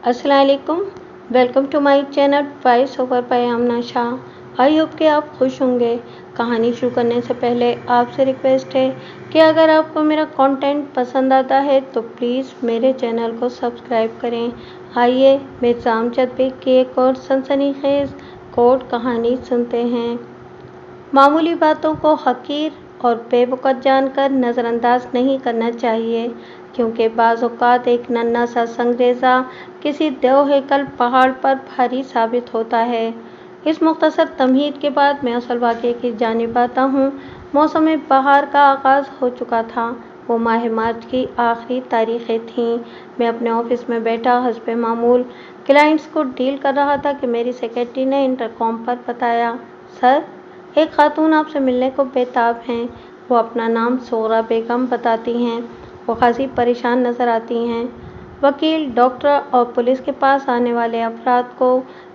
अस्सलाम वालेकुम। Welcome to my channel voice over by Aamna Shah. I hope कि आप खुश होंगे। कहानी शुरू करने से पहले आपसे रिक्वेस्ट है कि अगर आपको मेरा कंटेंट पसंद आता है तो प्लीज़ मेरे चैनल को सब्सक्राइब करें। आइए मिर्ज़ा आमजद बेग की एक और सनसनीखेज़ कोर्ट कहानी सुनते हैं। मामूली बातों को हकीर और बेवकूफ़ जानकर नज़रअंदाज नहीं करना चाहिए, क्योंकि बाज़ औक़ात एक नन्हा सा संगरेज़ा किसी देवहेकल पहाड़ पर भारी साबित होता है। इस मुख्तसर तमहीद के बाद मैं असल वाक़े की जानिब आता हूँ। मौसम बहार का आगाज़ हो चुका था। वो माह मार्च की आखिरी तारीखें थीं। मैं अपने ऑफिस में बैठा हस्बे मामूल क्लाइंट्स को डील कर रहा था कि मेरी सेक्रेटरी ने इंटरकॉम पर बताया, सर, एक खातून आपसे मिलने को बेताब हैं। वो अपना नाम सोगरा बेगम बताती हैं। वो खासी परेशान नज़र आती हैं। वकील, डॉक्टर और पुलिस के पास आने वाले अफराद को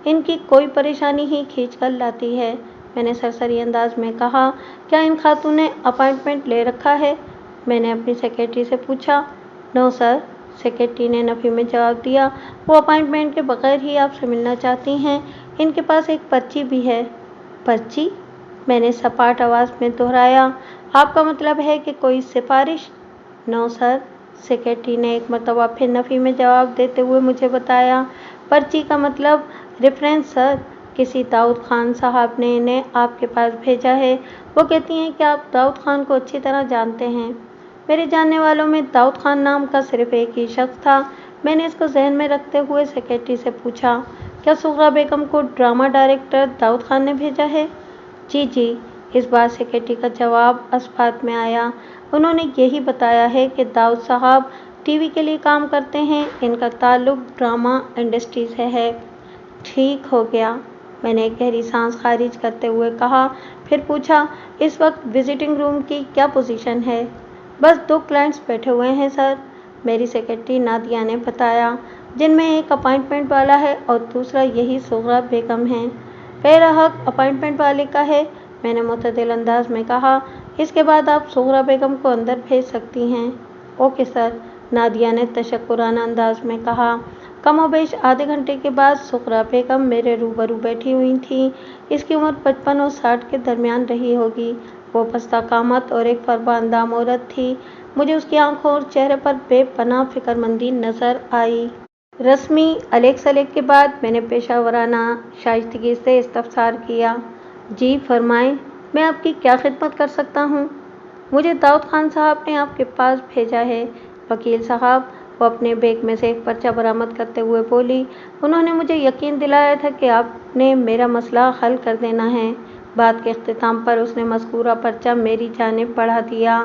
इनकी कोई परेशानी ही खींच कर लाती है। मैंने सरसरी अंदाज में कहा, क्या इन खातून ने अपॉइंटमेंट ले रखा है? मैंने अपनी सेक्रेटरी से पूछा। नो सर, सेक्रेटरी ने नफ़ी में जवाब दिया। वो अपॉइंटमेंट के बगैर ही आपसे मिलना चाहती हैं। इनके पास एक पर्ची भी है। पर्ची? मैंने सपाट आवाज़ में दोहराया। आपका मतलब है कि कोई सिफारिश? नो सर, सेक्रेटरी ने एक मरतबा फिर नफ़ी में जवाब देते हुए मुझे बताया। पर्ची का मतलब रेफरेंस सर। किसी दाऊद खान साहब ने इन्हें आपके पास भेजा है। वो कहती हैं कि आप दाऊद खान को अच्छी तरह जानते हैं। मेरे जानने वालों में दाऊद खान नाम का सिर्फ एक ही शख्स था। मैंने इसको जहन में रखते हुए सेक्रेटरी से पूछा, क्या सुगरा बेगम को ड्रामा डायरेक्टर दाऊद खान ने भेजा है? जी, इस बार सेक्रेटरी का जवाब अस्पात में आया। उन्होंने यही बताया है कि दाऊद साहब टीवी के लिए काम करते हैं। इनका ताल्लुक ड्रामा इंडस्ट्री से है। ठीक हो गया, मैंने एक गहरी सांस खारिज करते हुए कहा। फिर पूछा, इस वक्त विजिटिंग रूम की क्या पोजीशन है? बस 2 क्लाइंट्स बैठे हुए हैं सर, मेरी सेक्रेटरी नादिया ने बताया, जिनमें एक अपॉइंटमेंट वाला है और दूसरा यही सुगरा बेगम है। मेरा हक अपॉइंटमेंट वाले का है, मैंने मुतदिल अंदाज में कहा। इसके बाद आप सुगरा बेगम को अंदर भेज सकती हैं। ओके सर, नादिया ने तशक्कुराना अंदाज में कहा। कमोबेश आधे घंटे के बाद सुगरा बेगम मेरे रूबरू बैठी हुई थी। इसकी उम्र 55 और 60 के दरमियान रही होगी। वो पस्ता कामत और एक फरबांदाम औरत थी। मुझे उसकी आंखों और चेहरे पर बेपनाह फिक्रमंदी नजर आई। रस्मी अलेक सलेक के बाद मैंने पेशावराना शाइस्तगी से इस्तफसार किया। जी फरमाएं, मैं आपकी क्या खिदमत कर सकता हूँ? मुझे दाऊद खान साहब ने आपके पास भेजा है। वकील साहब, वो अपने बैग में से एक पर्चा बरामद करते हुए बोली। उन्होंने मुझे यकीन दिलाया था कि आपने मेरा मसला हल कर देना है। बात के इख्तिताम पर उसने मज़कूरा पर्चा मेरी जानिब बढ़ा दिया।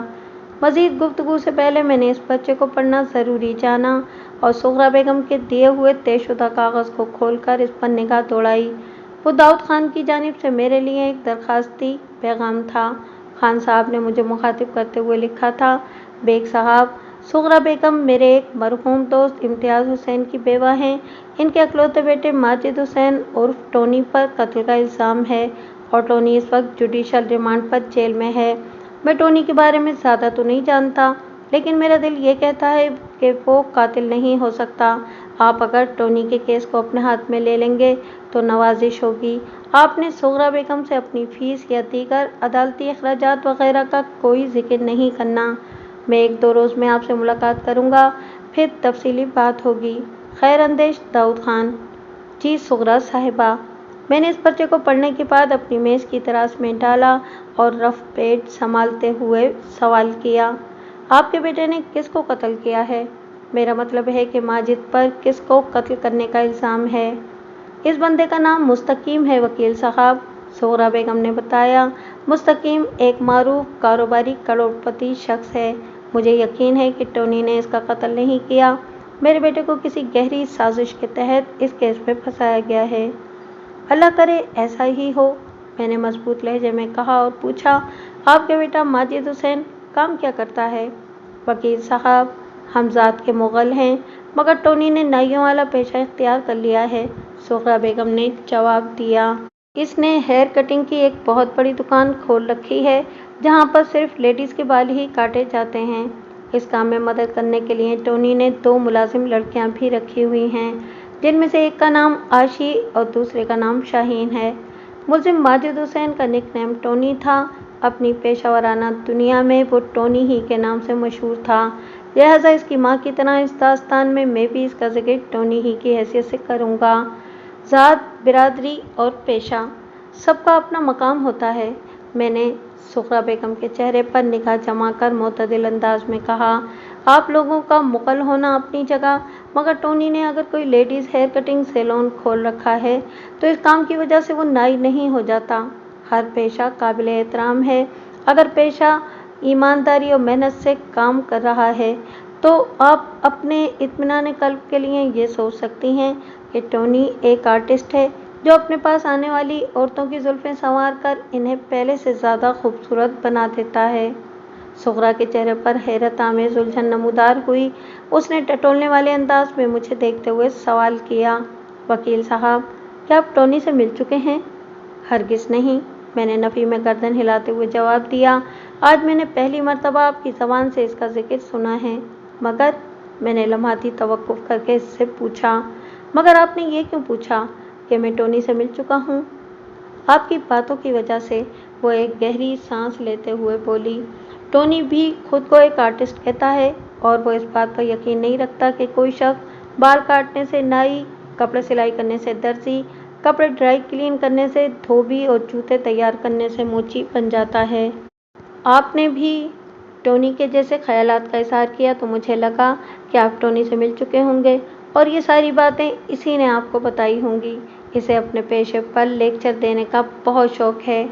मज़ीद गुफ्तगू से पहले मैंने इस पर्चे को पढ़ना ज़रूरी जाना और सुगरा बेगम के दिए हुए तयशुदा कागज़ को खोलकर इस पर निगाह दौड़ाई। वो दाऊद खान की जानिब से मेरे लिए एक दरखास्ती पैगाम था। खान साहब ने मुझे मुखातिब करते हुए लिखा था, बेग साहब, सुगरा बेगम मेरे एक मरहूम दोस्त इम्तियाज़ हुसैन की बेवा हैं। इनके अकलौते बेटे माजिद हुसैन उर्फ टोनी पर कत्ल का इल्ज़ाम है और टोनी इस वक्त जुडिशल रिमांड पर जेल में है। मैं टोनी के बारे में ज़्यादा तो नहीं जानता, लेकिन मेरा दिल ये कहता है कि वो कातिल नहीं हो सकता। आप अगर टोनी के केस को अपने हाथ में ले लेंगे तो नवाजिश होगी। आपने सुगरा बेगम से अपनी फ़ीस या दीगर अदालती अखराजात वगैरह का कोई जिक्र नहीं करना। मैं 1-2 रोज़ में आपसे मुलाकात करूँगा, फिर तफसीली बात होगी। खैर अंदेश, दाऊद खान। जी सुगरा साहिबा। मैंने इस पर्चे को पढ़ने के बाद अपनी मेज़ की तराश में डाला और रफ पेट संभालते हुए सवाल किया, आपके बेटे ने किसको कत्ल किया है? मेरा मतलब है कि माजिद पर किसको कत्ल करने का इल्ज़ाम है? इस बंदे का नाम मुस्तकीम है वकील साहब, सुगरा बेगम ने बताया। मुस्तकीम एक मारूफ कारोबारी करोड़पति शख्स है। मुझे यकीन है कि टोनी ने इसका कत्ल नहीं किया। मेरे बेटे को किसी गहरी साजिश के तहत इस केस में फंसाया गया है। अल्लाह करे ऐसा ही हो, मैंने मजबूत लहजे में कहा और पूछा, आपका बेटा माजिद हुसैन काम क्या करता है? वकील साहब, हम ज़ात के मुग़ल हैं, मगर टोनी ने नाइयों वाला पेशा इख्तियार कर लिया है, सुगरा बेगम ने जवाब दिया। इसने हेयर कटिंग की एक बहुत बड़ी दुकान खोल रखी है, जहाँ पर सिर्फ लेडीज़ के बाल ही काटे जाते हैं। इस काम में मदद करने के लिए टोनी ने 2 मुलाजिम लड़कियाँ भी रखी हुई हैं। जिनमें से एक का नाम आशी और दूसरे का नाम शाहीन है। मुल्जिम माजिद हुसैन का निकनेम टोनी था। अपनी पेशेवराना दुनिया में वो टोनी ही के नाम से मशहूर था। लिहाजा इसकी माँ की तरह इस दास्तान में मैं भी इसका जिक्र टोनी ही की हैसियत से करूँगा। ज़ात, बिरादरी और पेशा सबका अपना मकाम होता है। मैंने सुगरा बेगम के चेहरे पर निगाह जमा कर मोतदिल अंदाज में कहा, आप लोगों का मुकल होना अपनी जगह, मगर टोनी ने अगर कोई लेडीज़ हेयर कटिंग सैलून खोल रखा है तो इस काम की वजह से वो नाई नहीं हो जाता। हर पेशा काबिल एहतराम है। अगर पेशा ईमानदारी और मेहनत से काम कर रहा है तो आप अपने इत्मीनान कल्ब के लिए ये सोच सकती हैं कि टोनी एक आर्टिस्ट है जो अपने पास आने वाली औरतों की जुल्फ़ें संवार कर इन्हें पहले से ज़्यादा खूबसूरत बना देता है। सुगरा के चेहरे पर हैरत आमेज़ उलझन नमूदार हुई। उसने टटोलने वाले अंदाज में मुझे देखते हुए सवाल किया, वकील साहब, क्या आप टोनी से मिल चुके हैं? हरगिज़ नहीं, मैंने नफ़ी में गर्दन हिलाते हुए जवाब दिया। आज मैंने पहली मर्तबा आपकी ज़बान से इसका जिक्र सुना है। मगर, मैंने लम्हाती तवक्कुफ़ करके इससे पूछा, मगर आपने ये क्यों पूछा कि मैं टोनी से मिल चुका हूँ? आपकी बातों की वजह से वो एक गहरी सांस लेते हुए बोली, टोनी भी खुद को एक आर्टिस्ट कहता है और वो इस बात पर यकीन नहीं रखता कि कोई शख्स बाल काटने से नाई, कपड़े सिलाई करने से दर्जी, कपड़े ड्राई क्लीन करने से धोबी और जूते तैयार करने से मोची बन जाता है। आपने भी टोनी के जैसे ख्यालात का इज़हार किया तो मुझे लगा कि आप टोनी से मिल चुके होंगे और ये सारी बातें इसी ने आपको बताई होंगी। इसे अपने पेशे पर लेक्चर देने का बहुत शौक़ है।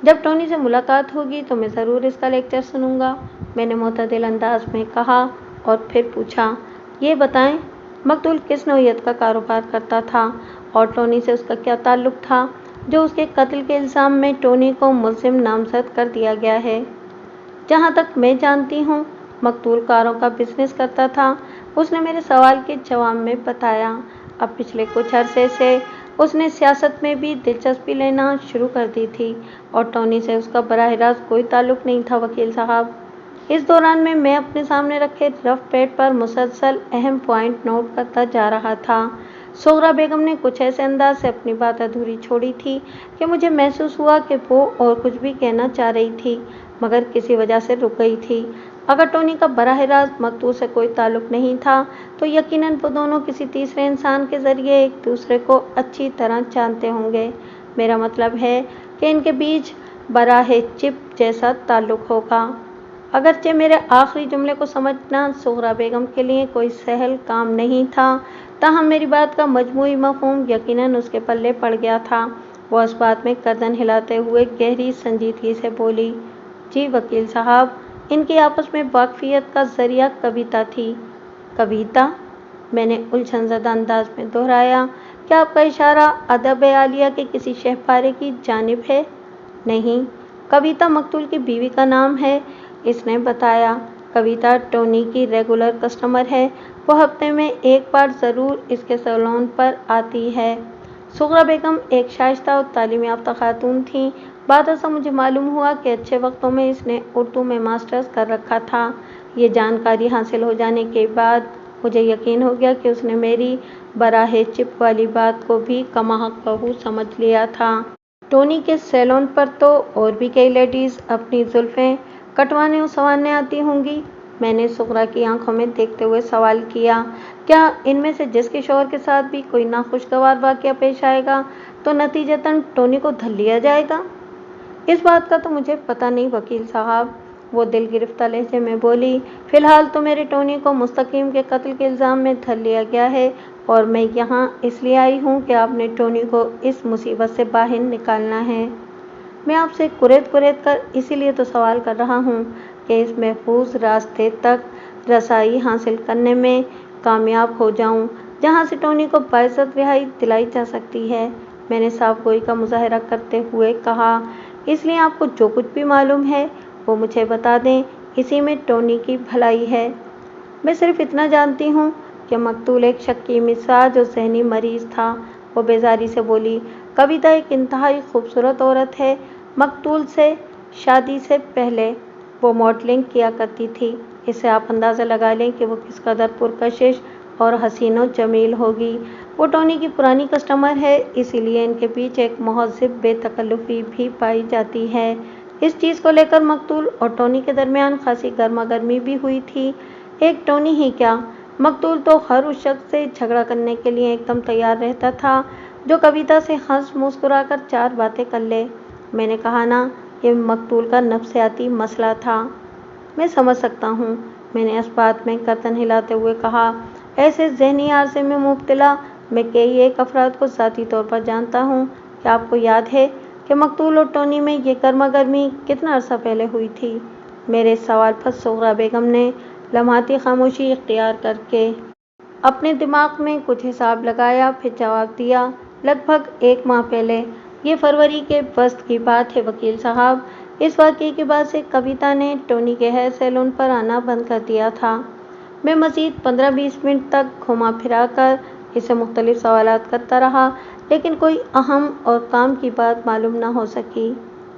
जब टोनी से मुलाकात होगी तो मैं ज़रूर इसका लेक्चर सुनूंगा, मैंने मुतदिल अंदाज में कहा और फिर पूछा, ये बताएं, मकतूल किस नौइयत का कारोबार करता था और टोनी से उसका क्या ताल्लुक़ था जो उसके कत्ल के इल्ज़ाम में टोनी को मुल्ज़िम नामज़द कर दिया गया है? जहाँ तक मैं जानती हूँ, मकतूल कारों का बिजनेस करता था, उसने मेरे सवाल के जवाब में बताया। अब पिछले कुछ अरसे से उसने सियासत में भी दिलचस्पी लेना शुरू कर दी थी और टोनी से उसका बराह रास्त कोई ताल्लुक़ नहीं था वकील साहब। इस दौरान में मैं अपने सामने रखे रफ पैड पर मुसलसल अहम पॉइंट नोट करता जा रहा था। सुगरा बेगम ने कुछ ऐसे अंदाज से अपनी बात अधूरी छोड़ी थी कि मुझे महसूस हुआ कि वो और कुछ भी कहना चाह रही थी मगर किसी वजह से रुक गई थी। अगर टोनी का बराह रास्त मकतूल से कोई ताल्लुक़ नहीं था तो यकीनन वो दोनों किसी तीसरे इंसान के ज़रिए एक दूसरे को अच्छी तरह जानते होंगे। मेरा मतलब है कि इनके बीच बराह चिप जैसा ताल्लुक़ होगा। अगरचे मेरे आखिरी जुमले को समझना सुगरा बेगम के लिए कोई सहल काम नहीं था, ताहम मेरी बात का मजमूई मफ़हूम यकीनन उसके पल्ले पड़ गया था। वो इस बात में गर्दन हिलाते हुए गहरी संजीदगी से बोली, जी वकील साहब, इनकी आपस में वाकफियत का ज़रिया कविता थी। कविता? मैंने उलझनज़दा अंदाज में दोहराया। क्या आपका इशारा अदब आलिया के किसी शहपारे की जानिब है? नहीं, कविता मकतूल की बीवी का नाम है, इसने बताया। कविता टोनी की रेगुलर कस्टमर है। वो हफ्ते में एक बार ज़रूर इसके सैलून पर आती है। सुगरा बेगम एक शाइस्ता और तालीम याफ्ता खातून थीं। बाद अज़ां मुझे मालूम हुआ कि अच्छे वक्तों में इसने उर्दू में मास्टर्स कर रखा था। ये जानकारी हासिल हो जाने के बाद मुझे यकीन हो गया कि उसने मेरी बराह चिप वाली बात को भी कमाहक बहू समझ लिया था। टोनी के सैलून पर तो और भी कई लेडीज़ अपनी जुल्फ़ें कटवाने और संवारने आती होंगी। मैंने सुगरा की आंखों में देखते हुए सवाल किया, क्या इनमें से जिसके शौहर के साथ भी कोई नाखुशगवार वाक़या पेश आएगा तो नतीजतन टोनी को धर लिया जाएगा? इस बात का तो मुझे पता नहीं वकील साहब, वो दिल गिरफ्ता लहजे में बोली। फ़िलहाल तो मेरे टोनी को मुस्तकीम के कत्ल के इल्ज़ाम में धर लिया गया है और मैं यहाँ इसलिए आई हूँ कि आपने टोनी को इस मुसीबत से बाहर निकालना है। मैं आपसे कुरेद कुरेद कर इसीलिए तो सवाल कर रहा हूँ कि इस महफूज रास्ते तक रसाई हासिल करने में कामयाब हो जाऊँ जहाँ से टोनी को बाइज़्ज़त रिहाई दिलाई जा सकती है। मैंने साफ गोई का मुजाहरा करते हुए कहा, इसलिए आपको जो कुछ भी मालूम है वो मुझे बता दें, इसी में टोनी की भलाई है। मैं सिर्फ इतना जानती हूँ कि मकतूल एक शक्की मिजाज और ज़हनी मरीज़ था। वो बेजारी से बोली, कविता एक इंतहाई खूबसूरत औरत है। मकतूल से शादी से पहले वो मॉडलिंग किया करती थी। इससे आप अंदाज़ा लगा लें कि वो किस कदर पुरकशिश और हसीनो जमील होगी। वो टोनी की पुरानी कस्टमर है, इसीलिए इनके बीच एक महज़िब बेतकल्लुफ़ी भी पाई जाती है। इस चीज़ को लेकर मकतूल और टोनी के दरमियान खासी गर्मा-गर्मी भी हुई थी। एक टोनी ही क्या, मकतूल तो हर उस शख्स से झगड़ा करने के लिए एकदम तैयार रहता था जो कविता से हंस मुस्कुराकर 4 बातें कर ले। मैंने कहा ना, ये मकतूल का नफ्सियाती मसला था। मैं समझ सकता हूँ, मैंने इस बात में गर्दन हिलाते हुए कहा। ऐसे ज़हनी आरसे में मुब्तला मैं कई एक अफराद को ज़ाती तौर पर जानता हूँ। क्या आपको याद है कि मकतूल और टोनी में ये गर्मा गर्मी कितना अरसा पहले हुई थी? मेरे इस सवाल पर सुगरा बेगम ने लम्हाती खामोशी इख्तियार करके अपने दिमाग में कुछ हिसाब लगाया, फिर जवाब दिया। लगभग 1 माह पहले, ये फरवरी के वस्त की बात है वकील साहब। इस वाक़ये के बाद से कविता ने टोनी के हेयर सैलून पर आना बंद कर दिया था। मैं मज़ीद 15-20 मिनट तक घुमा फिरा कर इसे मुख्तलिफ सवालात करता रहा, लेकिन कोई अहम और काम की बात मालूम न हो सकी।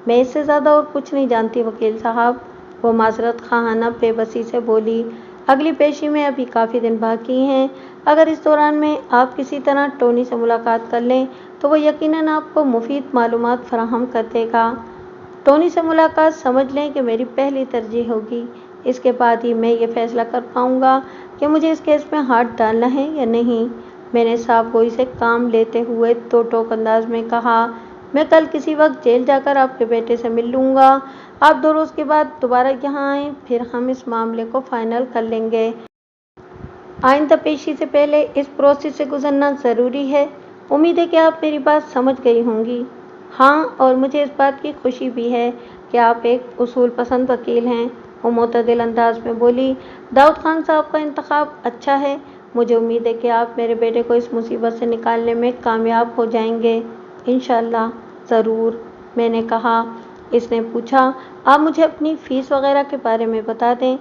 मैं इससे ज़्यादा और कुछ नहीं जानती वकील साहब, वो माजरत खाना बेबसी से बोली। अगली पेशी में अभी काफ़ी दिन बाकी हैं। अगर इस दौरान में आप किसी तरह टोनी से मुलाकात कर लें तो वो यकीनन आपको मुफीद मालूमात फराहम कर देगा। टोनी से मुलाकात समझ लें कि मेरी पहली तरजीह होगी। इसके बाद ही मैं ये फैसला कर पाऊँगा कि मुझे इस केस में हाथ डालना है या नहीं। मैंने साफ गोई से काम लेते हुए दो टोक अंदाज में कहा। मैं कल किसी वक्त जेल जाकर आपके बेटे से मिल लूँगा। आप 2 रोज़ के बाद दोबारा यहाँ आएँ, फिर हम इस मामले को फाइनल कर लेंगे। आइंदा पेशी से पहले इस प्रोसेस से गुजरना ज़रूरी है। उम्मीद है कि आप मेरी बात समझ गई होंगी। हाँ, और मुझे इस बात की खुशी भी है कि आप एक उसूल पसंद वकील हैं, वो मुतदिल अंदाज में बोली। दाऊद खान साहब का इंतखाब अच्छा है। मुझे उम्मीद है कि आप मेरे बेटे को इस मुसीबत से निकालने में कामयाब हो जाएंगे। इंशाअल्लाह, ज़रूर, मैंने कहा। इसने पूछा, आप मुझे अपनी फ़ीस वगैरह के बारे में बता दें।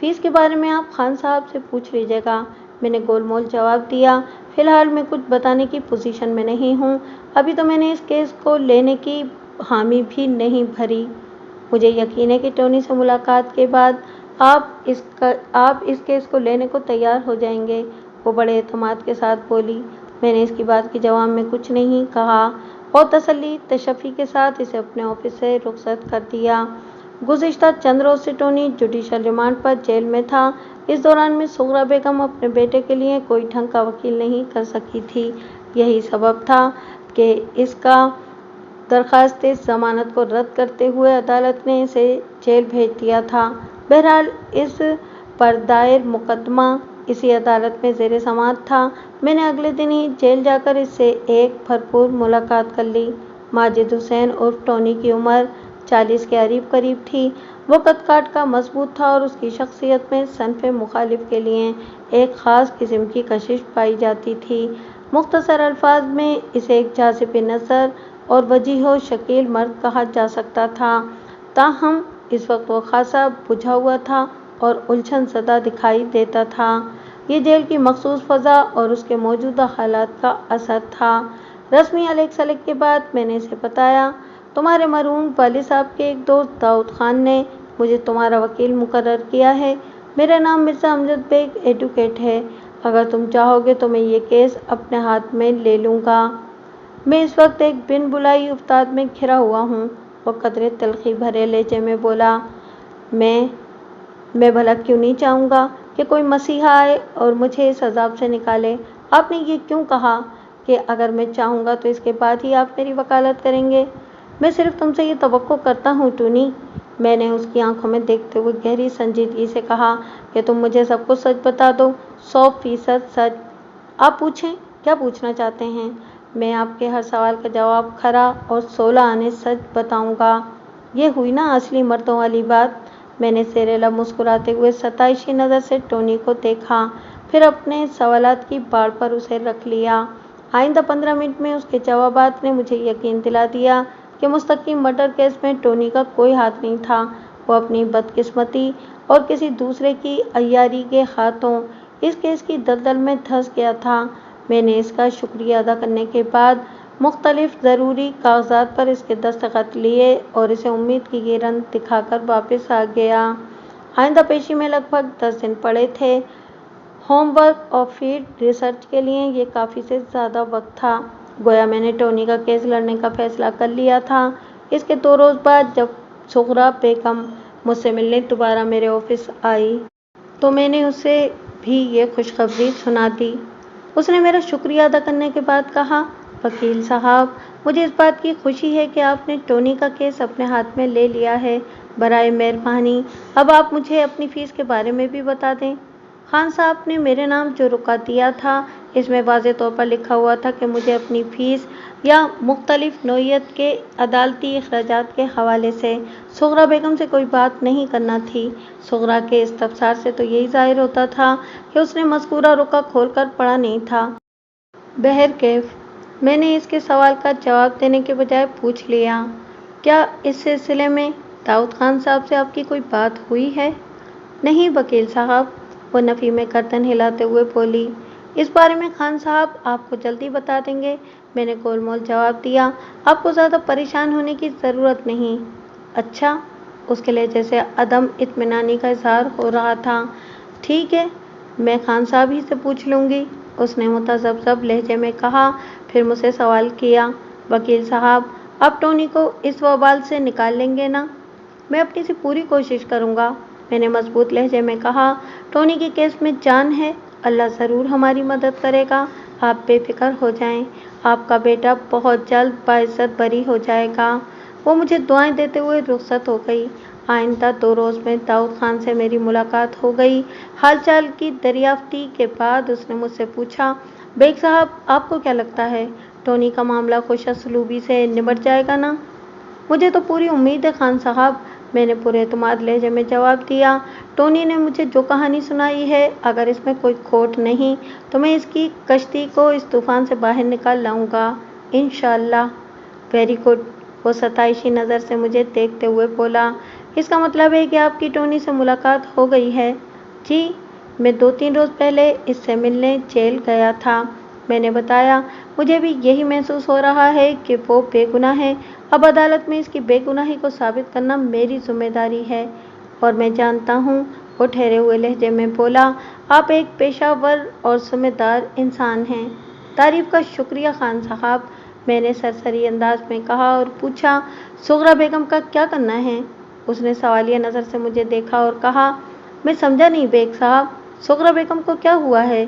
फ़ीस के बारे में आप खान साहब से पूछ लीजिएगा, मैंने गोलमोल जवाब दिया। फ़िलहाल मैं कुछ बताने की पोजीशन में नहीं हूँ। अभी तो मैंने इस केस को लेने की हामी भी नहीं भरी। मुझे यकीन है कि टोनी से मुलाकात के बाद आप इस केस को लेने को तैयार हो जाएंगे, वो बड़े एतमाद के साथ बोली। मैंने इसकी बात के जवाब में कुछ नहीं कहा और तसल्ली तशफ़ी के साथ इसे अपने ऑफिस से रुखसत कर दिया। गुज़िश्ता चंद रोज़ से टोनी जुडिशल रिमांड पर जेल में था। इस दौरान में सुगरा बेगम अपने बेटे के लिए कोई ढंग का वकील नहीं कर सकी थी। यही सबब था कि इसका दरख्वास्त ज़मानत को रद्द करते हुए अदालत ने इसे जेल भेज दिया था। बहरहाल इस पर दायर मुकदमा इसी अदालत में ज़ेर समाअत था। मैंने अगले दिन ही जेल जाकर इससे एक भरपूर मुलाकात कर ली। माजिद हुसैन उर्फ टोनी की उम्र 40 के करीब थी। वो कद काठ का मजबूत था और उसकी शख्सियत में सनफ़े मुखालिफ के लिए एक ख़ास किस्म की कशिश पाई जाती थी। मुख्तसर अल्फाज में इसे एक जाज़िब नज़र और वजीह शकील मर्द कहा जा सकता था। ताहम इस वक्त वो खासा बुझा हुआ था और उलझन ज़दा दिखाई देता था। ये जेल की मखसूस फ़ज़ा और उसके मौजूदा हालात का असर था। रस्मी अलग सलग के बाद मैंने इसे बताया, तुम्हारे मरहूम वालिद साहब के एक दोस्त दाऊद खान ने मुझे तुम्हारा वकील मुकर्रर किया है। मेरा नाम मिर्ज़ा अमजद बेग एडवोकेट है। अगर तुम चाहोगे तो मैं ये केस अपने हाथ में ले लूँगा। मैं इस वक्त एक बिन बुलाई उफ्ताद में घिरा हुआ हूँ। वो कदरे तलखी भरे लहजे में बोला। मैं भला क्यों नहीं चाहूँगा कि कोई मसीहा आए और मुझे इस अजाब से निकाले। आपने ये क्यों कहा कि अगर मैं चाहूँगा तो इसके बाद ही आप मेरी वकालत करेंगे? मैं सिर्फ तुमसे ये तवक्को करता हूँ टूनी। मैंने उसकी आंखों में देखते हुए गहरी संजीदगी से कहा कि तुम मुझे सब कुछ सच बता दो, 100% सच। आप पूछें, क्या पूछना चाहते हैं? मैं आपके हर सवाल का जवाब खरा और 16 आने सच बताऊंगा। ये हुई ना असली मर्दों वाली बात। मैंने ज़ेरे लब मुस्कुराते हुए सताइशी नज़र से टोनी को देखा, फिर अपने सवालात की बाड़ पर उसे रख लिया। आइंदा 15 मिनट में उसके जवाबात ने मुझे यकीन दिला दिया कि मुस्तकीम मर्डर केस में टोनी का कोई हाथ नहीं था। वो अपनी बदकिस्मती और किसी दूसरे की अय्यारी के हाथों इस केस की दलदल में धंस गया था। मैंने इसका शुक्रिया अदा करने के बाद मुख्तलिफ ज़रूरी कागजात पर इसके दस्तखत लिए और इसे उम्मीद की किरण दिखाकर वापस आ गया। आइंदा पेशी में लगभग 10 दिन पड़े थे। ہوم ورک اور فیلڈ ریسرچ کے لیے یہ کافی سے زیادہ وقت تھا۔ گویا میں نے ٹونی کا کیس لڑنے کا فیصلہ کر لیا تھا۔ اس کے 2 روز بعد جب سغرا بیگم مجھ سے ملنے دوبارہ میرے آفس آئی تو میں نے اسے بھی یہ خوشخبری سنا دی۔ اس نے میرا شکریہ ادا کرنے کے بعد کہا، وکیل صاحب، مجھے اس بات کی خوشی ہے کہ آپ نے ٹونی کا کیس اپنے ہاتھ میں لے لیا ہے۔ برائے مہربانی اب آپ مجھے اپنی فیس کے بارے میں بھی بتا دیں۔ خان صاحب نے میرے نام جو رکا دیا تھا اس میں واضح طور پر لکھا ہوا تھا کہ مجھے اپنی فیس یا مختلف نوعیت کے عدالتی اخراجات کے حوالے سے سغرا بیگم سے کوئی بات نہیں کرنا تھی۔ سغرا کے استفسار سے تو یہی ظاہر ہوتا تھا کہ اس نے مذکورہ رکا کھول کر پڑھا نہیں تھا۔ بہرکیف میں نے اس کے سوال کا جواب دینے کے بجائے پوچھ لیا، کیا اس سلسلے میں داؤد خان صاحب سے آپ کی کوئی بات ہوئی ہے؟ نہیں وکیل صاحب، وہ نفی میں گردن ہلاتے ہوئے بولی۔ اس بارے میں خان صاحب آپ کو جلدی بتا دیں گے، میں نے گول مول جواب دیا۔ آپ کو زیادہ پریشان ہونے کی ضرورت نہیں۔ اچھا، اس کے لہجے سے عدم اطمینانی کا اظہار ہو رہا تھا۔ ٹھیک ہے، میں خان صاحب ہی سے پوچھ لوں گی، اس نے متذبذب لہجے میں کہا۔ پھر مجھ سے سوال کیا، وکیل صاحب آپ ٹونی کو اس وبال سے نکال لیں گے نا؟ میں اپنی سے پوری کوشش کروں گا، میں نے مضبوط لہجے میں کہا۔ ٹونی کے کیس میں جان ہے، اللہ ضرور ہماری مدد کرے گا، آپ بے فکر ہو جائیں، آپ کا بیٹا بہت جلد باعزت بری ہو جائے گا۔ وہ مجھے دعائیں دیتے ہوئے رخصت ہو گئی۔ آئندہ 2 روز میں داؤد خان سے میری ملاقات ہو گئی۔ حال چال کی دریافتی کے بعد اس نے مجھ سے پوچھا، بیگ صاحب آپ کو کیا لگتا ہے ٹونی کا معاملہ خوش اسلوبی سے نمٹ جائے گا نا؟ مجھے تو پوری امید ہے خان صاحب، میں نے پورے اعتماد لہجے میں جواب دیا۔ ٹونی نے مجھے جو کہانی سنائی ہے اگر اس میں کوئی کھوٹ نہیں تو میں اس کی کشتی کو اس طوفان سے باہر نکال لاؤں گا انشاءاللہ۔ ویری گڈ، وہ ستائشی نظر سے مجھے دیکھتے ہوئے بولا۔ اس کا مطلب ہے کہ آپ کی ٹونی سے ملاقات ہو گئی ہے؟ جی، میں 2-3 روز پہلے اس سے ملنے جیل گیا تھا، میں نے بتایا۔ مجھے بھی یہی محسوس ہو رہا ہے کہ وہ بے گناہ ہے۔ اب عدالت میں اس کی بے گناہی کو ثابت کرنا میری ذمہ داری ہے، اور میں جانتا ہوں، وہ ٹھہرے ہوئے لہجے میں بولا، آپ ایک پیشہ ور اور ذمہ دار انسان ہیں۔ تعریف کا شکریہ خان صاحب، میں نے سرسری انداز میں کہا اور پوچھا، سغرا بیگم کا کیا کرنا ہے؟ اس نے سوالیہ نظر سے مجھے دیکھا اور کہا، میں سمجھا نہیں بیگ صاحب، سغرا بیگم کو کیا ہوا ہے؟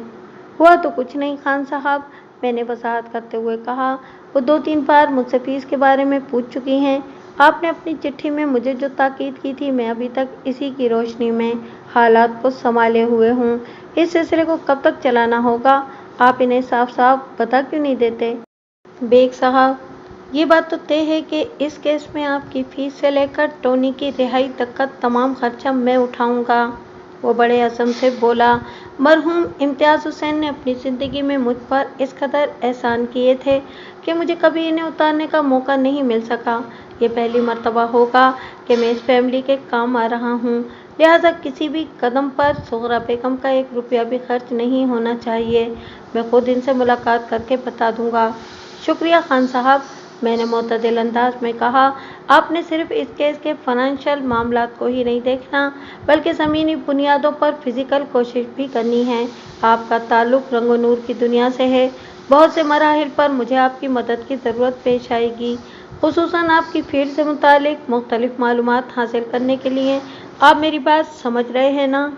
ہوا تو کچھ نہیں خان صاحب، میں نے وضاحت کرتے ہوئے کہا، وہ 2-3 بار مجھ سے فیس کے بارے میں پوچھ چکی ہیں۔ آپ نے اپنی چٹھی میں مجھے جو تاکید کی تھی میں ابھی تک اسی کی روشنی میں حالات کو سنبھالے ہوئے ہوں۔ اس سلسلے کو کب تک چلانا ہوگا، آپ انہیں صاف صاف بتا کیوں نہیں دیتے؟ بیگ صاحب، یہ بات تو طے ہے کہ اس کیس میں آپ کی فیس سے لے کر ٹونی کی رہائی تک کا تمام خرچہ میں اٹھاؤں گا، وہ بڑے عزم سے بولا۔ مرحوم امتیاز حسین نے اپنی زندگی میں مجھ پر اس قدر احسان کیے تھے کہ مجھے کبھی انہیں اتارنے کا موقع نہیں مل سکا۔ یہ پہلی مرتبہ ہوگا کہ میں اس فیملی کے کام آ رہا ہوں، لہٰذا کسی بھی قدم پر سغرا بیگم کا 1 روپیہ بھی خرچ نہیں ہونا چاہیے۔ میں خود ان سے ملاقات کر کے بتا دوں گا۔ شکریہ خان صاحب، میں نے معتدل انداز میں کہا، آپ نے صرف اس کیس کے فنانشل معاملات کو ہی نہیں دیکھنا بلکہ زمینی بنیادوں پر فزیکل کوشش بھی کرنی ہے۔ آپ کا تعلق رنگ و نور کی دنیا سے ہے، بہت سے مراحل پر مجھے آپ کی مدد کی ضرورت پیش آئے گی، خصوصاً آپ کی فیلڈ سے متعلق مختلف معلومات حاصل کرنے کے لیے۔ آپ میری بات سمجھ رہے ہیں نا؟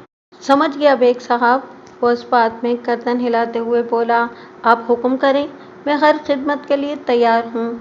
سمجھ گیا بیگ صاحب، وہ اس بات میں گردن ہلاتے ہوئے بولا۔ آپ حکم کریں، میں ہر خدمت کے لیے تیار ہوں۔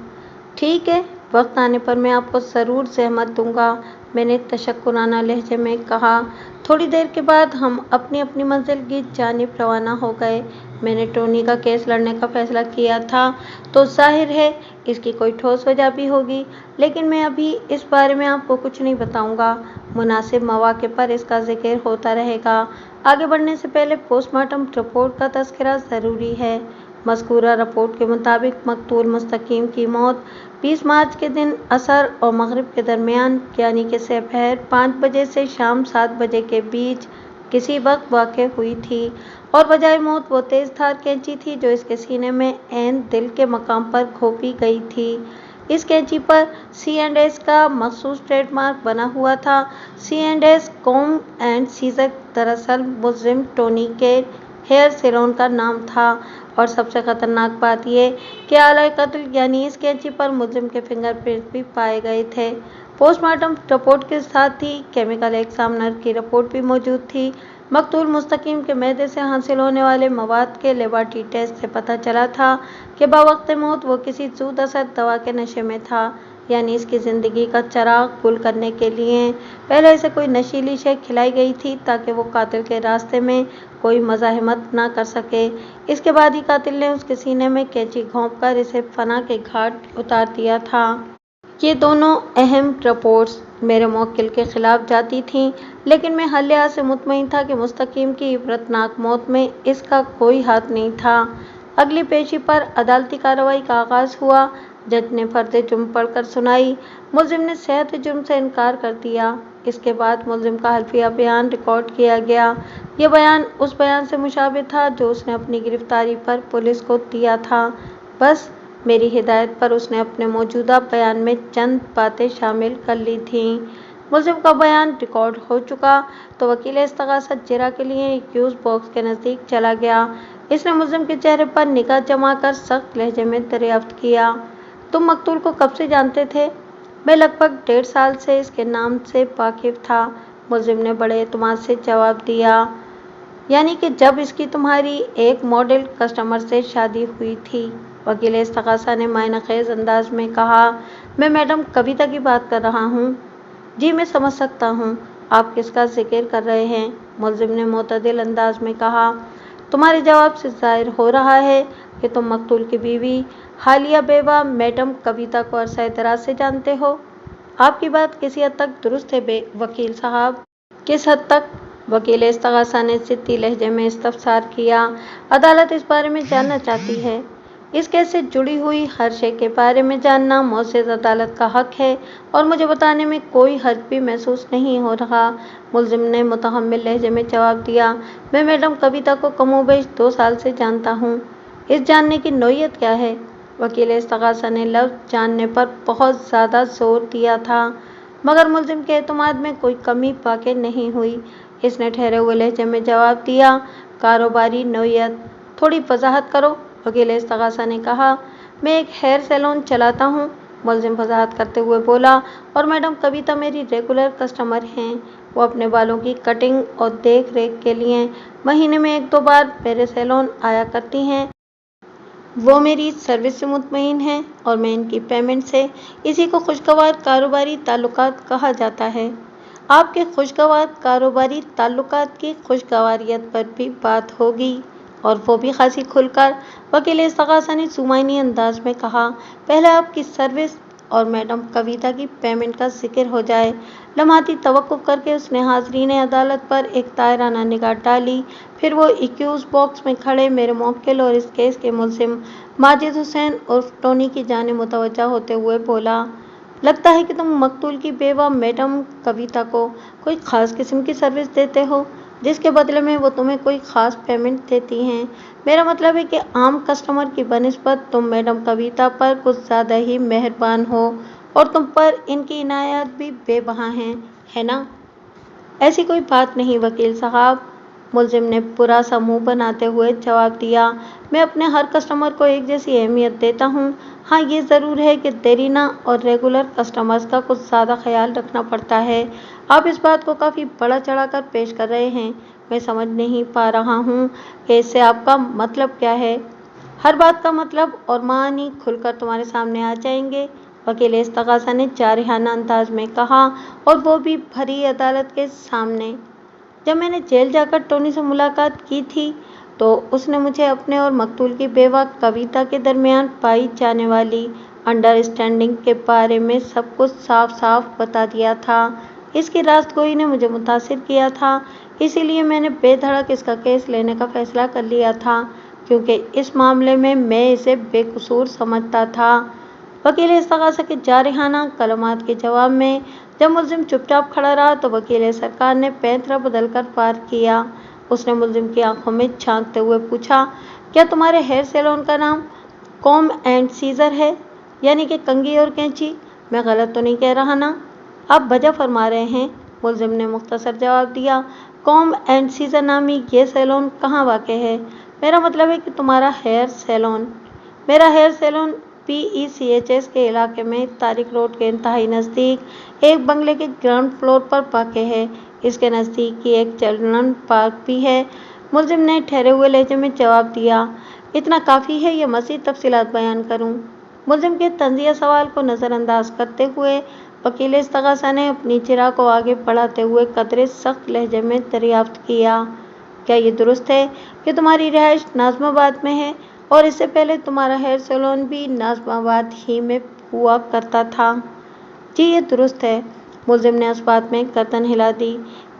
ٹھیک ہے، وقت آنے پر میں آپ کو ضرور زحمت دوں گا، میں نے تشکرانہ لہجے میں کہا۔ تھوڑی دیر کے بعد ہم اپنی اپنی منزل کی جانب روانہ ہو گئے۔ میں نے ٹونی کا کیس لڑنے کا فیصلہ کیا تھا تو ظاہر ہے اس کی کوئی ٹھوس وجہ بھی ہوگی، لیکن میں ابھی اس بارے میں آپ کو کچھ نہیں بتاؤں گا، مناسب مواقع پر اس کا ذکر ہوتا رہے گا۔ آگے بڑھنے سے پہلے پوسٹ مارٹم رپورٹ کا تذکرہ ضروری ہے۔ مذکورہ رپورٹ کے مطابق مقتول مستقیم کی موت 20 مارچ کے دن عصر اور مغرب کے درمیان یعنی کہ سپہر 5 بجے سے شام 7 بجے کے بیچ کسی وقت واقع ہوئی تھی، اور وجہ موت وہ تیز دھار کینچی تھی جو اس کے سینے میں عین دل کے مقام پر گھونپی گئی تھی۔ اس کینچی پر C&S کا مخصوص ٹریڈ مارک بنا ہوا تھا۔ C&S کومب اینڈ سیزر دراصل ملزم ٹونی کے हेयर सैलून का नाम था। और सबसे खतरनाक बात ये कि आला कत्ल यानी इस कैंची पर मुलजिम के फिंगरप्रिंट भी पाए गए थे। पोस्टमार्टम रिपोर्ट के साथ ही केमिकल एग्जामिनर की रिपोर्ट भी मौजूद थी। मकतूल मुस्तकीम के मैदे से हासिल होने वाले मवाद के लेबॉरेटरी टेस्ट से पता चला था कि बवक्त मौत वो किसी ज़ूद असर दवा के नशे में था, यानी इसकी ज़िंदगी का चिराग गुल करने के लिए पहले इसे कोई नशीली शय खिलाई गई थी ताकि वो कातिल के रास्ते में कोई मज़ाहमत ना कर सके। इसके बाद ही कातिल ने उसके सीने में कैंची घोंपकर इसे फना के घाट उतार दिया था। ये दोनों अहम रिपोर्ट्स मेरे मुवक्किल के खिलाफ जाती थीं, लेकिन मैं हर लिहाज से मुतमईन था कि मुस्तकीम की इबरतनाक मौत में इसका कोई हाथ नहीं था। अगली पेशी पर अदालती कार्रवाई का आगाज़ हुआ। जज ने फर्द जुर्म पढ़कर सुनाई। मुलजिम ने सेहत जुर्म से इनकार कर दिया। इसके बाद मुलजिम का हल्फिया बयान रिकॉर्ड किया गया। ये बयान उस बयान से मुशाबिह था जो उसने अपनी गिरफ्तारी पर पुलिस को दिया था। बस मेरी हिदायत पर उसने अपने मौजूदा बयान में चंद बातें शामिल कर ली थीं। मुलजिम का बयान रिकॉर्ड हो चुका तो वकील इस्तगासत जिरा के लिए एक्यूज बॉक्स के नज़दीक चला गया। इसने मुलजिम के चेहरे पर निगाह जमा कर सख्त लहजे में दरियाफ्त किया, तुम मकतूल को कब से जानते थे? मैं लगभग 1.5 साल से इसके नाम से वाकिफ था। मुलजिम ने बड़े एतमाद से जवाब दिया, यानी कि जब इसकी तुम्हारी एक मॉडल कस्टमर से शादी हुई थी। वकील इस्तगासा ने मायनाखेज अंदाज में कहा, मैं मैडम कविता की बात कर रहा हूँ। जी मैं समझ सकता हूँ आप किसका जिक्र कर रहे हैं, मुलजिम ने मोतदिल अंदाज में कहा। तुम्हारे जवाब से जाहिर हो रहा है कि तुम मकतूल की बीवी हालिया बेवा मैडम कविता को अरसा दराज से जानते हो। आपकी बात किसी हद तक दुरुस्त है वकील साहब। किस हद तक? वकील इस्तगासा ने जिद्दी लहजे में इस्तफसार किया। अदालत इस बारे में जानना चाहती है। इस केस से जुड़ी हुई हर शय के बारे में जानना मुअज़्ज़ज़ अदालत का हक है और मुझे बताने में कोई हर्ज भी महसूस नहीं हो रहा। मुलजिम ने मुतहम्मिल लहजे में जवाब दिया, मैं मैडम कविता को कमोबेश 2 साल से जानता हूँ। इस जानने की नौयत क्या है? वकील इस्तगासा ने लफ्ज़ जानने पर बहुत ज़्यादा जोर दिया था, मगर मुलजिम के एतमाद में कोई कमी वाक़ई नहीं हुई। इसने ठहरे हुए लहजे में जवाब दिया, कारोबारी नौयत, थोड़ी वजाहत करो। वकील इस्तगासा ने कहा, मैं एक हेयर सैलून चलाता हूँ। मुलजिम वजाहत करते हुए बोला, और मैडम कविता मेरी रेगुलर कस्टमर हैं। वो अपने बालों की कटिंग और देख रेख के लिए महीने में 1-2 बार मेरे सैलून आया करती हैं। वो मेरी सर्विस से मुतमईन हैं और मैं इनकी पेमेंट से। इसी को खुशगवार कारोबारी ताल्लुकात कहा जाता है। आपके खुशगवार कारोबारी ताल्लुकात की खुशगवारियत पर भी बात होगी, और वो भी खासी खुलकर। वकील इस्तगासा ने सुमाइनी अंदाज में कहा, पहले आपकी सर्विस और मैडम कविता की पेमेंट का जिक्र हो जाए। लम्हाती तवक्कुफ करके उसने हाज़रीन अदालत पर एक तायराना निगाह डाली। फिर वो एक्यूज बॉक्स में खड़े मेरे मुवक्किल और इस केस के मुलजिम माजिद हुसैन उर्फ टोनी की जानिब मुतवज्जा होते हुए बोला, लगता है कि तुम मकतूल की बेवा मैडम कविता को कोई ख़ास किस्म की सर्विस देते हो, जिसके बदले में वो तुम्हें कोई ख़ास पेमेंट देती हैं। मेरा मतलब है कि आम कस्टमर की बनिस्बत तुम मैडम कविता पर कुछ ज़्यादा ही मेहरबान हो और तुम पर इनकी इनायत भी बेबहा हैं, है ना? ऐसी कोई बात नहीं वकील साहब, मुलजिम ने बुरा सा मुंह बनाते हुए जवाब दिया, मैं अपने हर कस्टमर को एक जैसी अहमियत देता हूँ। हाँ ये ज़रूर है कि देरीना और रेगुलर कस्टमर्स का कुछ ज़्यादा ख्याल रखना पड़ता है। आप इस बात को काफ़ी बड़ा चढ़ाकर पेश कर रहे हैं। मैं समझ नहीं पा रहा हूँ कि इससे आपका मतलब क्या है। हर बात का मतलब और मानी खुलकर तुम्हारे सामने आ जाएंगे, वकील इस्तगासा ने जारहाना अंदाज में कहा, और वो भी भरी अदालत के सामने। जब मैंने जेल जाकर टोनी से मुलाकात की थी तो उसने मुझे अपने और मकतूल की बेवा कविता के दरमियान पाई जाने वाली अंडरस्टैंडिंग के बारे में सब कुछ साफ साफ बता दिया था। इसकी रास्तगोई ने मुझे मुतासिर किया था, इसीलिए मैंने बेधड़क इसका केस लेने का फैसला कर लिया था, क्योंकि इस मामले में मैं इसे बेकसूर समझता था। वकील इस्तगासा के जारहाना कलमात के जवाब में जब मुलजिम चुपचाप खड़ा रहा तो वकील सरकार ने पैंतरा बदलकर वार किया। उसने मुलजिम की आंखों में झांकते हुए पूछा, क्या तुम्हारे हेयर सैलून का नाम कॉम एंड सीजर है, यानी कि कंघी और कैंची? मैं गलत तो नहीं कह रहा ना? आप वजह फरमा रहे हैं, मुलजिम ने मुख्तसर जवाब दिया। कॉम एंड सीजर नामी ये सैलून कहाँ वाक़ है? मेरा मतलब है कि तुम्हारा हेयर सैलून। मेरा हेयर सैलून PECHS के इलाके में तारिक रोड के इंतहाई नज़दीक एक बंगले के ग्राउंड फ्लोर पर वाक़ है। इसके नज़दीक ही एक चिल्ड्रन पार्क भी है। मुलजिम ने ठहरे हुए लहजे में जवाब दिया। इतना काफ़ी है, ये मज़ीद तफसीलात बयान करूँ? मुलजिम के तंज़िया सवाल को नज़रअंदाज करते हुए वकील इस्तग़ासा ने अपनी चिरा को आगे बढ़ाते हुए कदरे सख्त लहजे में दरियाफ्त किया, क्या ये दुरुस्त है कि तुम्हारी रिहाइश नाज़िमाबाद में है और इससे पहले तुम्हारा हेयर सैलून भी नाज़िमाबाद ही में हुआ करता था? जी, ये दुरुस्त है। मुलजिम ने उस बात में गर्दन हिला दी।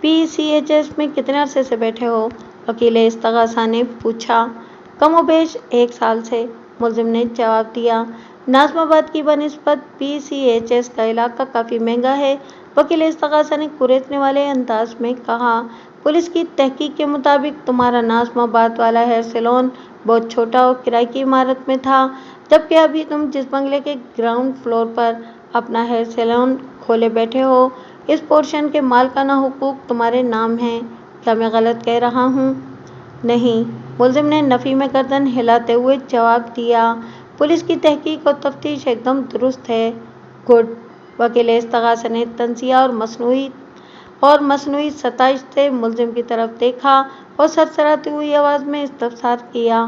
PECHS में कितने अरसे से बैठे हो? वकील इस्तग़ासा ने पूछा। कमोबेश 1 साल से, मुलजिम ने जवाब दिया। नाज़िमाबाद की बनिस्बत PECHS का इलाका काफ़ी महंगा है, वकील इस्तग़ासा ने कुरेदने वाले अंदाज में कहा। पुलिस की तहकीक के मुताबिक तुम्हारा नाज़िमाबाद वाला हेयर सैलून बहुत छोटा और किराए की इमारत में था, जबकि अभी तुम जिस बंगले के ग्राउंड फ्लोर पर अपना हेयर सैलून खोले बैठे हो, इस पोर्शन के मालिकाना हुकूक तुम्हारे नाम हैं। क्या मैं गलत कह रहा हूँ? नहीं, मुलजिम ने नफ़ी में गर्दन हिलाते हुए जवाब दिया। पुलिस की तहकीक और तफ्तीश एकदम दुरुस्त है। गुड। वकील इस्तग़ासा ने तंज़िया और मसनूई सताइश से मुलजिम की तरफ देखा और सरसराती हुई आवाज़ में इस्तफ़सार किया।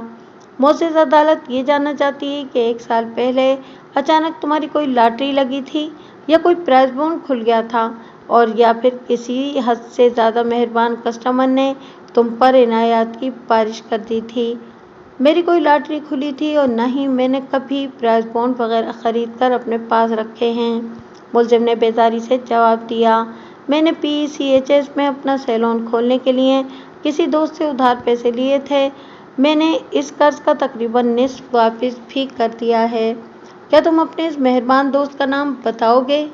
मोअज़्ज़िज़ अदालत ये जानना चाहती है कि 1 साल पहले अचानक तुम्हारी कोई लॉटरी लगी थी या कोई प्राइज़ बॉन्ड खुल गया था, और या फिर किसी हद से ज़्यादा मेहरबान कस्टमर ने तुम पर इनायात की बारिश कर दी थी? मेरी कोई लॉटरी खुली थी और न ही मैंने कभी प्राइज़ बॉन्ड वगैरह ख़रीद कर अपने पास रखे हैं, मुलजिम ने बेज़ारी से जवाब दिया। मैंने PECHS में अपना सैलून खोलने के लिए किसी दोस्त से उधार पैसे लिए थे। मैंने इस कर्ज का तकरीबन निस्फ वापस भी कर दिया है। क्या तुम अपने इस मेहरबान दोस्त का नाम बताओगे?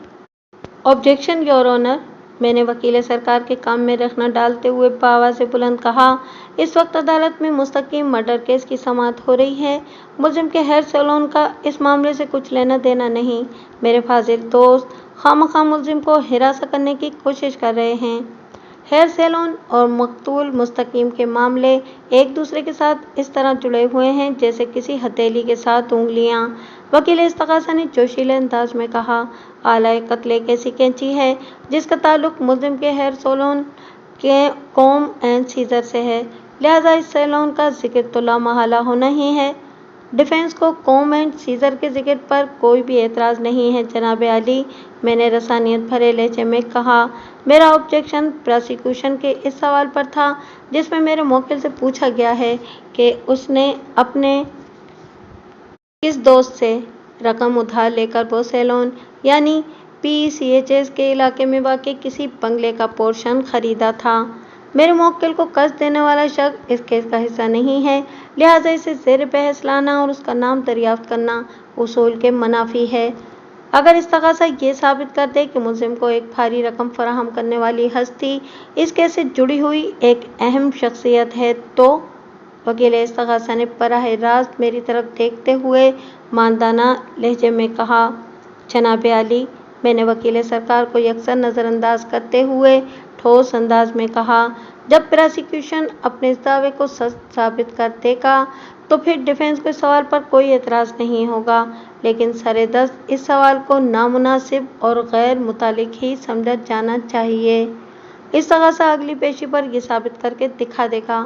ऑब्जेक्शन योर ऑनर, मैंने वकील सरकार के काम में रखना डालते हुए बावाज़ बुलंद कहा। इस वक्त अदालत में मुस्तकिम मर्डर केस की समाअत हो रही है। मुलजिम के हेयर सैलून का इस मामले से कुछ लेना देना नहीं। मेरे फाजिल दोस्त खामखा मुलजिम को हिरासा करने की कोशिश कर रहे हैं। हेयर सैलून और मकतूल मुस्तकीम के मामले एक दूसरे के साथ इस तरह जुड़े हुए हैं जैसे किसी हथेली के साथ उंगलियां, वकील इस्तग़ासा ने जोशीले अंदाज में कहा। आला कत्ल एक ऐसी कैंची है जिसका ताल्लुक मुलजिम के हेयर सैलून के कॉम एंड सीजर से है, लिहाजा इस सैलून का जिक्र तो लामहला होना ही है। डिफेंस को कॉम एंड सीजर के जिक्र पर कोई भी एतराज़ नहीं है जनाब आली, मैंने रसानियत भरे लहजे में कहा। मेरा ऑब्जेक्शन प्रोसिक्यूशन के इस सवाल पर था जिसमें मेरे मौकिल से पूछा गया है कि उसने अपने किस दोस्त से रकम उधार लेकर वो सैलून यानी PECHS के इलाके में वाक़ किसी बंगले का पोर्शन ख़रीदा था। मेरे मौकिल को कर्ज देने वाला शख्स इस केस का हिस्सा नहीं है, लिहाजा इसे ज़ेर बहस लाना और उसका नाम दरियाफ्त करना उसूल के मुनाफी है। अगर इस्तग़ासा ये साबित कर दे कि मुलजिम को एक भारी रकम फराहम करने वाली हस्ती इस केस से जुड़ी हुई एक अहम शख्सियत है तो? वकील इस्तग़ासा ने बराह रास्त मेरी तरफ देखते हुए मानदाना लहजे में कहा। जनाब आली, मैंने वकील सरकार को यकसर नज़रअंदाज करते हुए ठोस अंदाज में कहा। जब प्रोसिक्यूशन अपने इस दावे को सच साबित कर देगा तो फिर डिफेंस को इस सवाल पर कोई एतराज़ नहीं होगा, लेकिन सरेदस्त इस सवाल को नामुनासिब और गैर मुतालिक ही समझा जाना चाहिए। इस्तग़ासा अगली पेशी पर यह साबित करके दिखा देगा।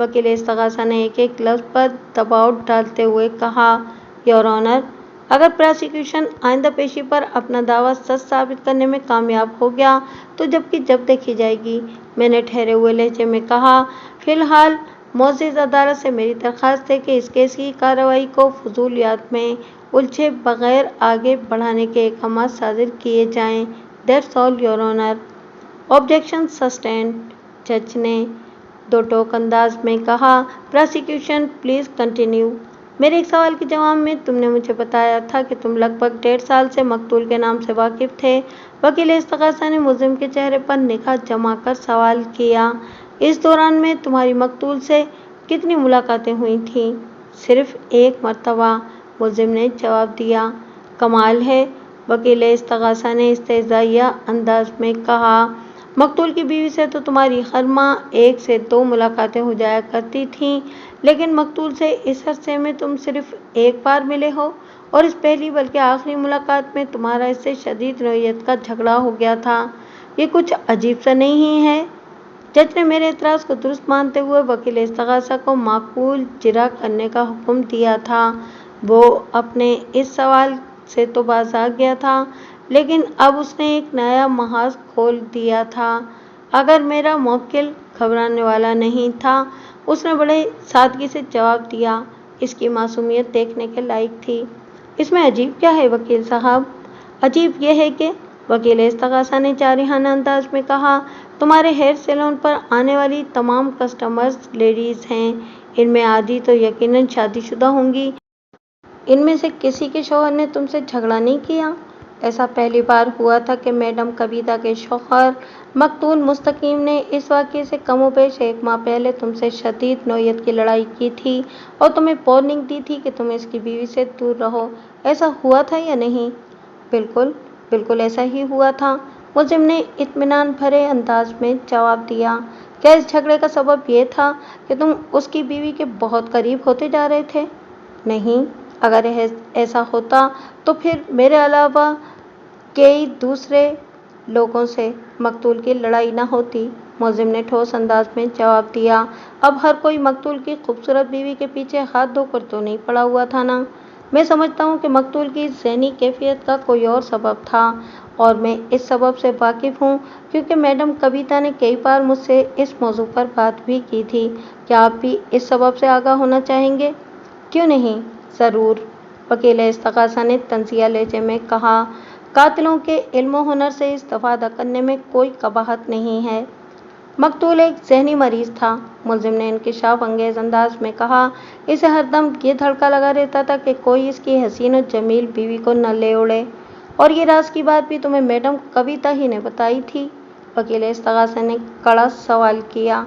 वकील इस्तग़ासा ने एक एक लफ्ज़ पर दबाव डालते हुए कहा। योर ऑनर, अगर प्रोसिक्यूशन आइंदा पेशी पर अपना दावा सच साबित करने में कामयाब हो गया तो जब देखी जाएगी, मैंने ठहरे हुए लहजे में कहा। फ़िलहाल मुअज़्ज़िज़ अदालत से मेरी दरख्वास्त है कि इस केस की कार्रवाई को फजूलियात में उलझे बगैर आगे बढ़ाने के अहकाम सादिर किए जाएं। That's all your honour. Objection sustained, जज ने दो टोक अंदाज में कहा। Prosecution please continue. मेरे एक सवाल के जवाब में तुमने मुझे बताया था कि तुम लगभग 1.5 साल से मकतूल के नाम से वाकिफ़ थे। वकील इस्तग़ासा ने मुलजिम के चेहरे पर निगाह जमा कर सवाल किया। इस दौरान में तुम्हारी मकतूल से कितनी मुलाकातें हुई थीं? सिर्फ एक मरतबा, मुलजिम ने जवाब दिया। कमाल है, वकील इस्तग़ासा ने इस्तेज़ाइया अंदाज में कहा। मकतूल की बीवी से तो तुम्हारी हर माह 1 से 2 मुलाकातें हो जाया करती थीं, लेकिन मकतूल से इस अरसे में तुम सिर्फ एक बार मिले हो, और इस पहली बल्कि आखिरी मुलाकात में तुम्हारा इससे शदीद नौयत का झगड़ा हो गया था। ये कुछ अजीब सा नहीं है? जज ने मेरे एतराज़ को दुरुस्त मानते हुए वकील इस्तग़ासा को माकूल जिरा करने का हुक्म दिया था। वो अपने इस सवाल से तो बाज आ गया था, लेकिन अब उसने एक नया महाज खोल दिया था। अगर मेरा मुवक्किल घबराने वाला नहीं था, उसने बड़े सादगी से जवाब दिया, इसकी मासूमियत देखने के लायक थी। इसमें अजीब क्या है वकील साहब? अजीब यह है कि, वकील इस्तग़ासा ने जारिहाना अंदाज में कहा, तुम्हारे हेयर सैलून पर आने वाली तमाम कस्टमर्स लेडीज़ हैं। इनमें आधी तो यकीनन शादीशुदा होंगी। इनमें से किसी के शौहर ने तुमसे झगड़ा नहीं किया? ऐसा पहली बार हुआ था कि मैडम कविता के शौहर मकतूल मुस्तकीम ने इस वाक़ये से कमोबेश 1 माह पहले तुमसे शदीद नौयत की लड़ाई की थी और तुम्हें वार्निंग दी थी कि तुम इसकी बीवी से दूर रहो। ऐसा हुआ था या नहीं? बिल्कुल, बिल्कुल ऐसा ही हुआ था, मुलजिम ने इत्मीनान भरे अंदाज में जवाब दिया। क्या इस झगड़े का सबब यह था कि तुम उसकी बीवी के बहुत करीब होते जा रहे थे? नहीं, अगर ऐसा होता तो फिर मेरे अलावा कई दूसरे लोगों से मकतूल की लड़ाई न होती, मुलजिम ने ठोस अंदाज में जवाब दिया। अब हर कोई मकतूल की खूबसूरत बीवी के पीछे हाथ धोकर तो नहीं पड़ा हुआ था ना। मैं समझता हूँ कि मकतूल की ज़हनी कैफियत का कोई और सबब था, और मैं इस सबब से वाकिफ़ हूँ क्योंकि मैडम कविता ने कई बार मुझसे इस मौजू पर बात भी की थी। क्या आप भी इस सबब से आगाह होना चाहेंगे? क्यों नहीं, ज़रूर, वकील इस्तग़ासा ने तंज़िया लहजे में कहा। कातिलों के इल्म हुनर से इस्तिफ़ादा करने में कोई कबाहत नहीं है। मकतूल एक ज़हनी मरीज़ था, मुलजिम ने इंकिशाफ अंगेज़ अंदाज में कहा। इसे हरदम ये धड़का लगा रहता था कि कोई इसकी हसीन और जमील बीवी को न ले उड़े। और ये राज की बात भी तुम्हें मैडम कविता ही ने बताई थी? वकील इस्तग़ासा ने कड़ा सवाल किया।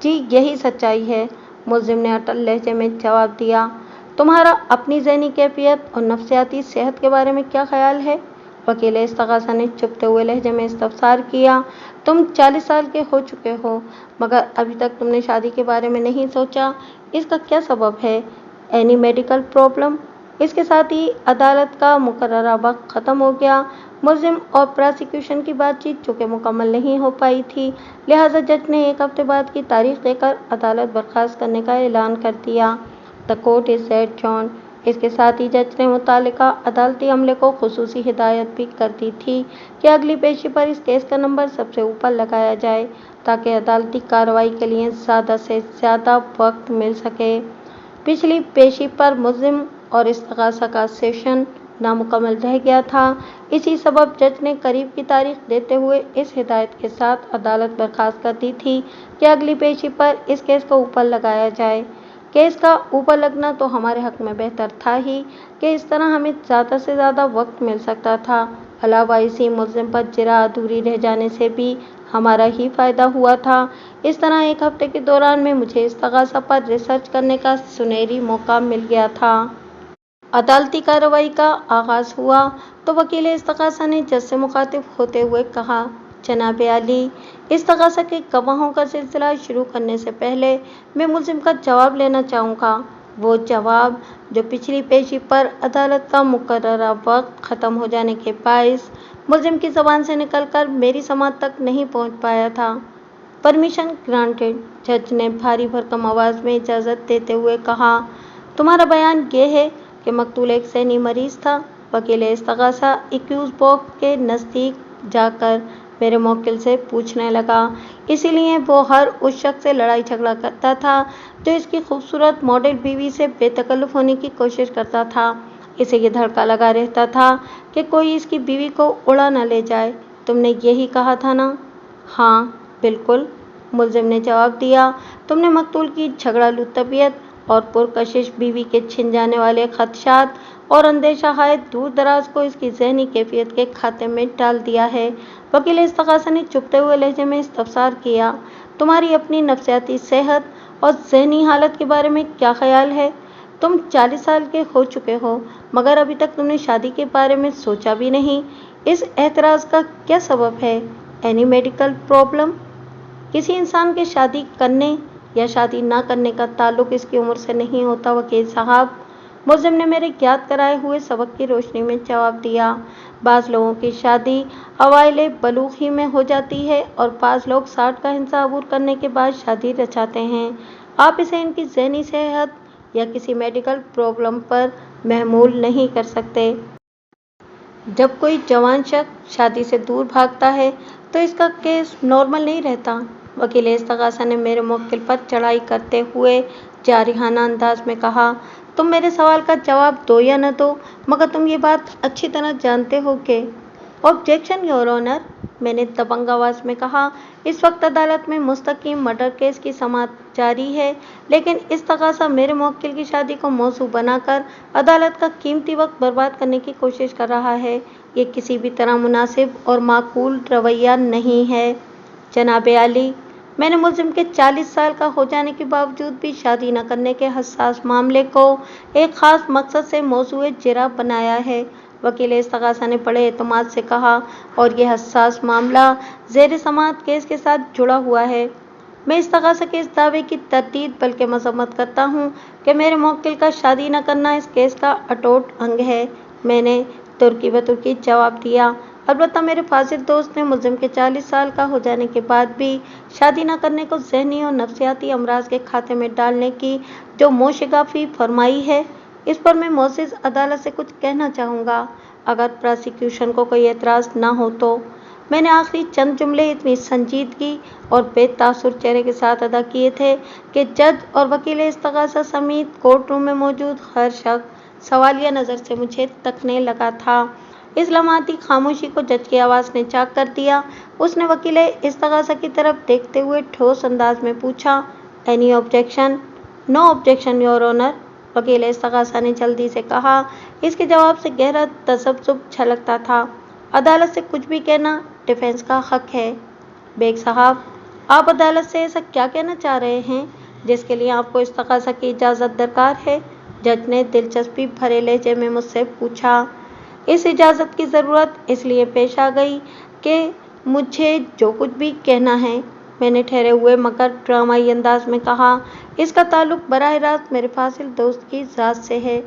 जी, यही सच्चाई है, मुलजिम ने अटल लहजे में जवाब दिया। तुम्हारा अपनी ज़हनी कैफियत और नफ्सियाती सेहत के बारे में क्या ख्याल है? वकील इस्तग़ासा ने चुभते हुए लहजे में इस्तफ़सार किया। तुम 40 साल के हो चुके हो, मगर अभी तक तुमने शादी के बारे में नहीं सोचा। इसका क्या सबब है? Any medical problem? इसके साथ ही अदालत का मुकर्ररा वक्त ख़त्म हो गया। मुलजिम और प्रोसिक्यूशन की बातचीत चूँकि मुकम्मल नहीं हो पाई थी, लिहाजा जज ने 1 हफ्ते बाद की तारीख देकर अदालत बर्खास्त करने का ऐलान कर दिया। The court is adjourn. इसके साथ ही जज ने मुतालिका अदालती अमले को खुसूसी हिदायत भी कर दी थी कि अगली पेशी पर इस केस का नंबर सबसे ऊपर लगाया जाए, ताकि अदालती कार्रवाई के लिए ज़्यादा से ज़्यादा वक्त मिल सके। पिछली पेशी पर मुलजिम और इस्तग़ासा का सेशन नामुकम्मल रह गया था। इसी सबब जज ने करीब की तारीख देते हुए इस हिदायत के साथ अदालत बर्खास्त कर दी थी कि अगली पेशी पर इस केस को ऊपर लगाया जाए। केस का ऊपर लगना तो हमारे हक़ में बेहतर था ही कि इस तरह हमें ज़्यादा से ज़्यादा वक्त मिल सकता था। अलावा इसी मुलजिम पर जिरा अधूरी रह जाने से भी हमारा ही फ़ायदा हुआ था। इस तरह 1 हफ्ते के दौरान में मुझे इस्तग़ासा पर रिसर्च करने का सुनहरी मौका मिल गया था। अदालती कार्रवाई का आगाज़ हुआ तो वकील इस्तग़ासा ने जज से मुखातिब होते हुए कहा, जनाब आली, इस्तग़ासा के गवाहों का सिलसिला शुरू करने से पहले मैं मुलजिम का जवाब लेना चाहूँगा। वो जवाब जो पिछली पेशी पर अदालत का मुकर्ररा वक्त ख़त्म हो जाने के बाइस मुलजिम की ज़बान से निकलकर मेरी समाअत तक नहीं पहुँच पाया था। परमिशन ग्रांटेड, जज ने भारी भरकम आवाज़ में इजाज़त देते हुए कहा। तुम्हारा बयान ये है कि मकतूल एक ज़हनी मरीज़ था? वकील इस्तग़ासा एक्यूज़ बॉक्स के नज़दीक जाकर मेरे मुवक्किल से पूछने लगा। इसीलिए वो हर उस शख्स से लड़ाई झगड़ा करता था जो इसकी खूबसूरत मॉडल बीवी से बेतकल्लुफ़ होने की कोशिश करता था। इसे ये धड़का लगा रहता था कि कोई इसकी बीवी को उड़ा न ले जाए। तुमने यही कहा था ना? हाँ, बिल्कुल, मुलजिम ने जवाब दिया। तुमने मकतूल की झगड़ालू तबीयत और पुरकशिश बीवी के छिन जाने वाले खदशात और अंदेशा हाय दूर दराज को इसकी ज़हनी कैफियत के खाते में डाल दिया है। वकील इस्तग़ासा ने चुभते हुए लहजे में इस्तफ़सार किया। तुम्हारी अपनी नफ्सियाती सेहत और ज़हनी हालत के बारे में क्या ख्याल है? तुम 40 साल के हो चुके हो, मगर अभी तक तुमने शादी के बारे में सोचा भी नहीं। इस एतराज़ का क्या सबब है? Any medical problem? किसी इंसान के शादी करने या शादी ना करने का ताल्लुक इसकी उम्र से नहीं होता वकील साहब, मुलजिम ने मेरे याद कराए हुए सबक की रोशनी में जवाब दिया। बाज़ लोगों की शादी अवाइले बलूग़ी में हो जाती है और बाज़ लोग 60 का हिंसा अबूर करने के बाद शादी रचाते हैं। आप इसे इनकी ज़हनी सेहत या किसी मेडिकल प्रॉब्लम पर महमूल नहीं कर सकते। जब कोई जवान शख्स शादी से दूर भागता है तो इसका केस नॉर्मल नहीं रहता। वकील इस्तगासा ने मेरे मुवक्किल पर चढ़ाई करते हुए जारिहाना अंदाज में कहा, तुम मेरे सवाल का जवाब दो या न दो, मगर तुम ये बात अच्छी तरह जानते हो कि ऑब्जेक्शन योर ऑनर, मैंने दबंग आवाज़ में कहा। इस वक्त अदालत में मुस्तकीम मर्डर केस की समाअत जारी है, लेकिन इस्तगासा मेरे मुवक्किल की शादी को मौजू बनाकर अदालत का कीमती वक्त बर्बाद करने की कोशिश कर रहा है। ये किसी भी तरह मुनासिब और माकूल रवैया नहीं है। जनाब आली, मैंने मुलजिम के 40 साल का हो जाने के बावजूद भी शादी न करने के हसास मामले को एक ख़ास मकसद से मौज़ूए जिरा बनाया है। वकील इस्तगासा ने बड़े एतमाद से कहा, और यह हसास मामला ज़ेर समाअत केस के साथ जुड़ा हुआ है। मैं इस्तगासा के इस दावे की तरदीद बल्कि मज़म्मत करता हूँ कि मेरे मुवक्किल का शादी न करना इस केस का अटूट अंग है। मैंने तुर्की बतुर्की जवाब दिया। अलबत्ता मेरे फाजिल दोस्त ने मुलजिम के 40 साल का हो जाने के बाद भी शादी न करने को ज़हनी और नफ्सियाती अमराज के खाते में डालने की जो मोशिगाफी फरमाई है, इस पर मैं मोअज़्ज़िज़ अदालत से कुछ कहना चाहूँगा, अगर प्रोसिक्यूशन को कोई एतराज़ न हो तो। मैंने आखिरी चंद जुमले इतनी संजीदगी और बेतासुर चेहरे के साथ अदा किए थे कि जज और वकील इस्तगासा समेत कोर्ट रूम में मौजूद हर शख्स सवालिया नज़र से मुझे तकने लगा था। इस लम्हाती खामोशी को जज की आवाज़ ने चाक कर दिया। उसने वकील इस्तगासा की तरफ देखते हुए ठोस अंदाज में पूछा, any objection? No objection your honour, वकील इस्तगासा ने जल्दी से कहा। इसके जवाब से गहरा तसब्बुब छलकता था। अदालत से कुछ भी कहना डिफेंस का हक है। बेग साहब, आप अदालत से ऐसा क्या कहना चाह रहे हैं जिसके लिए आपको इस्तगासा की इजाज़त दरकार है? जज ने दिलचस्पी भरे लहजे में मुझसे पूछा। इस इजाज़त की ज़रूरत इसलिए पेश आ गई कि मुझे जो कुछ भी कहना है, मैंने ठहरे हुए मगर ड्रामाई अंदाज में कहा, इसका ताल्लुक बराह रास्त मेरे फासिल दोस्त की ज़ात से है।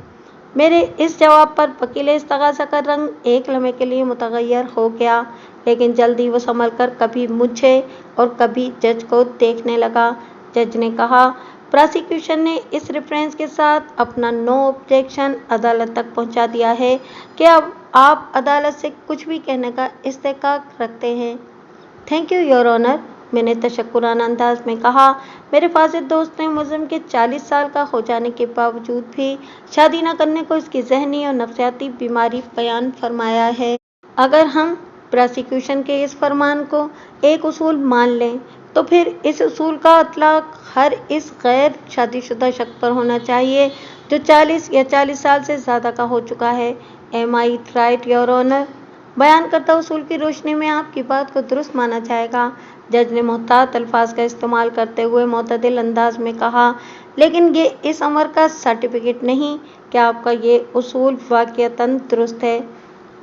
मेरे इस जवाब पर वकील इस्तगासा का रंग एक लम्हे के लिए मुतग़य्यर हो गया, लेकिन जल्दी वो संभल कर कभी मुझे और कभी जज को देखने लगा। जज ने कहा, प्रोसिक्यूशन ने इस रेफरेंस के साथ अपना नो ऑब्जेक्शन अदालत तक पहुंचा दिया है कि अब आप अदालत से कुछ भी कहने का इस्तेकाक रखते हैं। थैंक यू योर ऑनर, मैंने तशक्कुराना अंदाज में कहा। मेरे फाजिल दोस्त ने मुलजिम के 40 साल का हो जाने के बावजूद भी शादी न करने को इसकी ज़हनी और नफ्सियाती बीमारी बयान फरमाया है। अगर हम प्रोसिक्यूशन के इस फरमान को एक उसूल मान लें तो फिर इस उसूल का इतलाक हर इस गैर शादीशुदा शख्स पर होना चाहिए जो 40 या 40 साल से ज़्यादा का हो चुका है। Am I right your honour? बयान करता उसूल की रोशनी में आपकी बात को दुरुस्त माना जाएगा। जज ने मोहतात अल्फाज का इस्तेमाल करते हुए मोतदिल अंदाज में कहा, लेकिन ये इस अमर का सर्टिफिकेट नहीं कि आपका ये उसूल वाक़ियतन दुरुस्त है।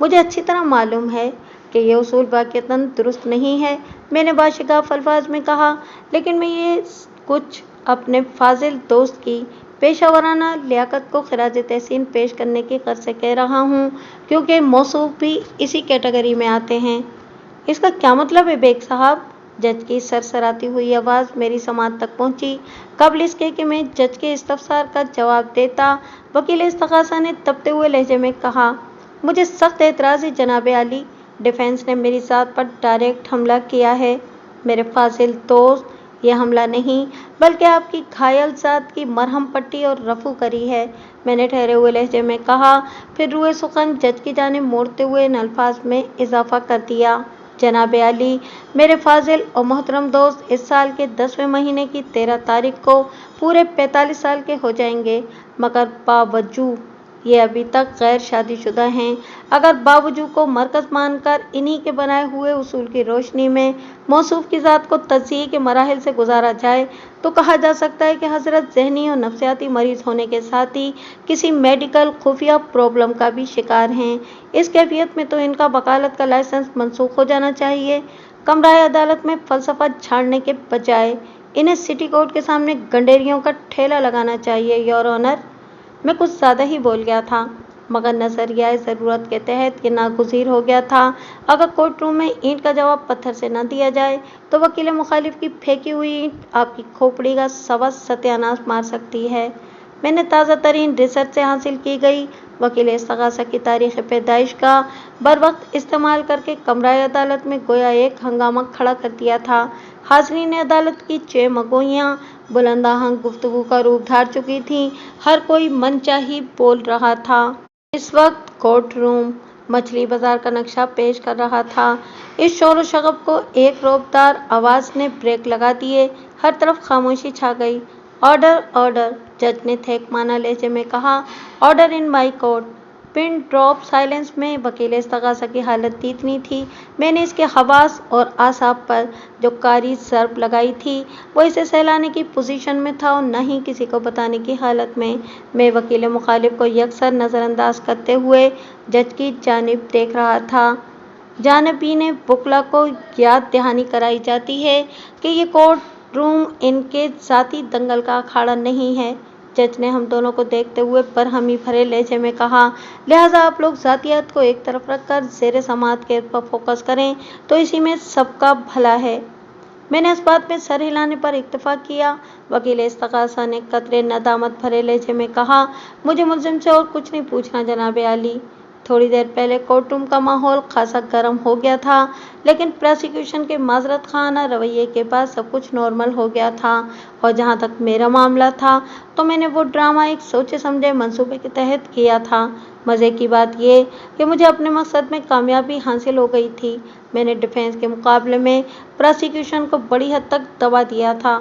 मुझे अच्छी तरह मालूम है कि यह उसूल वाक़ियतन दुरुस्त नहीं है, मैंने बाशिगाफ़ अल्फाज में कहा, लेकिन मैं ये कुछ अपने फाजिल दोस्त की पेशा वराना लियाकत को खिराज तहसीन पेश करने की गर्ज से कह रहा हूँ, क्योंकि मौसूफ भी इसी कैटेगरी में आते हैं। इसका क्या मतलब है बेग साहब? जज की सरसराती हुई आवाज़ मेरी समाअत तक पहुंची। कबल इसके कि मैं जज के इस्तफसार का जवाब देता, वकील इस्तगासा ने तपते हुए लहजे में कहा, मुझे सख्त एतराज़ है जनाब आली, डिफेंस ने मेरी ज़ात पर डायरेक्ट हमला किया है। मेरे फाजिल दोस्त, यह हमला नहीं बल्कि आपकी घायल ज़ात की मरहम पट्टी और रफू करी है, मैंने ठहरे हुए लहजे में कहा। फिर रुए सुखन जज की जानिब मोड़ते हुए इन अल्फाज में इजाफा कर दिया, जनाब आली, मेरे फाजिल और मोहतरम दोस्त इस साल के 10वें महीने की 13 तारीख को पूरे 45 साल के हो जाएंगे, मगर बावजूद ये अभी तक गैर शादीशुदा हैं। अगर बावजूद को मरकज़ मानकर इन्हीं के बनाए हुए उसूल की रोशनी में मौसूफ की ज़ात को तज़किये के मराहिल से गुजारा जाए तो कहा जा सकता है कि हज़रत ज़हनी और नफ्सियाती मरीज़ होने के साथ ही किसी मेडिकल खुफिया प्रॉब्लम का भी शिकार हैं। इस कैफियत में तो इनका वकालत का लाइसेंस मनसूख हो जाना चाहिए। कमराए अदालत में फलसफा झाड़ने के बजाय इन्हें सिटी कोर्ट के सामने गंडेरियों का ठेला लगाना चाहिए, योर ऑनर। मैं कुछ ज़्यादा ही बोल गया था, मगर नजरिया ज़रूरत के तहत ये नागुज़ीर हो गया था। अगर कोर्ट रूम में ईंट का जवाब पत्थर से न दिया जाए तो वकील मुखालिफ की फेंकी हुई ईंट आपकी खोपड़ी का सवा सत्यानाश मार सकती है। मैंने ताज़ा तरीन रिसर्च से हासिल की गई वकील इस्तग़ासा की तारीख़ पैदाइश का बरवक्त इस्तेमाल करके कमराए अदालत में गोया एक हंगामा खड़ा कर दिया था। हाज़रीन अदालत की चेमगोइयाँ बुलंद आहंग गुफ्तगू का रूप धार चुकी थीं। हर कोई मनचाही बोल रहा था। इस वक्त कोर्ट रूम मछली बाजार का नक्शा पेश कर रहा था। इस शोर शगब को एक रौबदार आवाज़ ने ब्रेक लगा दिए। हर तरफ खामोशी छा गई। ऑर्डर ऑर्डर, जज ने थेकमाना लहजे में कहा। Order in my court. Pin drop silence में वकील इस्तग़ासा की हालत इतनी थी। मैंने इसके हवास और आसाब पर जो कारी ज़र्ब लगाई थी वो इसे सहलाने की पोजीशन में था और न ही किसी को बताने की हालत में। मैं वकील मुखालिफ को यकसर नज़रअंदाज करते हुए जज की जानिब देख रहा था। जानबीन बुकला को याद दहानी कराई जाती है कि ये कोर्ट रूम इनके ज़ाती दंगल का अखाड़ा नहीं है। जज ने हम दोनों को देखते हुए बरहमी भरे लहजे में कहा, लिहाजा आप लोग ज़ातियात को एक तरफ रखकर ज़ेर समात के पर फोकस करें तो इसी में सबका भला है। मैंने इस बात में सर हिलाने पर इत्तेफाक किया। वकील इस्तग़ासा ने कतरे नदामत भरे लहजे में कहा, मुझे मुल्ज़िम से और कुछ नहीं पूछना जनाब आली। थोड़ी देर पहले कोर्ट रूम का माहौल खासा गर्म हो गया था, लेकिन प्रोसिक्यूशन के माजरत खाना रवैये के बाद सब कुछ नॉर्मल हो गया था। और जहाँ तक मेरा मामला था तो मैंने वो ड्रामा एक सोचे समझे मंसूबे के तहत किया था। मज़े की बात ये कि मुझे अपने मकसद में कामयाबी हासिल हो गई थी। मैंने डिफेंस के मुकाबले में प्रोसिक्यूशन को बड़ी हद तक दबा दिया था।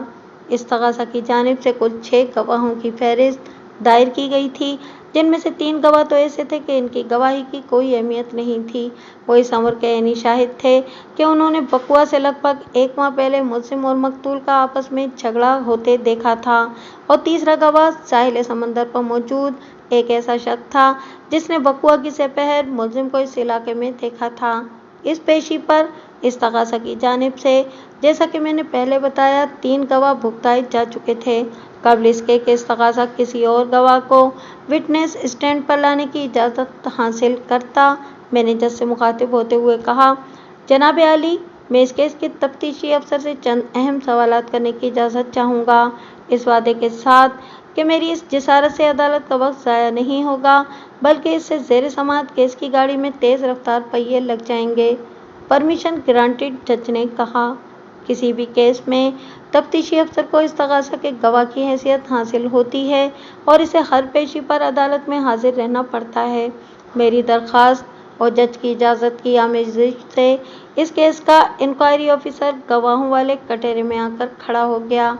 इस्तग़ासा की जानिब से कुल 6 गवाहों की फहरिस्त दायर की गई थी, जिनमें से 3 गवाह तो ऐसे थे कि इनकी गवाही की कोई अहमियत नहीं थी। वो इस अमर के ऐनी शाहिद थे कि उन्होंने बकुआ से लगभग 1 माह पहले मुल्ज़िम और मकतूल का आपस में झगड़ा होते देखा था। और तीसरा गवाह साहिल समंदर पर मौजूद एक ऐसा शख्स था जिसने बकुआ की सपहर मुल्ज़िम को इस इलाके में देखा था। इस पेशी पर इस्तग़ासा की जानिब से, जैसा कि मैंने पहले बताया, 3 गवाह भुगताए जा चुके थे। कबल इसके कि इस्तग़ासा किसी और गवाह को विटनेस स्टैंड पर लाने की इजाज़त हासिल करता, मैंने जज से मुखातिब होते हुए कहा, जनाब आली, मैं इस केस के तफ्तीशी अफसर से चंद अहम सवालात करने की इजाज़त चाहूँगा, इस वादे के साथ कि मेरी इस जिसारत से अदालत का वक्त ज़ाया नहीं होगा, बल्कि इससे ज़ेर समात केस की गाड़ी में तेज़ रफ्तार पहिए लग जाएंगे। परमिशन ग्रांटेड, जज ने कहा। किसी भी केस में तफ्तीशी अफसर को इस्तग़ासा के गवाह की हैसियत हासिल होती है और इसे हर पेशी पर अदालत में हाजिर रहना पड़ता है। मेरी दरख्वास्त और जज की इजाज़त की आमेज़श से इस केस का इंक्वायरी ऑफिसर गवाहों वाले कटहरे में आकर खड़ा हो गया।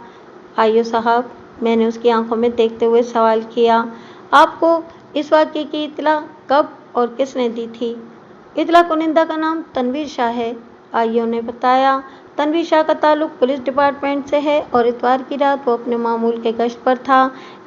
आइयो साहब, मैंने उसकी आंखों में देखते हुए सवाल किया, आपको इस वाक़ये की इत्तला कब और किसने दी थी? इत्तला कुनिंदा का नाम तनवीर शाह है, आइयो ने बताया। तनवीर शाह का ताल्लुक पुलिस डिपार्टमेंट से है और इतवार की रात वो अपने मामूल के गश्त पर था।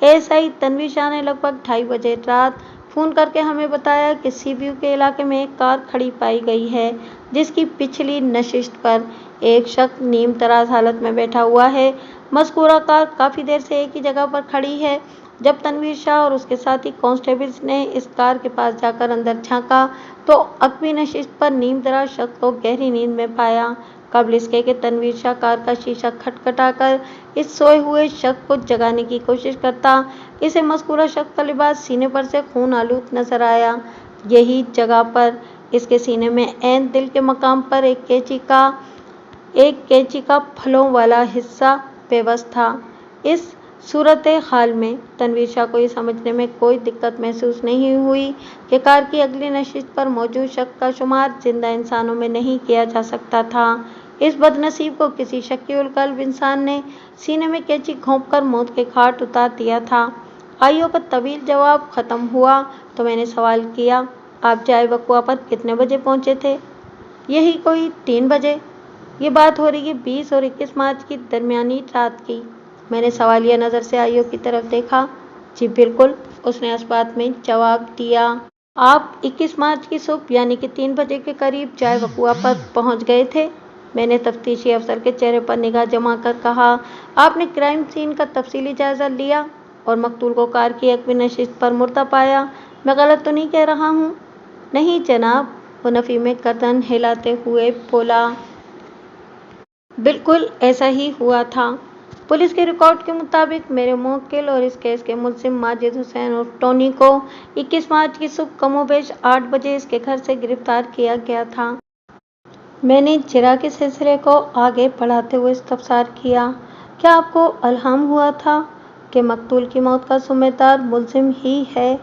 एएसआई तनवीर शाह ने लगभग 2:30 बजे रात फ़ोन करके हमें बताया कि सीव्यू के इलाके में एक कार खड़ी पाई गई है, जिसकी पिछली नशिस्त पर एक शख्स नीम तराज हालत में बैठा हुआ है। मज़कूरा कार काफ़ी देर से एक ही जगह पर खड़ी है। जब तनवीर शाह और उसके साथी कांस्टेबल्स ने इस कार के पास जाकर अंदर झांका तो अकबी नशिस्त पर नीम तराज शख्स को गहरी नींद में पाया। कबल इसके कि तनवीर शाह कार का शीशा खटखटाकर इस सोए हुए शख्स को जगाने की कोशिश करता, इसे मज़कूरा शख्स का लिबास सीने पर से खून आलूद नजर आया। यही जगह पर इसके सीने में ऐन दिल के मकाम पर एक कैंची का फलों वाला हिस्सा बेबस था। इस सूरत हाल में तनवीर शाह को ये समझने में कोई दिक्कत महसूस नहीं हुई कि कार की अगली नशिस्त पर मौजूद शख्स का शुमार जिंदा इंसानों में नहीं किया जा सकता था। इस बदनसीब को किसी शकीउल कल्ब इंसान ने सीने में कैंची घोंपकर मौत के घाट उतार दिया था। आइयो का तवील जवाब ख़त्म हुआ तो मैंने सवाल किया, आप जाए वक़्वा पर कितने बजे पहुँचे थे? यही कोई 3 बजे। ये बात हो रही है 20 और 21 मार्च की दरमियानी रात की। मैंने सवालिया नज़र से आइयो की तरफ देखा। जी बिल्कुल, उसने इस बात में जवाब दिया। आप 21 मार्च की सुबह यानी कि 3 बजे के करीब जाए वक़्वा पर पहुंच गए थे? मैंने तफ्तीशी अफसर के चेहरे पर निगाह जमा कर कहा, आपने क्राइम सीन का तफसीली जायजा लिया और मकतूल को कार की एक नशिस्त पर मुर्दा पाया? मैं गलत तो नहीं कह रहा हूँ? नहीं जनाब, वो नफी में गर्दन हिलाते हुए बोला। बिल्कुल ऐसा ही हुआ था। पुलिस के रिकॉर्ड के मुताबिक मेरे मुवक्किल और इस केस के मुलजिम माजिद हुसैन उर्फ टोनी को 21 मार्च की सुबह कमोबेश 8 बजे इसके घर से गिरफ्तार किया गया था। मैंने जरा के सिलसिले को आगे बढ़ाते हुए इस्तफसार किया, क्या आपको इल्हाम हुआ था कि मकतूल की मौत का जिम्मेदार मुलजिम ही है?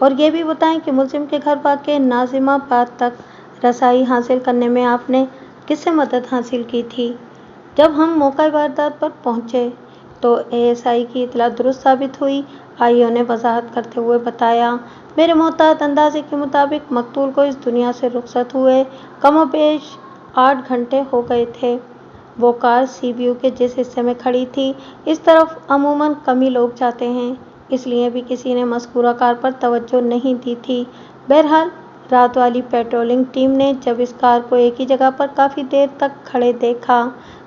और ये भी बताएं कि मुलजिम के घर वाक़े नाज़िमाबाद तक रसाई हासिल करने में आपने किससे मदद हासिल की थी? जब हम मौका वारदात पर पहुंचे तो एएसआई की इतला दुरुस्त साबित हुई। आईओ ने वजाहत करते हुए बताया, मेरे मोहतात अंदाजे के मुताबिक मकतूल को इस दुनिया से रुखसत हुए कमोबेश 8 घंटे हो गए थे। वो कार सीबीयू के जिस हिस्से में खड़ी थी, इस तरफ अमूमन कम ही लोग जाते हैं, इसलिए भी किसी ने मज़कूरा कार पर तवज्जो नहीं दी थी। बहरहाल रात वाली पेट्रोलिंग टीम ने जब इस कार को एक ही जगह पर काफ़ी देर तक खड़े देखा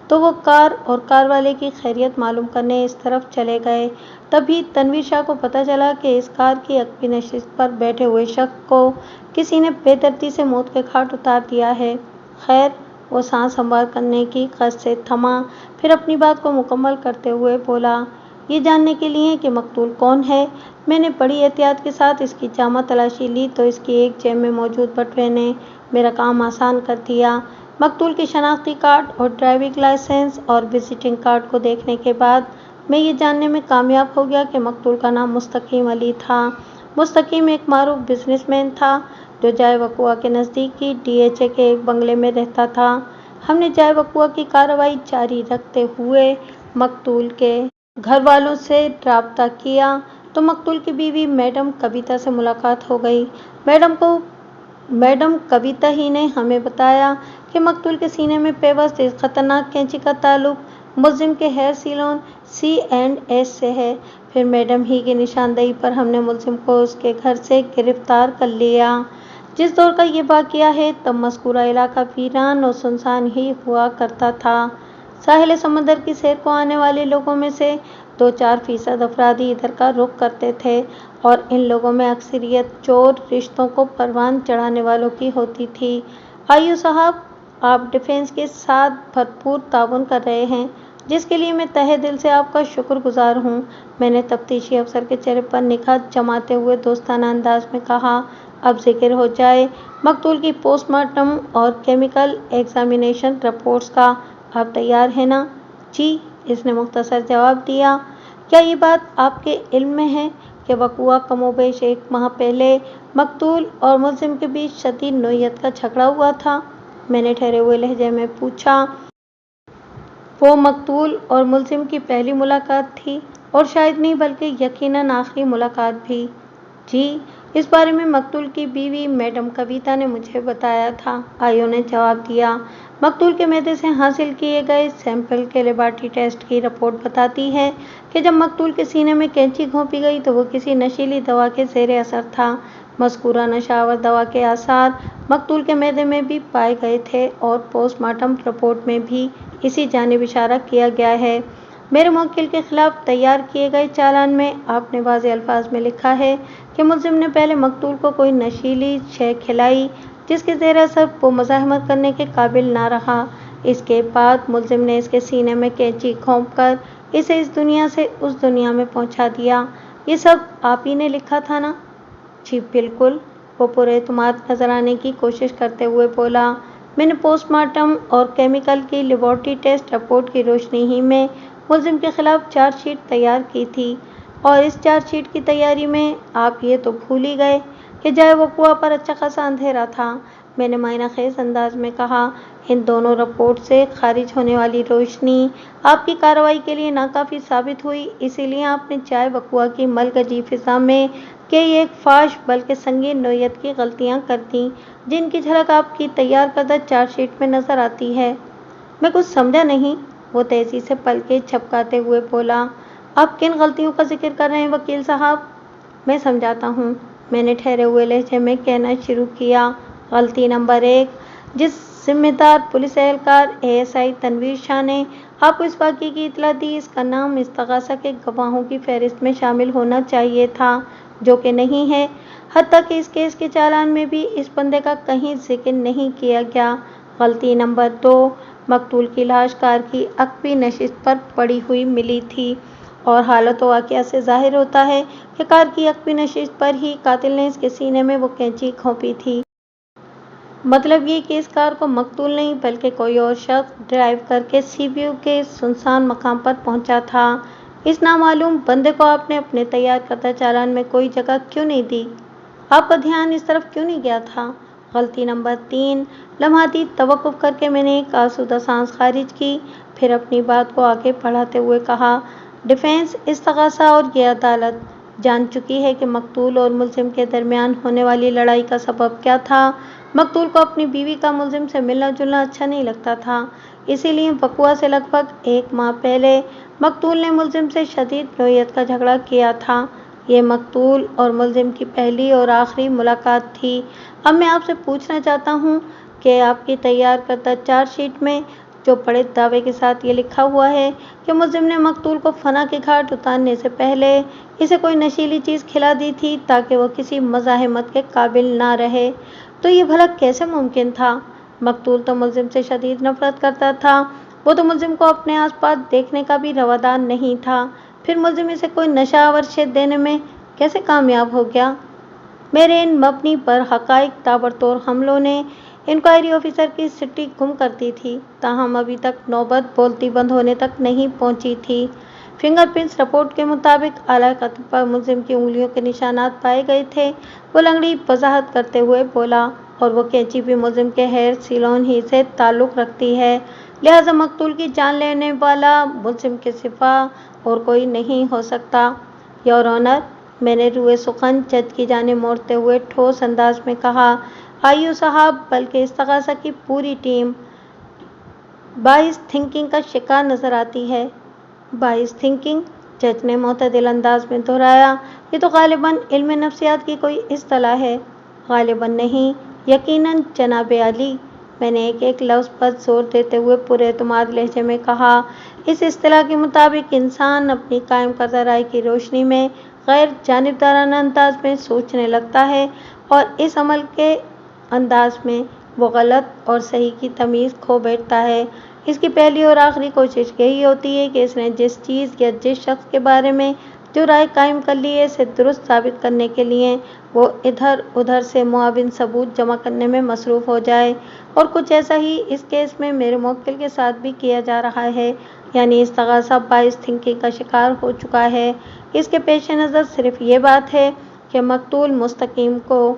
तो वो कार और कार वाले की खैरियत मालूम करने इस तरफ चले गए। तभी तनवीर शाह को पता चला कि इस कार की अगवी नशिस्त पर बैठे हुए शख्स को किसी ने बेदर्दी से मौत के घाट उतार दिया है। खैर, वो सांस संभाल करने की कस से थमा, फिर अपनी बात को मुकम्मल करते हुए बोला, ये जानने के लिए कि मकतूल कौन है, मैंने बड़ी एहतियात के साथ इसकी जामा तलाशी ली तो इसकी एक जेब में मौजूद बटुए ने मेरा काम आसान कर दिया। मकतूल की शनाख्ती कार्ड और ड्राइविंग लाइसेंस और विजिटिंग कार्ड को देखने के बाद मैं ये जानने में कामयाब हो गया कि मकतूल का नाम मुस्तकीम अली था। मुस्तकीम एक मारूफ बिजनेसमैन था जो जाय वकुआ के नज़दीकी डीएचए के एक बंगले में रहता था। हमने जाय वकुआ की कार्रवाई जारी रखते हुए मकतूल के घर वालों से राब्ता किया तो मकतूल की बीवी मैडम कविता से मुलाकात हो गई। मैडम कविता ही ने हमें बताया कि मकतूल के सीने में पेवस्त इस खतरनाक कैंची का ताल्लुक मुलजिम के हेयर सैलून C&S से है। फिर मैडम ही की निशानदेही पर हमने मुलजिम को उसके घर से गिरफ्तार कर लिया। जिस दौर का ये वाक़या है तब मज़कूरा इलाका वीरान और सुनसान ही हुआ करता था। साहिल समंदर की सैर को आने वाले लोगों में से 2-4% अफराद ही इधर का रुख करते थे और इन लोगों में अक्सरियत चोर रिश्तों को परवान चढ़ाने वालों की होती थी। आईओ साहब, आप डिफेंस के साथ भरपूर ताउन कर रहे हैं, जिसके लिए मैं तहे दिल से आपका शुक्रगुजार हूँ। मैंने तफ्तीशी अफसर के चेहरे पर निगाह जमाते हुए दोस्ताना अंदाज में कहा, अब जिक्र हो जाए मकतूल की पोस्टमार्टम और केमिकल एग्जामिनेशन रिपोर्ट्स का। आप तैयार हैं ना? जी, इसने मुख्तसर जवाब दिया। क्या ये बात आपके इल्म में है कि वकुआ कमोबेश 1 माह पहले मकतूल और मुलजिम के बीच शदीद नोयत का झगड़ा हुआ था? मैंने ठहरे हुए लहजे में पूछा। वो मकतूल और मुलजिम की पहली मुलाकात थी और शायद नहीं बल्कि यकीनन आखिरी मुलाकात भी। जी, इस बारे में मकतूल की बीवी मैडम कविता ने मुझे बताया था, आईओ ने जवाब दिया। मकतूल के मैदे से हासिल किए गए सैंपल के लेबॉरेटरी टेस्ट की रिपोर्ट बताती है कि जब मकतूल के सीने में कैंची घोंपी गई तो वो किसी नशीली दवा के ज़ेरे असर था। मज़कूरा नशावर दवा के आसार मकतूल के मैदे में भी पाए गए थे और पोस्टमार्टम रिपोर्ट में भी इसी जानिब इशारा किया गया है। मेरे मुवक्किल के खिलाफ तैयार किए गए चालान में आपने वाज़ेह अल्फाज में लिखा है कि मुलजिम ने पहले मकतूल को कोई नशीली शय खिलाई जिसके ज़ेर असर वो मज़ाहमत करने के काबिल ना रहा। इसके बाद मुलजिम ने इसके सीने में कैंची घोंपकर इसे इस दुनिया से उस दुनिया में पहुंचा दिया। ये सब आप ही ने लिखा था ना? जी बिल्कुल, वो पुरएतमाद नजर आने की कोशिश करते हुए बोला। मैंने पोस्टमार्टम और केमिकल की लेबॉरेटरी टेस्ट रिपोर्ट की रोशनी ही में मुलजिम के खिलाफ चार्जशीट तैयार की थी और इस चार्जशीट की तैयारी में आप ये तो भूल ही गए कि जाए वकुआ पर अच्छा खासा अंधेरा था। मैंने मायना खेज अंदाज में कहा, इन दोनों रिपोर्ट से खारिज होने वाली रोशनी आपकी कार्रवाई के लिए नाकाफी साबित हुई, इसीलिए आपने जाए वकुआ की मलगजी फिजा में कई एक फाश बल्कि संगीन नोयत की गलतियां कर दी जिनकी झलक आपकी तैयार करदा चार्जशीट में नजर आती है। मैं कुछ समझा नहीं, वो तेजी से पलकें झपकाते हुए बोला। आप किन गलतियों का जिक्र कर रहे हैं वकील साहब? मैं समझाता हूँ, मैंने ठहरे हुए लहजे में कहना शुरू किया। गलती नंबर 1, जिस जिम्मेदार पुलिस एहलकार ASI तनवीर शाह ने आपको इस वाक़ये की इत्तला दी, इसका नाम इस्तग़ासा के गवाहों की फहरिस्त में शामिल होना चाहिए था, जो कि नहीं है। हत्ता कि इस केस के चालान में भी इस बंदे का कहीं जिक्र नहीं किया गया। गलती नंबर 2, मकतूल की लाश कार की अक़बी नशिस्त पर पड़ी हुई मिली थी और हालत व वाक़या से ज़ाहिर होता है कि कार की अक़बी नशिस्त पर ही कातिल ने इसके सीने में वो कैंची घोंपी थी। मतलब ये कि इस कार को मकतूल नहीं बल्कि कोई और शख्स ड्राइव करके CPU के सुनसान मकाम पर पहुंचा था। इस नामालूम बंदे को आपने अपने तैयार करदा चालान में कोई जगह क्यों नहीं दी? आपका ध्यान इस तरफ क्यों नहीं गया था? गलती नंबर 3, लम्हाती तवक्कुफ़ करके मैंने एक आसूदा सांस खारिज की, फिर अपनी बात को आगे बढ़ाते हुए कहा, डिफेंस, इस्तग़ासा और ये अदालत जान चुकी है कि मकतूल और मुल्ज़िम के दरमियान होने वाली लड़ाई का सबब क्या था। मकतूल को अपनी बीवी का मुल्ज़िम से मिलना जुलना अच्छा नहीं लगता था, इसीलिए बकुआ से लगभग 1 माह पहले मकतूल ने मुल्ज़िम से शदीद नोयत का झगड़ा किया था। ये मकतूल और मुल्ज़िम की पहली और आखिरी मुलाकात थी। अब मैं आपसे पूछना चाहता हूँ कि आपकी तैयार करदा चार्जशीट में जो बड़े दावे के साथ ये लिखा हुआ है कि मुल्ज़िम ने मकतूल को फना के घाट उतारने से पहले इसे कोई नशीली चीज़ खिला दी थी ताकि वह किसी मज़ाहमत के काबिल ना रहे, तो ये भला कैसे मुमकिन था? मकतूल तो मुल्ज़िम से शदीद नफ़रत करता था, वो तो मुल्ज़िम को अपने आसपास देखने का भी रवादार नहीं था, फिर मुल्ज़िम इसे कोई नशा आवर शे देने में कैसे कामयाब हो गया? मेरे इन मबनी पर हक़ाइक़ ताबड़तोड़ हमलों ने इंक्वायरी ऑफिसर की सिट्टी गुम कर दी थी, ताहम अभी तक नौबत बोलती बंद होने तक नहीं पहुंची थी। फिंगरप्रिंट्स रिपोर्ट के मुताबिक आला कत्ल पर मुल्ज़िम की उंगलियों के निशानात पाए गए थे, वो लंगड़ी वज़ाहत करते हुए बोला, और वो कैंची भी मुल्ज़िम के हेयर सैलून ही से ताल्लुक़ रखती है, लिहाजा मकतूल की जान लेने वाला मुल्ज़िम के सिवा और कोई नहीं हो सकता। योर ऑनर, मैंने रुए सुखन जज की जानिब मोड़ते हुए ठोस अंदाज में कहा, आईओ साहब, बल्कि इस्तग़ासा की पूरी टीम बाइस थिंकिंग का शिकार नज़र आती है। बाइस थिंकिंग? जज ने मोतदिल अंदाज में दोहराया, ये तो गालिबन इल्म नफ्सियात की कोई इस्तिलाह है। गालिबन नहीं, यकीनन जनाब अली, मैंने एक एक लफ्ज़ पर जोर देते हुए पुरएतमाद लहजे में कहा, इस इस्तिलाह के मुताबिक इंसान अपनी कायम करदा राय की रोशनी में गैर जानिबदाराना अंदाज में सोचने लगता है और इस अमल के अंदाज में वो गलत और सही की तमीज़ खो बैठता है। इसकी पहली और आखिरी कोशिश यही होती है कि इसने जिस चीज़ या जिस शख्स के बारे में जो राय कायम कर ली है, इसे दुरुस्त साबित करने के लिए वो इधर उधर से मुआविन सबूत जमा करने में मसरूफ़ हो जाए, और कुछ ऐसा ही इस केस में मेरे मुवक्किल के साथ भी किया जा रहा है, यानी इस्तग़ासा बाइस थिंकिंग का शिकार हो चुका है। इसके पेश नज़र सिर्फ ये बात है कि मकतूल मुस्तकीम को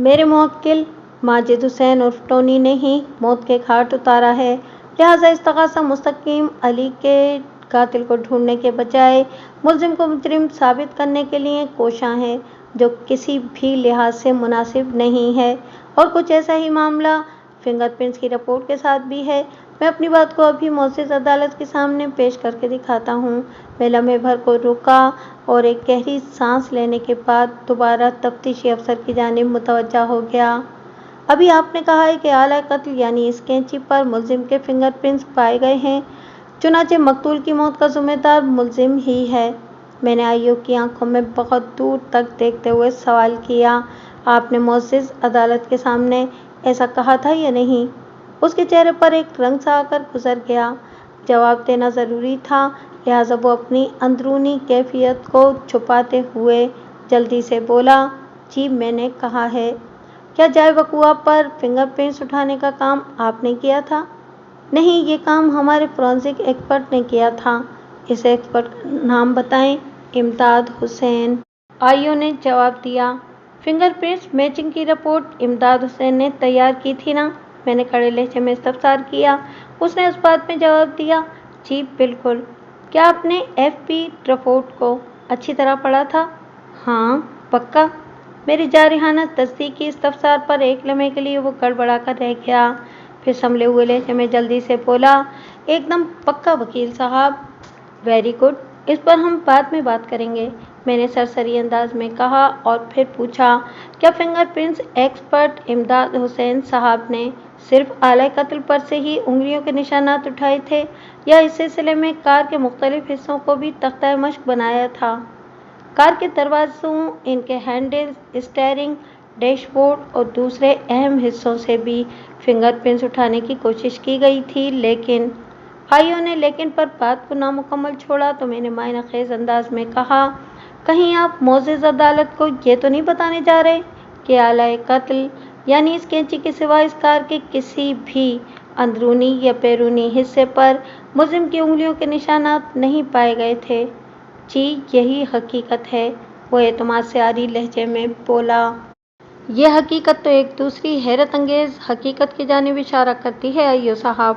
मेरे मुवक्किल माजिद हुसैन उर्फ टोनी ने ही मौत के घाट उतारा है, लिहाजा इस्तग़ासा मुस्तकीम अली के कातिल को ढूंढने के बजाय मुल्ज़िम को मुजरिम साबित करने के लिए कोशां है, जो किसी भी लिहाज से मुनासिब नहीं है। और कुछ ऐसा ही मामला फिंगरप्रिंट्स की रिपोर्ट के साथ भी है। मैं अपनी बात को अभी मोअज़्ज़ज़ अदालत के सामने पेश करके दिखाता हूँ। मैं लम्हे भर को रुका और एक गहरी सांस लेने के बाद दोबारा तफ्तीशी अफसर की जानिब मुतवज्जा हो गया। अभी आपने कहा है कि आला कत्ल यानी इस कैंची पर मुल्ज़िम के फिंगरप्रिंट्स पाए गए हैं, चुनांचे मकतूल की मौत का ज़िम्मेदार मुल्ज़िम ही है। मैंने आईओ की आंखों में बहुत दूर तक देखते हुए सवाल किया, आपने मोअज़्ज़ज़ अदालत के सामने ऐसा कहा था या नहीं? उसके चेहरे पर एक रंग सा आकर गुजर गया। जवाब देना ज़रूरी था, लिहाजा वो अपनी अंदरूनी कैफियत को छुपाते हुए जल्दी से बोला, जी मैंने कहा है। क्या जाए वक़ुआ पर फिंगरप्रिंट्स उठाने का काम आपने किया था? नहीं, ये काम हमारे फोरेंसिक एक्सपर्ट ने किया था। इस एक्सपर्ट का नाम बताएं। इमदाद हुसैन, आईओ ने जवाब दिया। फिंगरप्रिंट्स मैचिंग की रिपोर्ट इमदाद हुसैन ने तैयार की थी ना? मैंने कड़े लहजे में इस्तफसार किया। उसने उस बात में जवाब दिया, जी बिल्कुल। क्या आपने FP रिपोर्ट को अच्छी तरह पढ़ा था? हाँ, पक्का। मेरी जारिहाना तस्दीकी इस्तफसार पर एक लम्हे के लिए वो गड़बड़ा कर रह गया, फिर संभले हुए लहजे में जल्दी से बोला, एकदम पक्का वकील साहब। वेरी गुड, इस पर हम बाद में बात करेंगे। میں نے سرسری انداز میں کہا اور پھر پوچھا، کیا فنگر پرنٹس ایکسپرٹ امداد حسین صاحب نے صرف آلۂ قتل پر سے ہی انگلیوں کے نشانات اٹھائے تھے یا اس سلسلے میں کار کے مختلف حصوں کو بھی تختہ مشق بنایا تھا؟ کار کے دروازوں، ان کے ہینڈل، اسٹیئرنگ، ڈیش بورڈ اور دوسرے اہم حصوں سے بھی فنگر پرنٹس اٹھانے کی کوشش کی گئی تھی، لیکن بھائیوں نے لیکن پر بات کو نامکمل چھوڑا تو میں نے معنی خیز انداز میں کہا، کہیں آپ معزز عدالت کو یہ تو نہیں بتانے جا رہے کہ آلۂ قتل یعنی اس کینچی کے سوا اس کار کے کسی بھی اندرونی یا بیرونی حصے پر ملزم کی انگلیوں کے نشانات نہیں پائے گئے تھے؟ جی یہی حقیقت ہے، وہ اعتماد سے عاری لہجے میں بولا۔ یہ حقیقت تو ایک دوسری حیرت انگیز حقیقت کی جانب اشارہ کرتی ہے ایو صاحب۔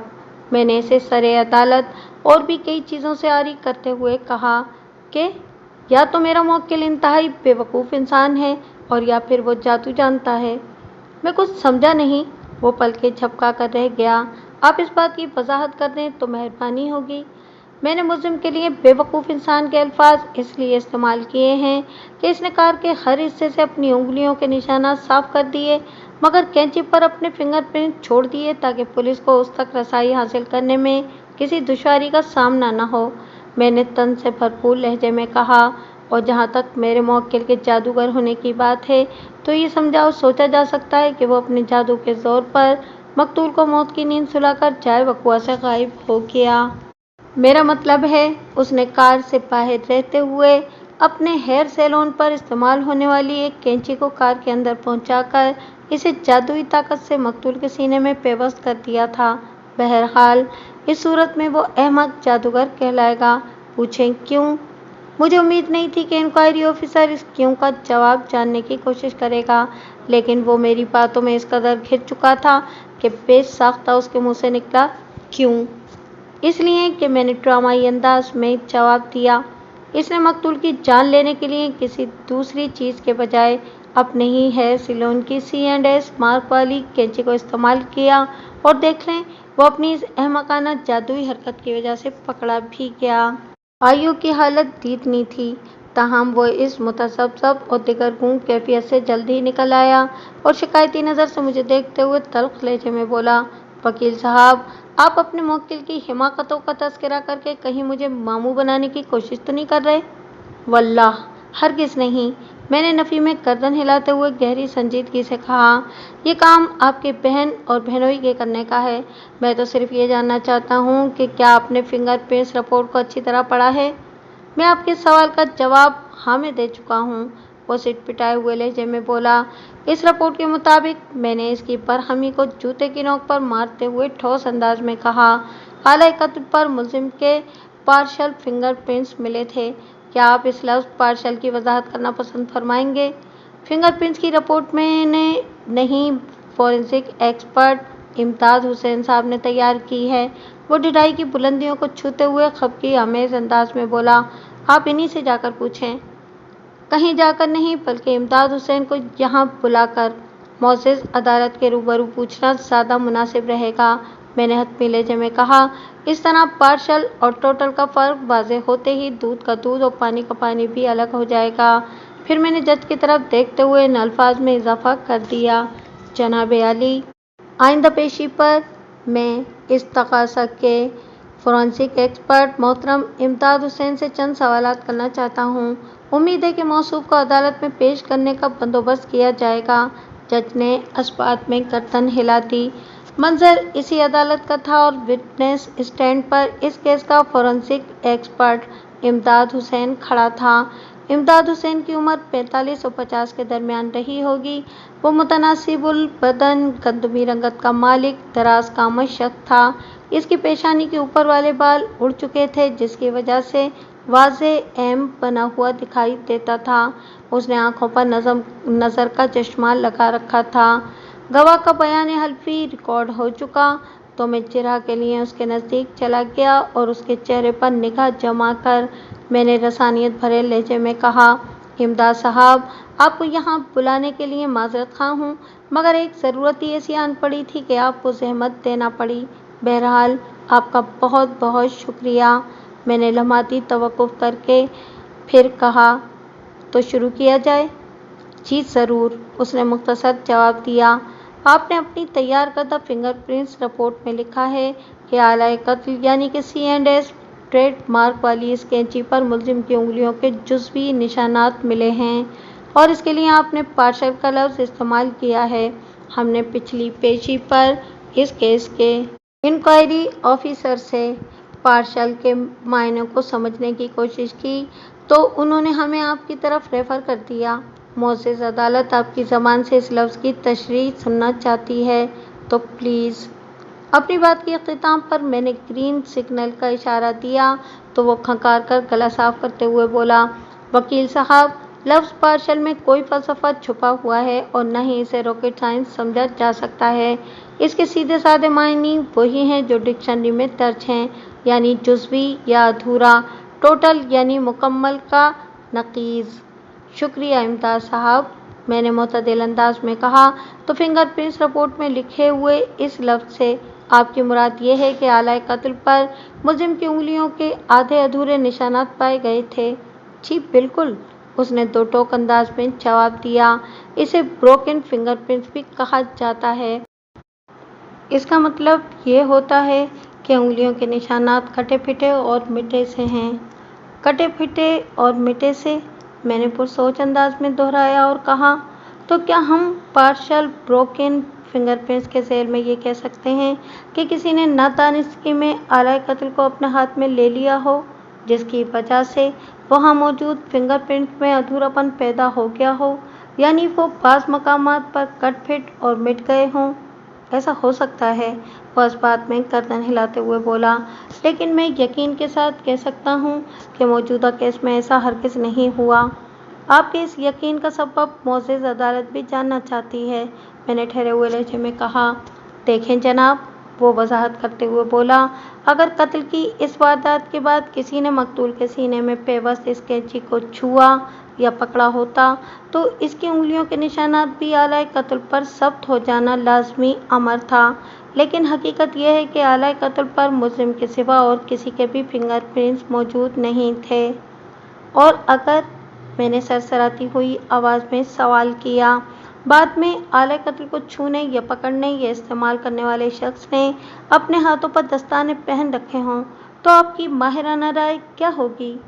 میں نے اسے سرِ عدالت اور بھی کئی چیزوں سے عاری کرتے ہوئے کہا کہ یا تو میرا موکل انتہائی بے وقوف انسان ہے اور یا پھر وہ جادو جانتا ہے۔ میں کچھ سمجھا نہیں، وہ پلکیں جھپکا کر رہ گیا۔ آپ اس بات کی وضاحت کر دیں تو مہربانی ہوگی۔ میں نے ملزم کے لیے بے وقوف انسان کے الفاظ اس لیے استعمال کیے ہیں کہ اس نے کار کے ہر حصے سے اپنی انگلیوں کے نشانات صاف کر دیے مگر کینچی پر اپنے فنگر پرنٹ چھوڑ دیے تاکہ پولیس کو اس تک رسائی حاصل کرنے میں کسی دشواری کا سامنا نہ ہو، میں نے طنز سے بھرپور لہجے میں کہا۔ اور جہاں تک میرے موکل کے جادوگر ہونے کی بات ہے تو یہ سمجھا اور سوچا جا سکتا ہے کہ وہ اپنے جادو کے زور پر مقتول کو موت کی نیند سلا کر جائے وقوعہ سے غائب ہو گیا۔ میرا مطلب ہے اس نے کار سے باہر رہتے ہوئے اپنے ہیئر سیلون پر استعمال ہونے والی ایک کینچی کو کار کے اندر پہنچا کر اسے جادوئی طاقت سے مقتول کے سینے میں پیوست کر دیا تھا۔ بہرحال اس صورت میں وہ احمق جادوگر کہلائے گا۔ پوچھیں کیوں؟ مجھے امید نہیں تھی کہ انکوائری آفیسر اس کیوں کا جواب جاننے کی کوشش کرے گا، لیکن وہ میری باتوں میں اس قدر گھر چکا تھا کہ بے ساختہ اس کے منہ سے نکلا، کیوں؟ اس لیے کہ میں نے ڈرامائی انداز میں جواب دیا، اس نے مقتول کی جان لینے کے لیے کسی دوسری چیز کے بجائے اپنے ہی ہیئر سیلون کی C&S مارک والی کینچی کو استعمال کیا اور دیکھ لیں وہ اپنی اس احمقانہ جادوئی حرکت کی وجہ سے پکڑا بھی گیا۔ ایو کی حالت دیدنی تھی، تاہم وہ اس متذبذب اور دگرگوں کیفیت سے جلد ہی نکل آیا اور شکایتی نظر سے مجھے دیکھتے ہوئے تلخ لہجے میں بولا، وکیل صاحب آپ اپنے موکل کی حماقتوں کا تذکرہ کر کے کہیں مجھے ماموں بنانے کی کوشش تو نہیں کر رہے؟ واللہ ہرگز نہیں، میں نے نفی میں گردن ہلاتے ہوئے گہری سنجیدگی سے کہا، یہ کام آپ کے بہن اور بہنوئی کے کرنے کا ہے، میں تو صرف یہ جاننا چاہتا ہوں کہ کیا آپ نے فنگر پرنٹس رپورٹ کو اچھی طرح پڑھا ہے؟ میں آپ کے سوال کا جواب ہاں میں دے چکا ہوں، وہ سٹ پٹائے ہوئے لہجے میں بولا۔ اس رپورٹ کے مطابق، میں نے اس کی برہمی کو جوتے کی نوک پر مارتے ہوئے ٹھوس انداز میں کہا، آلۂ قتل پر ملزم کے پارشل فنگر پرنٹس ملے تھے۔ کیا آپ اس لفظ پارشل کی وضاحت کرنا پسند فرمائیں گے؟ فنگر پرنٹس کی رپورٹ میں نے نہیں، فورینسک ایکسپرٹ امداد حسین صاحب نے تیار کی ہے، وہ ڈھلائی کی بلندیوں کو چھوتے ہوئے خفگی آمیز انداز میں بولا، آپ انہی سے جا کر پوچھیں۔ کہیں جا کر نہیں بلکہ امداد حسین کو یہاں بلا کر معزز عدالت کے روبرو پوچھنا زیادہ مناسب رہے گا، میں نے حتمی لہجے میں کہا۔ اس طرح پارشل اور ٹوٹل کا فرق واضح ہوتے ہی دودھ کا دودھ اور پانی کا پانی بھی الگ ہو جائے گا۔ پھر میں نے جج کی طرف دیکھتے ہوئے ان الفاظ میں اضافہ کر دیا، جناب عالی، آئندہ پیشی پر میں اس تقاضا کے فورینسک ایکسپرٹ محترم امداد حسین سے چند سوالات کرنا چاہتا ہوں۔ امید ہے کہ موصوف کو عدالت میں پیش کرنے کا بندوبست کیا جائے گا۔ جج نے اثبات میں گردن ہلا دی۔ منظر اسی عدالت کا تھا اور وٹنس اسٹینڈ پر اس کیس کا فورینسک ایکسپرٹ امداد حسین کھڑا تھا۔ امداد حسین کی عمر 45 اور 50 کے درمیان رہی ہوگی۔ وہ متناسب البدن، گندمی رنگت کا مالک، دراز قامت شخص تھا۔ اس کی پیشانی کے اوپر والے بال اڑ چکے تھے جس کی وجہ سے واضح ایم بنا ہوا دکھائی دیتا تھا۔ اس نے آنکھوں پر نظر کا چشمہ لگا رکھا تھا۔ گواہ کا بیان حلفی ریکارڈ ہو چکا تو میں چرا کے لیے اس کے نزدیک چلا گیا اور اس کے چہرے پر نگاہ جما کر میں نے رسانیت بھرے لہجے میں کہا، امداد صاحب آپ کو یہاں بلانے کے لیے معذرت خواہ ہوں مگر ایک ضرورت ہی ایسی آن پڑی تھی کہ آپ کو زحمت دینا پڑی۔ بہرحال آپ کا بہت بہت شکریہ، میں نے لمحاتی توقف کر کے پھر کہا، तो शुरू किया जाए। जी ज़रूर, उसने मुख्तसर जवाब दिया। आपने अपनी तैयार करदा फिंगरप्रिंट्स रिपोर्ट में लिखा है कि आला कत्ल यानी कि C&S ट्रेड मार्क वाली इस कैंची पर मुलजिम की उंगलियों के जुज़वी निशानात मिले हैं और इसके लिए आपने पार्शल का लफ्ज़ इस्तेमाल किया है। हमने पिछली पेशी पर इस केस के इंक्वायरी ऑफिसर से पार्शल के मायने को समझने की कोशिश की तो उन्होंने हमें आपकी तरफ रेफ़र कर दिया। मोअज़्ज़ज़ अदालत आपकी ज़बान से इस लफ्ज़ की तशरीह सुनना चाहती है, तो प्लीज़। अपनी बात के इख्तिताम पर मैंने ग्रीन सिग्नल का इशारा दिया तो वो खंकार कर गला साफ करते हुए बोला, वकील साहब, लफ्ज़ पार्शल में कोई फ़लसफ़ा छुपा हुआ है और न ही इसे रॉकेट साइंस समझा जा सकता है। इसके सीधे साधे मायने वही हैं जो डिक्शनरी में दर्ज हैं, यानी जुज़वी या अधूरा, टोटल यानी मुकम्मल का नक़ीज़। शुक्रिया इम्तियाज़ साहब, मैंने मुतदिल अंदाज में कहा। तो फिंगरप्रिंट्स रिपोर्ट में लिखे हुए इस लफ्ज़ से आपकी मुराद ये है कि आला कत्ल पर मुलजिम की उंगलियों के आधे अधूरे निशानात पाए गए थे? जी बिल्कुल, उसने दो टोक अंदाज में जवाब दिया। इसे ब्रोकन फिंगरप्रिंट्स भी कहा जाता है। इसका मतलब ये होता है कि उंगलियों के निशानात कटे फिटे और मिटे से हैं। कटे फिटे और मिटे से, मैंने पुरसोच अंदाज में दोहराया और कहा, तो क्या हम पार्शल ब्रोकन फिंगरप्रिंट्स के ज़ेल में ये कह सकते हैं कि किसी ने नादानिस्ती में आला कत्ल को अपने हाथ में ले लिया हो, जिसकी वजह से वहाँ मौजूद फिंगरप्रिंट में अधूरापन पैदा हो गया हो, यानी वो बाज़ मकामात पर कट फिट और मिट गए हों? ऐसा हो सकता है, वह इस बात में गर्दन हिलाते हुए बोला, लेकिन मैं यकीन के साथ कह सकता हूँ कि मौजूदा केस में ऐसा हरगिज़ नहीं हुआ। आपके इस यकीन का सबब मोअज़्ज़ज़ अदालत भी जानना चाहती है, मैंने ठहरे हुए लहजे में कहा। देखें जनाब, वो वजाहत करते हुए बोला, अगर कत्ल की इस वारदात के बाद किसी ने मकतूल के सीने में पेवस्त इस कैंची को छुआ या पकड़ा होता तो इसकी उंगलियों के निशानात भी आला कत्ल पर सब्त हो जाना लाजमी अमर था। लेकिन हकीकत यह है कि आला कत्ल पर मुलजिम के सिवा और किसी के भी फिंगरप्रिंट्स मौजूद नहीं थे। और अगर, मैंने सरसराती हुई आवाज़ में सवाल किया, बाद में आला कत्ल को छूने या पकड़ने या इस्तेमाल करने वाले शख्स ने अपने हाथों पर दस्ताने पहन रखे हों, तो आपकी माहिराना राय क्या होगी?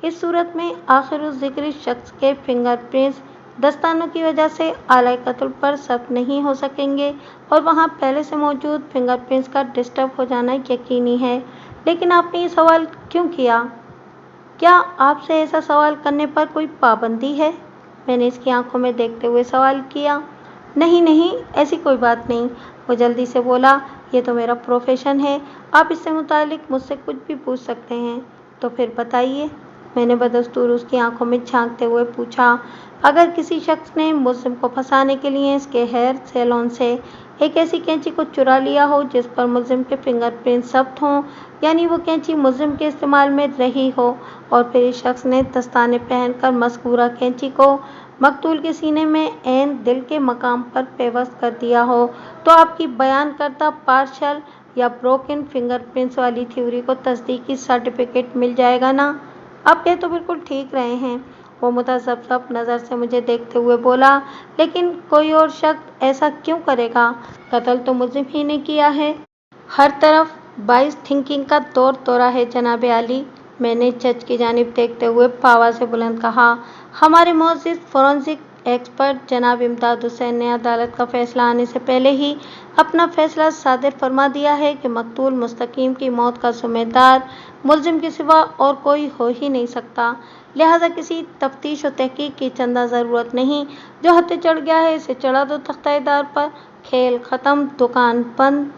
इस सूरत में आखिर ज़िक्र शख्स के फिंगरप्रिंट्स दस्तानों की वजह से आला कत्ल पर सब्त नहीं हो सकेंगे और वहाँ पहले से मौजूद फिंगरप्रिंट्स का डिस्टर्ब हो जाना यकीनी है। लेकिन आपने ये सवाल क्यों किया? क्या आपसे ऐसा सवाल करने पर कोई पाबंदी है? मैंने इसकी आंखों में देखते हुए सवाल किया। नहीं नहीं, ऐसी कोई बात नहीं, वो जल्दी से बोला, ये तो मेरा प्रोफेशन है, आप इससे मुतालिक मुझसे कुछ भी पूछ सकते हैं। तो फिर बताइए, मैंने बदस्तूर उसकी आंखों में झांकते हुए पूछा। अगर किसी शख्स ने मुलजिम को फंसाने के लिए इसके हेयर सैलून से एक ऐसी कैंची को चुरा लिया हो जिस पर मुलजिम के फिंगरप्रिंट सब्त हों, यानी वो कैंची मुलजिम के इस्तेमाल में रही हो और फिर इस शख्स ने दस्ताने पहनकर मज़कूरा कैंची को मकतूल के सीने में ऐन दिल के मकाम पर पेवस्त कर दिया हो, तो आपकी बयान करदा पार्शल या ब्रोकन फिंगरप्रिंट्स वाली थ्योरी को तस्दीकी सर्टिफिकेट मिल जाएगा ना? आप कह तो बिल्कुल ठीक रहे हैं, वो मुतज़ब्ज़ब नज़र से मुझे देखते हुए बोला, लेकिन कोई और शख्स ऐसा क्यों करेगा? कत्ल तो मुलजिम ही ने किया है। हर तरफ बाइस थिंकिंग का दौर दौरा है जनाब आली, मैंने जज की जानिब देखते हुए पावा से बुलंद कहा। हमारे मुअज़्ज़िज़ फोरेंसिक एक्सपर्ट जनाब इमदाद हुसैन ने अदालत का फैसला आने से पहले ही अपना फैसला सादिर फरमा दिया है कि मकतूल मुस्तकीम की मौत का ज़िम्मेदार मुलजिम के सिवा और कोई हो ही नहीं सकता। लिहाजा किसी तफ्तीश और तहकीक की चंदा ज़रूरत नहीं, जो हत्थे चढ़ गया है इसे चढ़ा दो तख्ताएदार पर, खेल ख़त्म, दुकान बंद।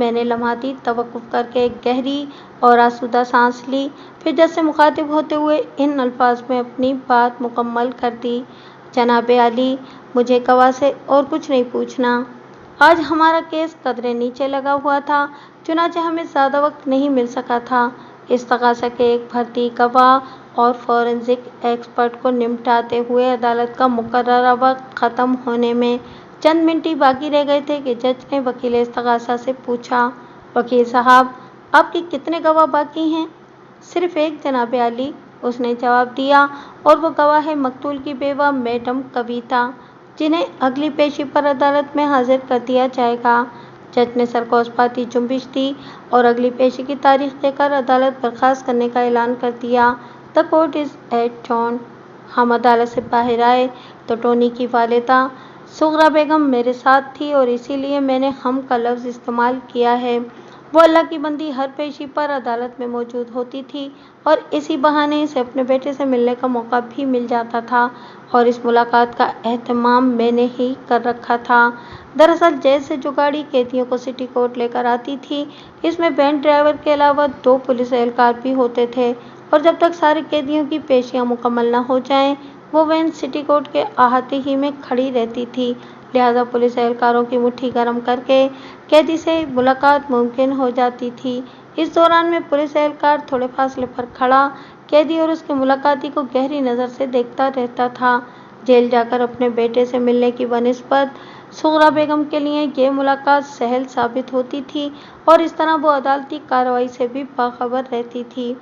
मैंने लम्हाती तवक्कुफ़ करके एक गहरी और आसूदा सांस ली, फिर जज से मुखातिब होते हुए इन अल्फाज में अपनी बात मुकम्मल कर दी। जनाब आली, मुझे गवाह से और कुछ नहीं पूछना। आज हमारा केस कदरे नीचे लगा हुआ था, चुनांचे हमें ज़्यादा वक्त नहीं मिल सका था। इस तकाज़ा के एक भर्ती गवाह और फोरेंसिक एक्सपर्ट को निपटाते हुए अदालत का मुकर्ररा वक्त ख़त्म होने में चंद मिनट ही बाकी रह गए थे कि जज ने वकील इस्तग़ासा से पूछा, वकील साहब, आपके कितने गवाह बाकी हैं? सिर्फ एक जनाब आली, اس نے جواب دیا، اور وہ گواہ ہے مقتول کی بیوہ میڈم کویتا، جنہیں اگلی پیشی پر عدالت میں حاضر کر دیا جائے گا۔ جج نے سر کو اسپاتی جنبش دی اور اگلی پیشی کی تاریخ دے کر عدالت برخاست کرنے کا اعلان کر دیا۔ The court is adjourned۔ ہم عدالت سے باہر آئے تو ٹونی کی والدہ صغریٰ بیگم میرے ساتھ تھی، اور اسی لیے میں نے ہم کا لفظ استعمال کیا ہے۔ وہ اللہ کی بندی ہر پیشی پر عدالت میں موجود ہوتی تھی، اور اسی بہانے اسے اپنے بیٹے سے ملنے کا موقع بھی مل جاتا تھا، اور اس ملاقات کا اہتمام میں نے ہی کر رکھا تھا۔ دراصل جیل سے جو گاڑی قیدیوں کو سٹی کورٹ لے کر آتی تھی، اس میں وین ڈرائیور کے علاوہ 2 پولیس اہلکار بھی ہوتے تھے، اور جب تک سارے قیدیوں کی پیشیاں مکمل نہ ہو جائیں وہ وین سٹی کورٹ کے احاطے ہی میں کھڑی رہتی تھی، لہذا پولیس اہلکاروں کی مٹھی گرم کر کے قیدی سے ملاقات ممکن ہو جاتی تھی۔ اس دوران میں پولیس اہلکار تھوڑے فاصلے پر کھڑا قیدی اور اس کے ملاقاتی کو گہری نظر سے دیکھتا رہتا تھا۔ جیل جا کر اپنے بیٹے سے ملنے کی بنسبت صغریٰ بیگم کے لیے یہ ملاقات سہل ثابت ہوتی تھی، اور اس طرح وہ عدالتی کارروائی سے بھی باخبر رہتی تھی۔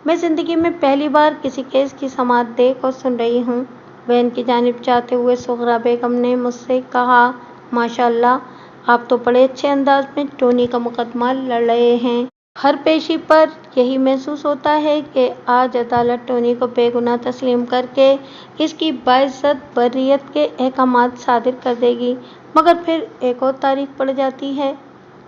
میں زندگی میں پہلی بار کسی کیس کی سماعت دیکھ اور سن رہی ہوں، وین کی جانب جاتے ہوئے صغریٰ بیگم نے مجھ سے کہا۔ ماشاء اللہ، آپ تو بڑے اچھے انداز میں ٹونی کا مقدمہ لڑ رہے ہیں۔ ہر پیشی پر یہی محسوس ہوتا ہے کہ آج عدالت ٹونی کو بے گناہ تسلیم کر کے اس کی باعزت برئت کے احکامات صادر کر دے گی، مگر پھر ایک اور تاریخ پڑ جاتی ہے۔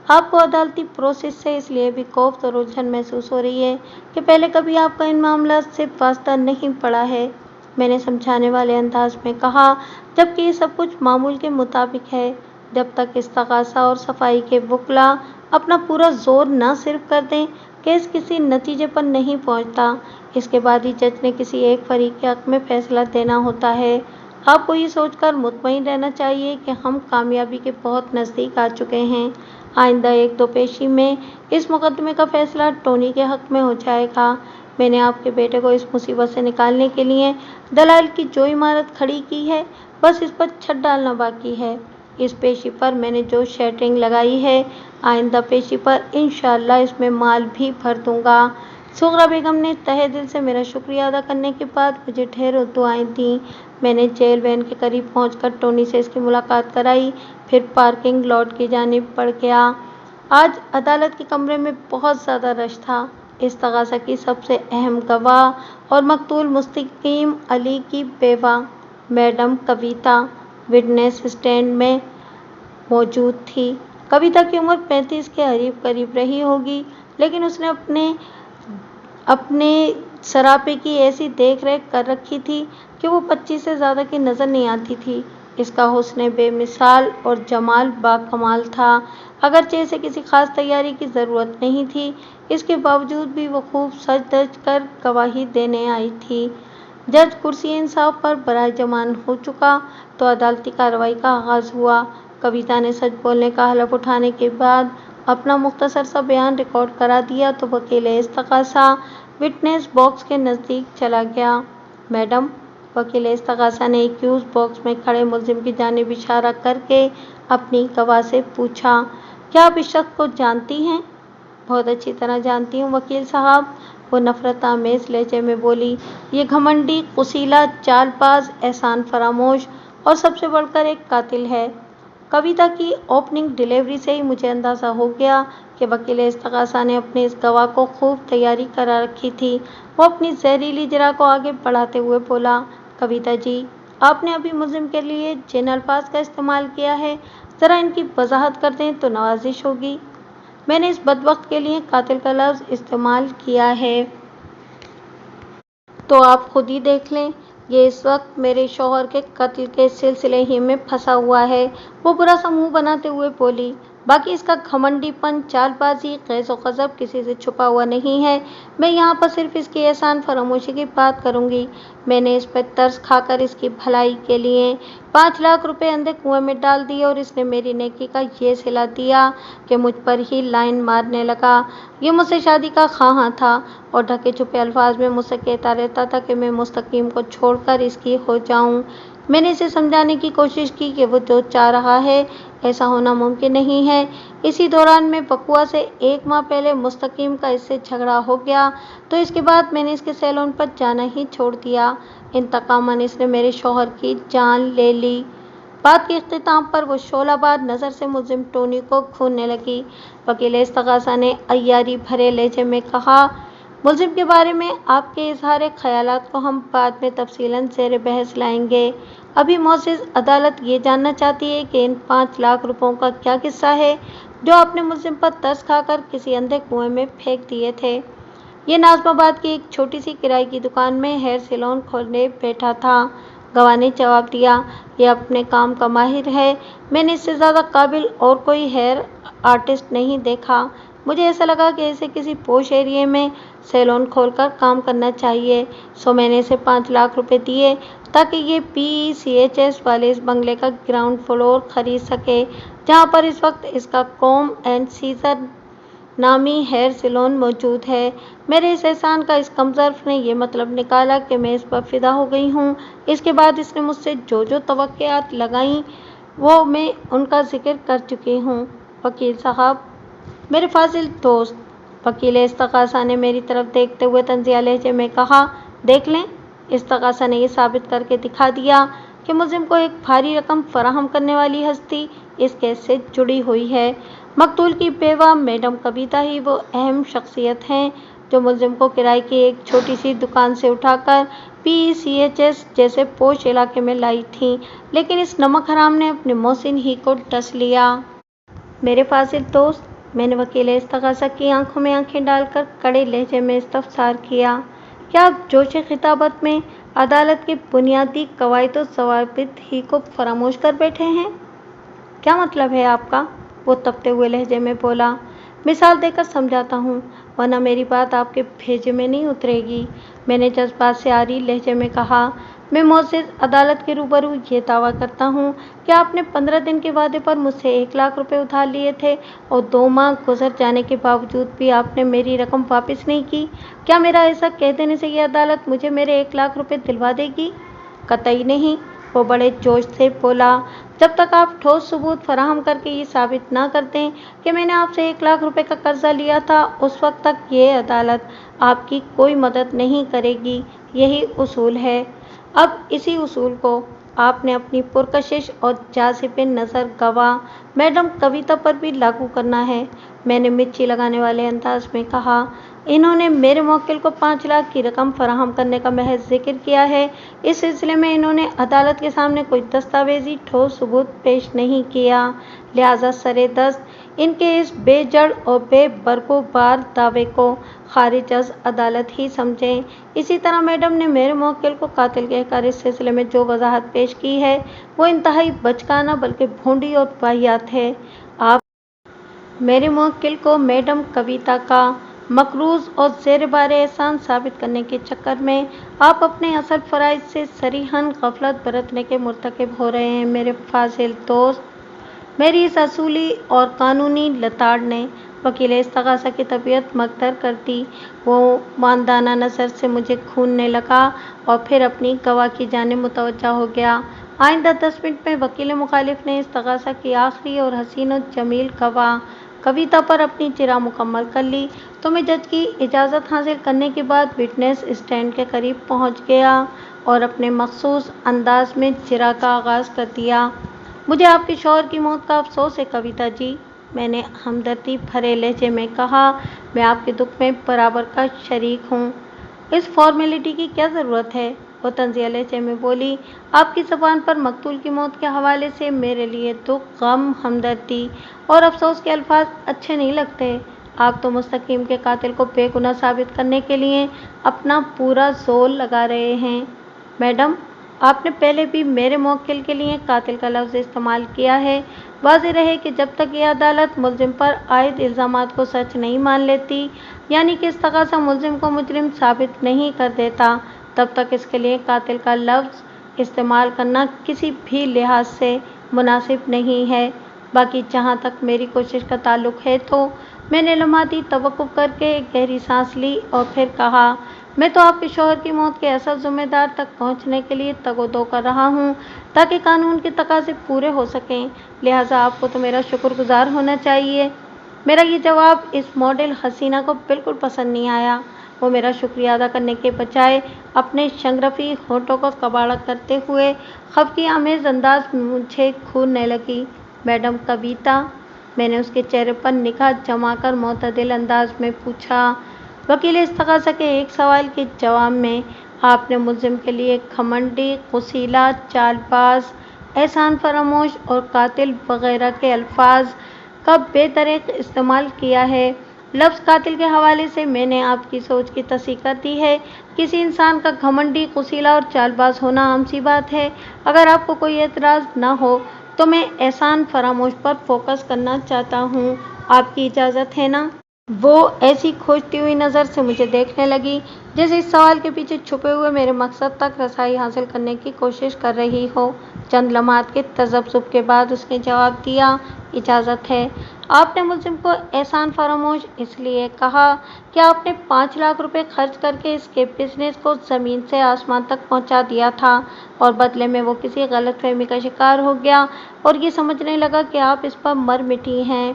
آپ کو عدالتی پروسیس سے اس لیے بھی کوفت اور الجھن محسوس ہو رہی ہے کہ پہلے کبھی آپ کا ان معاملات سے واسطہ نہیں پڑا ہے، میں نے سمجھانے والے انداز میں کہا، جبکہ یہ سب کچھ معمول کے مطابق ہے۔ جب تک استغاثہ اور صفائی کے وکلاء اپنا پورا زور نہ صرف کر دیں، کیس کسی نتیجے پر نہیں پہنچتا، اس کے بعد ہی جج نے کسی ایک فریق کے حق میں فیصلہ دینا ہوتا ہے۔ آپ کو یہ سوچ کر مطمئن رہنا چاہیے کہ ہم کامیابی کے بہت نزدیک آ چکے ہیں۔ آئندہ 1-2 پیشی میں اس مقدمے کا فیصلہ ٹونی کے حق میں ہو جائے گا۔ میں نے آپ کے بیٹے کو اس مصیبت سے نکالنے کے لیے دلائل کی جو عمارت کھڑی کی ہے، بس اس پر چھت ڈالنا باقی ہے۔ اس پیشی پر میں نے جو شیٹرنگ لگائی ہے، آئندہ پیشی پر انشاءاللہ اس میں مال بھی بھر دوں گا۔ صغریٰ بیگم نے تہہ دل سے میرا شکریہ ادا کرنے کے بعد مجھے ڈھیروں دعائیں دیں۔ میں نے جیل وین کے قریب پہنچ کر ٹونی سے اس کی ملاقات کرائی، پھر پارکنگ لاٹ کی جانب بڑھ گیا۔ آج عدالت کے کمرے میں بہت زیادہ رش تھا۔ استغاثہ کی سب سے اہم گواہ اور مقتول مستقیم علی کی بیوہ میڈم کویتا وٹنس اسٹینڈ میں موجود تھی۔ کویتا کی عمر 35 کے قریب رہی ہوگی، لیکن اس نے اپنے سراپے کی ایسی دیکھ ریکھ کر رکھی تھی کہ وہ 25 سے زیادہ کی نظر نہیں آتی تھی۔ اس کا حسن بے مثال اور جمال باکمال تھا، اگرچہ اسے کسی خاص تیاری کی ضرورت نہیں تھی، اس کے باوجود بھی وہ خوب سج دھج کر گواہی دینے آئی تھی۔ جج کرسی انصاف پر براجمان ہو چکا تو عدالتی کارروائی کا آغاز ہوا۔ کویتا نے سچ بولنے کا حلف اٹھانے کے بعد اپنا مختصر سا بیان ریکارڈ کرا دیا تو وکیل استغاثہ وٹنس باکس کے نزدیک چلا گیا۔ میڈم، وکیل استغاثہ نے ایکیوز باکس میں کھڑے ملزم کی جانب اشارہ کر کے اپنی گواہ سے پوچھا، کیا آپ اس شخص کو جانتی ہیں؟ بہت اچھی طرح جانتی ہوں وکیل صاحب، وہ نفرت آمیز لہجے میں بولی۔ یہ گھمنڈی، قصیلا، چال باز، احسان فراموش اور سب سے بڑھ کر ایک قاتل ہے۔ کویتا کی اوپننگ ڈیلیوری سے ہی مجھے اندازہ ہو گیا کہ وکیل استغاثہ نے اپنے اس گواہ کو خوب تیاری کرا رکھی تھی۔ وہ اپنی زہریلی جرح کو آگے بڑھاتے ہوئے بولا، کویتا جی، آپ نے ابھی ملزم کے لیے جن الفاظ کا استعمال کیا ہے، ذرا ان کی وضاحت کر دیں تو نوازش ہوگی۔ میں نے اس بدبخت کے لیے قاتل کا لفظ استعمال کیا ہے، تو آپ خود ہی دیکھ لیں۔ یہ اس وقت میرے شوہر کے قتل کے سلسلے ہی میں پھنسا ہوا ہے، وہ برا سا منہ بناتے ہوئے بولی۔ باقی اس کا گھمنڈی پن، چال بازی، غیظ و غضب کسی سے چھپا ہوا نہیں ہے۔ میں یہاں پر صرف اس کی احسان فراموشی کی بات کروں گی۔ میں نے اس پہ ترس کھا کر اس کی بھلائی کے لیے 5 لاکھ روپے اندھے کنویں میں ڈال دیے، اور اس نے میری نیکی کا یہ صلہ دیا کہ مجھ پر ہی لائن مارنے لگا۔ یہ مجھ سے شادی کا خواہاں تھا، اور ڈھکے چھپے الفاظ میں مجھ سے کہتا رہتا تھا کہ میں مستقیم کو چھوڑ کر اس کی ہو جاؤں۔ میں نے اسے سمجھانے کی کوشش کی کہ وہ جو چاہ رہا ہے ऐसा होना मुमकिन नहीं है। इसी दौरान में बकुआ से 1 माह पहले मुस्तकीम का इससे झगड़ा हो गया, तो इसके बाद मैंने इसके सैलून पर जाना ही छोड़ दिया। इंतकामन इसने मेरे शौहर की जान ले ली। बात के इख्तिताम पर वो शोला बार नज़र से मुलजिम टोनी को घूरने लगी। वकील इस्तग़ासा ने अय्यारी भरे लहजे में कहा, मुलजिम के बारे में आपके इजहार ख्यालात को हम बाद में तफसीलन ज़ेर बहस लाएंगे। अभी मोअज़्ज़िज़ अदालत ये जानना चाहती है कि इन 5 लाख रुपयों का क्या किस्सा है जो आपने मुलजिम पर तरस खाकर किसी अंधे कुएं में फेंक दिए थे। ये नाज़माबाद की एक छोटी सी किराए की दुकान में हेयर सैलून खोलने बैठा था। गवाह ने जवाब दिया, ये अपने काम का माहिर है। मैंने इससे ज़्यादा काबिल और कोई हेयर आर्टिस्ट नहीं देखा। मुझे ऐसा लगा कि इसे किसी पोश एरिया में सैलून खोलकर काम करना चाहिए, सो मैंने इसे 5 लाख रुपए दिए ताकि ये PECHS वाले इस बंगले का ग्राउंड फ्लोर खरीद सके, जहाँ पर इस वक्त इसका कॉम एंड सीजर नामी हेयर सैलून मौजूद है। मेरे इस एहसान का इस कमज़र्फ़ ने यह मतलब निकाला कि मैं इस पर फ़िदा हो गई हूँ। इसके बाद इसने मुझसे जो जो तवक्कुआत लगाईं वो मैं उनका ज़िक्र कर चुकी हूँ। वकील साहब, मेरे फाजिल दोस्त, वकील इस्तग़ासा ने मेरी तरफ देखते हुए तंज़िया लहजे में कहा, देख लें, इस्तग़ासा ने यह साबित करके दिखा दिया कि मुलजिम को एक भारी रकम फराहम करने वाली हस्ती इस केस से जुड़ी हुई है। मकतूल की बेवा मैडम कविता ही वो अहम शख्सियत हैं जो मुलजिम को किराए की एक छोटी सी दुकान से उठाकर PECHS जैसे पोश इलाके में लाई थी, लेकिन इस नमक हराम ने अपने मोहसिन ही को डस लिया। मेरे फाजिल दोस्त, मैंने वकील इस्तग़ासा की आंखों में आंखें डालकर कड़े लहजे में इस्तफ़सार किया, क्या आप जोश खिताबत में अदालत के बुनियादी कवायद व ज़वाबित ही को फरामोश कर बैठे हैं? क्या मतलब है आपका? वो तपते हुए लहजे में बोला। मिसाल देकर समझाता हूँ, वरना मेरी बात आपके भेजे में नहीं उतरेगी। मैंने जज्बात से आरी लहजे में कहा, मैं मुअज़्ज़िज़ अदालत के रूबरू ये दावा करता हूँ कि आपने 15 दिन के वादे पर मुझसे 1 लाख रुपए उधार लिए थे और 2 माह गुजर जाने के बावजूद भी आपने मेरी रकम वापस नहीं की। क्या मेरा ऐसा कह देने से ये अदालत मुझे मेरे 1 लाख रुपए दिलवा देगी? कतई नहीं, वो बड़े जोश से बोला। जब तक आप ठोस सबूत फराहम करके ये साबित ना कर दें कि मैंने आपसे 1 लाख रुपए का कर्जा लिया था, उस वक्त तक ये अदालत आपकी कोई मदद नहीं करेगी। यही उसूल है। अब इसी उसूल को आपने अपनी पुरकशिश और जाज़िब नज़र गवाह मैडम कविता पर भी लागू करना है। मैंने मिर्ची लगाने वाले अंदाज में कहा, इन्होंने मेरे मुवक्किल को 5 लाख की रकम फराहम करने का महज जिक्र किया है। इस सिलसिले में इन्होंने अदालत के सामने कोई दस्तावेजी ठोस सबूत पेश नहीं किया, लिहाजा सरे दस्त इनके इस बेजड़ और बेबरगोबार दावे को खारिज अज़ अदालत ही समझें। इसी तरह मैडम ने मेरे मुवक्किल को कातिल कहकर इस सिलसिले में जो वजाहत पेश की है वो इंतहाई बचकाना बल्कि भोंडी और वाहियात है। आप मेरे मुवक्किल को मैडम कविता का मकरूज़ और ज़ेर बार एहसान साबित करने के चक्कर में आप अपने असल फ़राइज़ से सरीहन गफलत बरतने के मुर्तकिब हो रहे हैं। मेरे फाजिल दोस्त, मेरी इस असूली और कानूनी लताड़ ने वकील इस्तग़ासा की तबीयत मगदर कर दी। वो मानदाना नज़र से मुझे घूरने लगा और फिर अपनी गवाह की जानिब मुतवज्जा हो गया। आइंदा 10 मिनट में वकील मुखालिफ ने इस्तग़ासा की आखिरी और हसीन और जमील गवाह कविता पर अपनी चिरा मुकम्मल कर ली, तो मैं जज की इजाज़त हासिल करने के बाद विटनेस स्टैंड के करीब पहुंच गया और अपने मखसूस अंदाज में चिरा का आगाज़ कर दिया। मुझे आपके शौहर की मौत का अफसोस है कविता जी, मैंने हमदर्दी भरे लहजे में कहा। मैं आपके दुख में बराबर का शरीक हूँ। इस फॉर्मेलिटी की क्या ज़रूरत है? वो तंज़िया लहजे में बोली। आपकी ज़बान पर मकतूल की मौत के हवाले से मेरे लिए दुख, गम, हमदर्दी और अफसोस के अल्फाज अच्छे नहीं लगते। आप तो मुस्तकीम के कातिल को बेगुनाह साबित करने के लिए अपना पूरा जोर लगा रहे हैं। मैडम, आपने पहले भी मेरे मुवक्किल के लिए कातिल का लफ्ज़ इस्तेमाल किया है। वाज़ेह रहे कि जब तक ये अदालत मुलजिम पर आयद इल्ज़ामात को सच नहीं मान लेती, यानी कि इस्तग़ासा मुलजिम को मुजरिम साबित नहीं कर देता, तब तक इसके लिए कातिल का लफ्ज़ इस्तेमाल करना किसी भी लिहाज से मुनासिब नहीं है। बाकी जहाँ तक मेरी कोशिश का ताल्लुक़ है, तो मैंने लम्हाती तवक्कुफ़ करके गहरी सांस ली और फिर कहा, میں تو آپ کے شوہر کی موت کے اصل ذمہ دار تک پہنچنے کے لیے تگ و دو کر رہا ہوں تاکہ قانون کے تقاضے پورے ہو سکیں، لہٰذا آپ کو تو میرا شکر گزار ہونا چاہیے۔ میرا یہ جواب اس ماڈل حسینہ کو بالکل پسند نہیں آیا۔ وہ میرا شکریہ ادا کرنے کے بجائے اپنے شنگرفی ہونٹوں کو کباڑا کرتے ہوئے خفگی آمیز انداز میں مجھے گھورنے لگی۔ میڈم کویتا، میں نے اس کے چہرے پر نگاہ جما کر معتدل انداز میں پوچھا۔ وکیل استغاثہ کے ایک سوال کے جواب میں آپ نے ملزم کے لیے گھمنڈی، غصیلا، چال باز، احسان فراموش اور قاتل وغیرہ کے الفاظ کا بے دریغ استعمال کیا ہے۔ لفظ قاتل کے حوالے سے میں نے آپ کی سوچ کی تصحیح کر دی ہے۔ کسی انسان کا گھمنڈی، غصیلا اور چال باز ہونا عام سی بات ہے۔ اگر آپ کو کوئی اعتراض نہ ہو تو میں احسان فراموش پر فوکس کرنا چاہتا ہوں، آپ کی اجازت ہے نا؟ وہ ایسی کھوجتی ہوئی نظر سے مجھے دیکھنے لگی جیسے اس سوال کے پیچھے چھپے ہوئے میرے مقصد تک رسائی حاصل کرنے کی کوشش کر رہی ہو۔ چند لمحات کے تذبذب کے بعد اس نے جواب دیا، اجازت ہے۔ آپ نے ملزم کو احسان فراموش اس لیے کہا کہ آپ نے 5 لاکھ روپے خرچ کر کے اس کے بزنس کو زمین سے آسمان تک پہنچا دیا تھا اور بدلے میں وہ کسی غلط فہمی کا شکار ہو گیا اور یہ سمجھنے لگا کہ آپ اس پر مر مٹی ہیں۔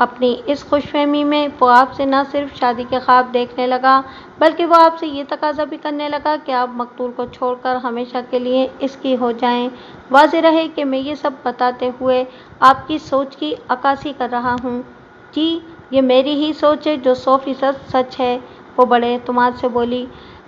اپنی اس خوش فہمی میں وہ آپ سے نہ صرف شادی کے خواب دیکھنے لگا بلکہ وہ آپ سے یہ تقاضا بھی کرنے لگا کہ آپ مقتول کو چھوڑ کر ہمیشہ کے لیے اس کی ہو جائیں۔ واضح رہے کہ میں یہ سب بتاتے ہوئے آپ کی سوچ کی عکاسی کر رہا ہوں۔ جی، یہ میری ہی سوچ ہے جو 100% سچ ہے، وہ بڑے اعتماد سے بولی۔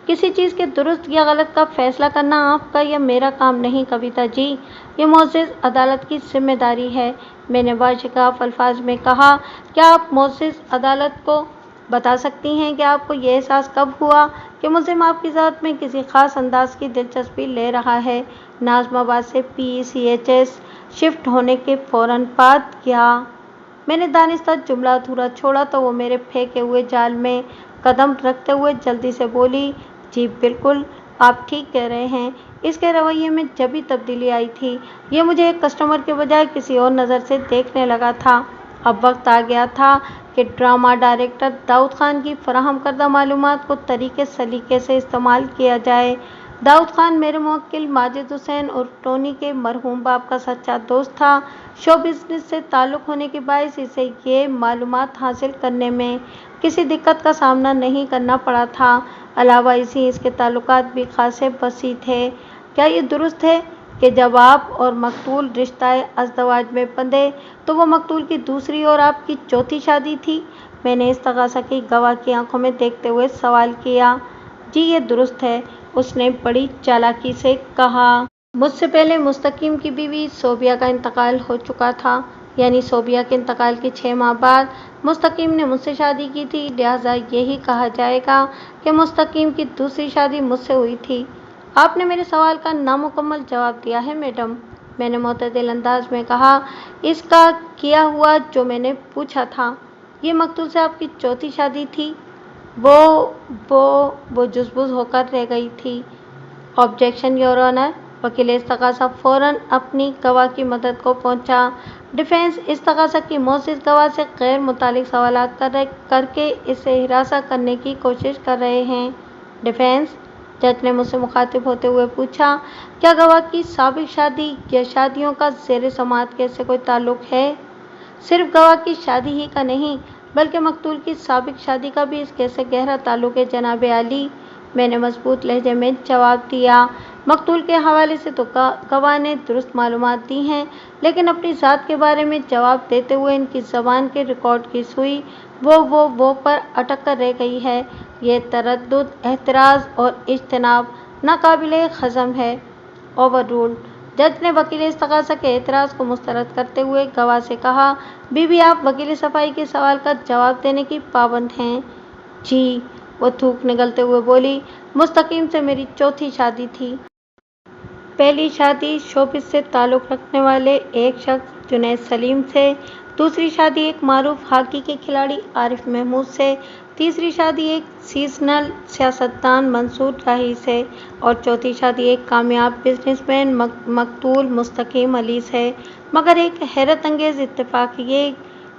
کسی چیز کے درست یا غلط کا فیصلہ کرنا آپ کا یا میرا کام نہیں کویتا جی، یہ معزز عدالت کی ذمہ داری ہے، میں نے باشگاف الفاظ میں کہا۔ کیا آپ معزز عدالت کو بتا سکتی ہیں کہ آپ کو یہ احساس کب ہوا کہ ملزم آپ کی ذات میں کسی خاص انداز کی دلچسپی لے رہا ہے؟ ناظم آباد سے PCHS شفٹ ہونے کے فوراً بعد کیا؟ میں نے دانستہ جملہ ادھورا چھوڑا تو وہ میرے پھینکے ہوئے جال میں قدم رکھتے ہوئے جلدی سے بولی، جی بالکل، آپ ٹھیک کہہ رہے ہیں، اس کے رویے میں جبھی تبدیلی آئی تھی، یہ مجھے ایک کسٹمر کے بجائے کسی اور نظر سے دیکھنے لگا تھا۔ اب وقت آ گیا تھا کہ ڈرامہ ڈائریکٹر داؤد خان کی فراہم کردہ معلومات کو طریقے سلیقے سے استعمال کیا جائے۔ داؤد خان میرے موکل ماجد حسین عرف ٹونی کے مرحوم باپ کا سچا دوست تھا۔ شو بزنس سے تعلق ہونے کے باعث اسے یہ معلومات حاصل کرنے میں کسی دقت کا سامنا نہیں کرنا پڑا تھا۔ علاوہ ازیں اس کے تعلقات بھی خاصے وسیع تھے۔ کیا یہ درست ہے کہ جب آپ اور مقتول رشتہ ازدواج میں بندھے تو وہ مقتول کی دوسری اور آپ کی چوتھی شادی تھی؟ میں نے استغاثہ کی گواہ کی آنکھوں میں دیکھتے ہوئے سوال کیا۔ جی یہ درست ہے، اس نے بڑی چالاکی سے کہا۔ مجھ سے پہلے مستقیم کی بیوی صوبیہ کا انتقال ہو چکا تھا، یعنی صوبیہ کے انتقال کے 6 ماہ بعد مستقیم نے مجھ سے شادی کی تھی، لہٰذا یہی کہا جائے گا کہ مستقیم کی دوسری شادی مجھ سے ہوئی تھی۔ آپ نے میرے سوال کا نامکمل جواب دیا ہے میڈم، میں نے معتدل انداز میں کہا۔ اس کا کیا ہوا جو میں نے پوچھا تھا، یہ مقتول سے آپ کی چوتھی شادی تھی؟ وہ جزبز ہو کر رہ گئی تھی۔ آبجیکشن یور آنر، وکیل استغاثہ فوراً اپنی گواہ کی مدد کو پہنچا۔ ڈیفینس استغاثہ کی معزز گواہ سے غیر متعلق سوالات کر کے اسے ہراساں کرنے کی کوشش کر رہے ہیں۔ ڈیفینس، جج نے مجھ سے مخاطب ہوتے ہوئے پوچھا، کیا گواہ کی سابق شادی یا شادیوں کا زیر سماعت کے سے کوئی تعلق ہے؟ صرف گواہ کی شادی ہی کا نہیں بلکہ مقتول کی سابق شادی کا بھی اس کیس سے گہرا تعلق ہے جناب عالی، میں نے مضبوط لہجے میں جواب دیا۔ مقتول کے حوالے سے تو گواہ نے درست معلومات دی ہیں، لیکن اپنی ذات کے بارے میں جواب دیتے ہوئے ان کی زبان کے ریکارڈ کی سوئی وہ پر اٹک کر رہ گئی ہے۔ یہ تردد، اعتراض اور اجتناب ناقابل ہضم ہے۔ اوور رولڈ، جج نے وکیل استغاثہ کے اعتراض کو مسترد کرتے ہوئے گواہ سے کہا، بی بی آپ وکیل صفائی کے سوال کا جواب دینے کی پابند ہیں۔ جی، وہ تھوک نگلتے ہوئے بولی، مستقیم سے میری چوتھی شادی تھی۔ پہلی شادی شوبز سے تعلق رکھنے والے ایک شخص جنید سلیم سے، دوسری شادی ایک معروف ہاکی کے کھلاڑی عارف محمود سے، تیسری شادی ایک سیزنل سیاستدان منصور راہی سے اور چوتھی شادی ایک کامیاب بزنس مین مقتول مستقیم علی سے۔ مگر ایک حیرت انگیز اتفاق یہ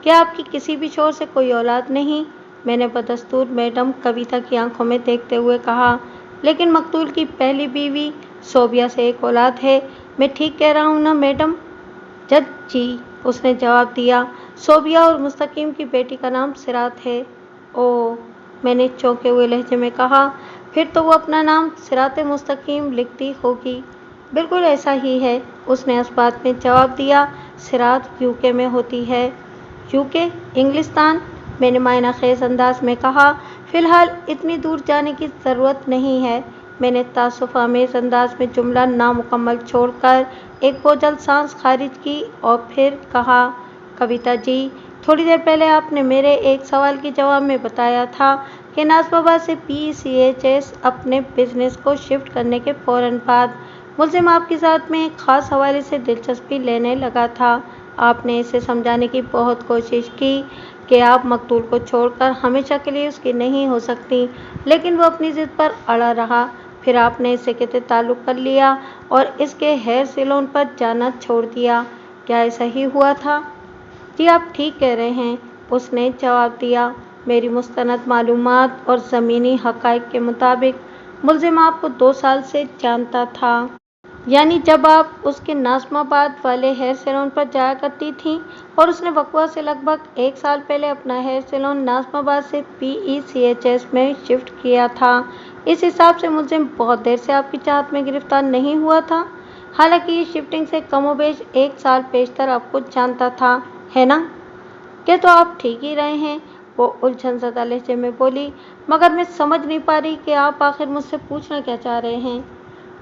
کہ آپ کی کسی بھی شوہر سے کوئی اولاد نہیں۔ मैंने बदस्तूर मैडम कविता की आंखों में देखते हुए कहा। लेकिन मकतूल की पहली बीवी सोबिया से एक औलाद है। मैं ठीक कह रहा हूँ ना मैडम? जज जी, उसने जवाब दिया। सोबिया और मुस्तकीम की बेटी का नाम सिरात है। ओह, मैंने चौंके हुए लहजे में कहा। फिर तो वो अपना नाम सिरात मुस्तकीम लिखती होगी। बिल्कुल ऐसा ही है, उसने इस बात में जवाब दिया। सिरात यूके में होती है। यूके? इंग्लिस्तान? मैंने मायना खेज अंदाज में कहा। फिलहाल इतनी दूर जाने की ज़रूरत नहीं है। मैंने तासुफ आमेज अंदाज में जुमला नामुकम्मल छोड़कर एक बोझल सांस खारिज की और फिर कहा, कविता जी, थोड़ी देर पहले आपने मेरे एक सवाल के जवाब में बताया था कि नाज़िमाबाद से PCHS अपने बिजनेस को शिफ्ट करने के फौरन बाद मुल्जिम आपके साथ में एक ख़ास हवाले से दिलचस्पी लेने लगा था। आपने इसे समझाने की बहुत कोशिश की कि आप मकतूल को छोड़कर हमेशा के लिए उसकी नहीं हो सकती, लेकिन वो अपनी ज़िद पर अड़ा रहा। फिर आपने इससे कहते ताल्लुक़ कर लिया और इसके हेयर सैलून पर जाना छोड़ दिया। क्या ऐसा ही हुआ था? जी, आप ठीक कह रहे हैं, उसने जवाब दिया। मेरी मुस्तनद मालूमात और ज़मीनी हक़ाइक़ के मुताबिक मुल्जिम आपको 2 साल से जानता था। यानी जब आप उसके नाज़िमाबाद वाले हेयर सैलून पर जाया करती थीं और उसने वक़वा से लगभग 1 साल पहले अपना हेयर सैलून नाज़िमाबाद से PECHS में शिफ्ट किया था। इस हिसाब से मुल्जिम बहुत देर से आपकी चाहत में गिरफ्तार नहीं हुआ था। हालांकि ये शिफ्टिंग से कमोबेश 1 साल पेशतर आपको जानता था, है ना? क्या तो आप ठीक ही रहे हैं, वो उलझन ज़दा लहजे में बोली। मगर मैं समझ नहीं पा रही कि आप आखिर मुझसे पूछना क्या चाह रहे हैं।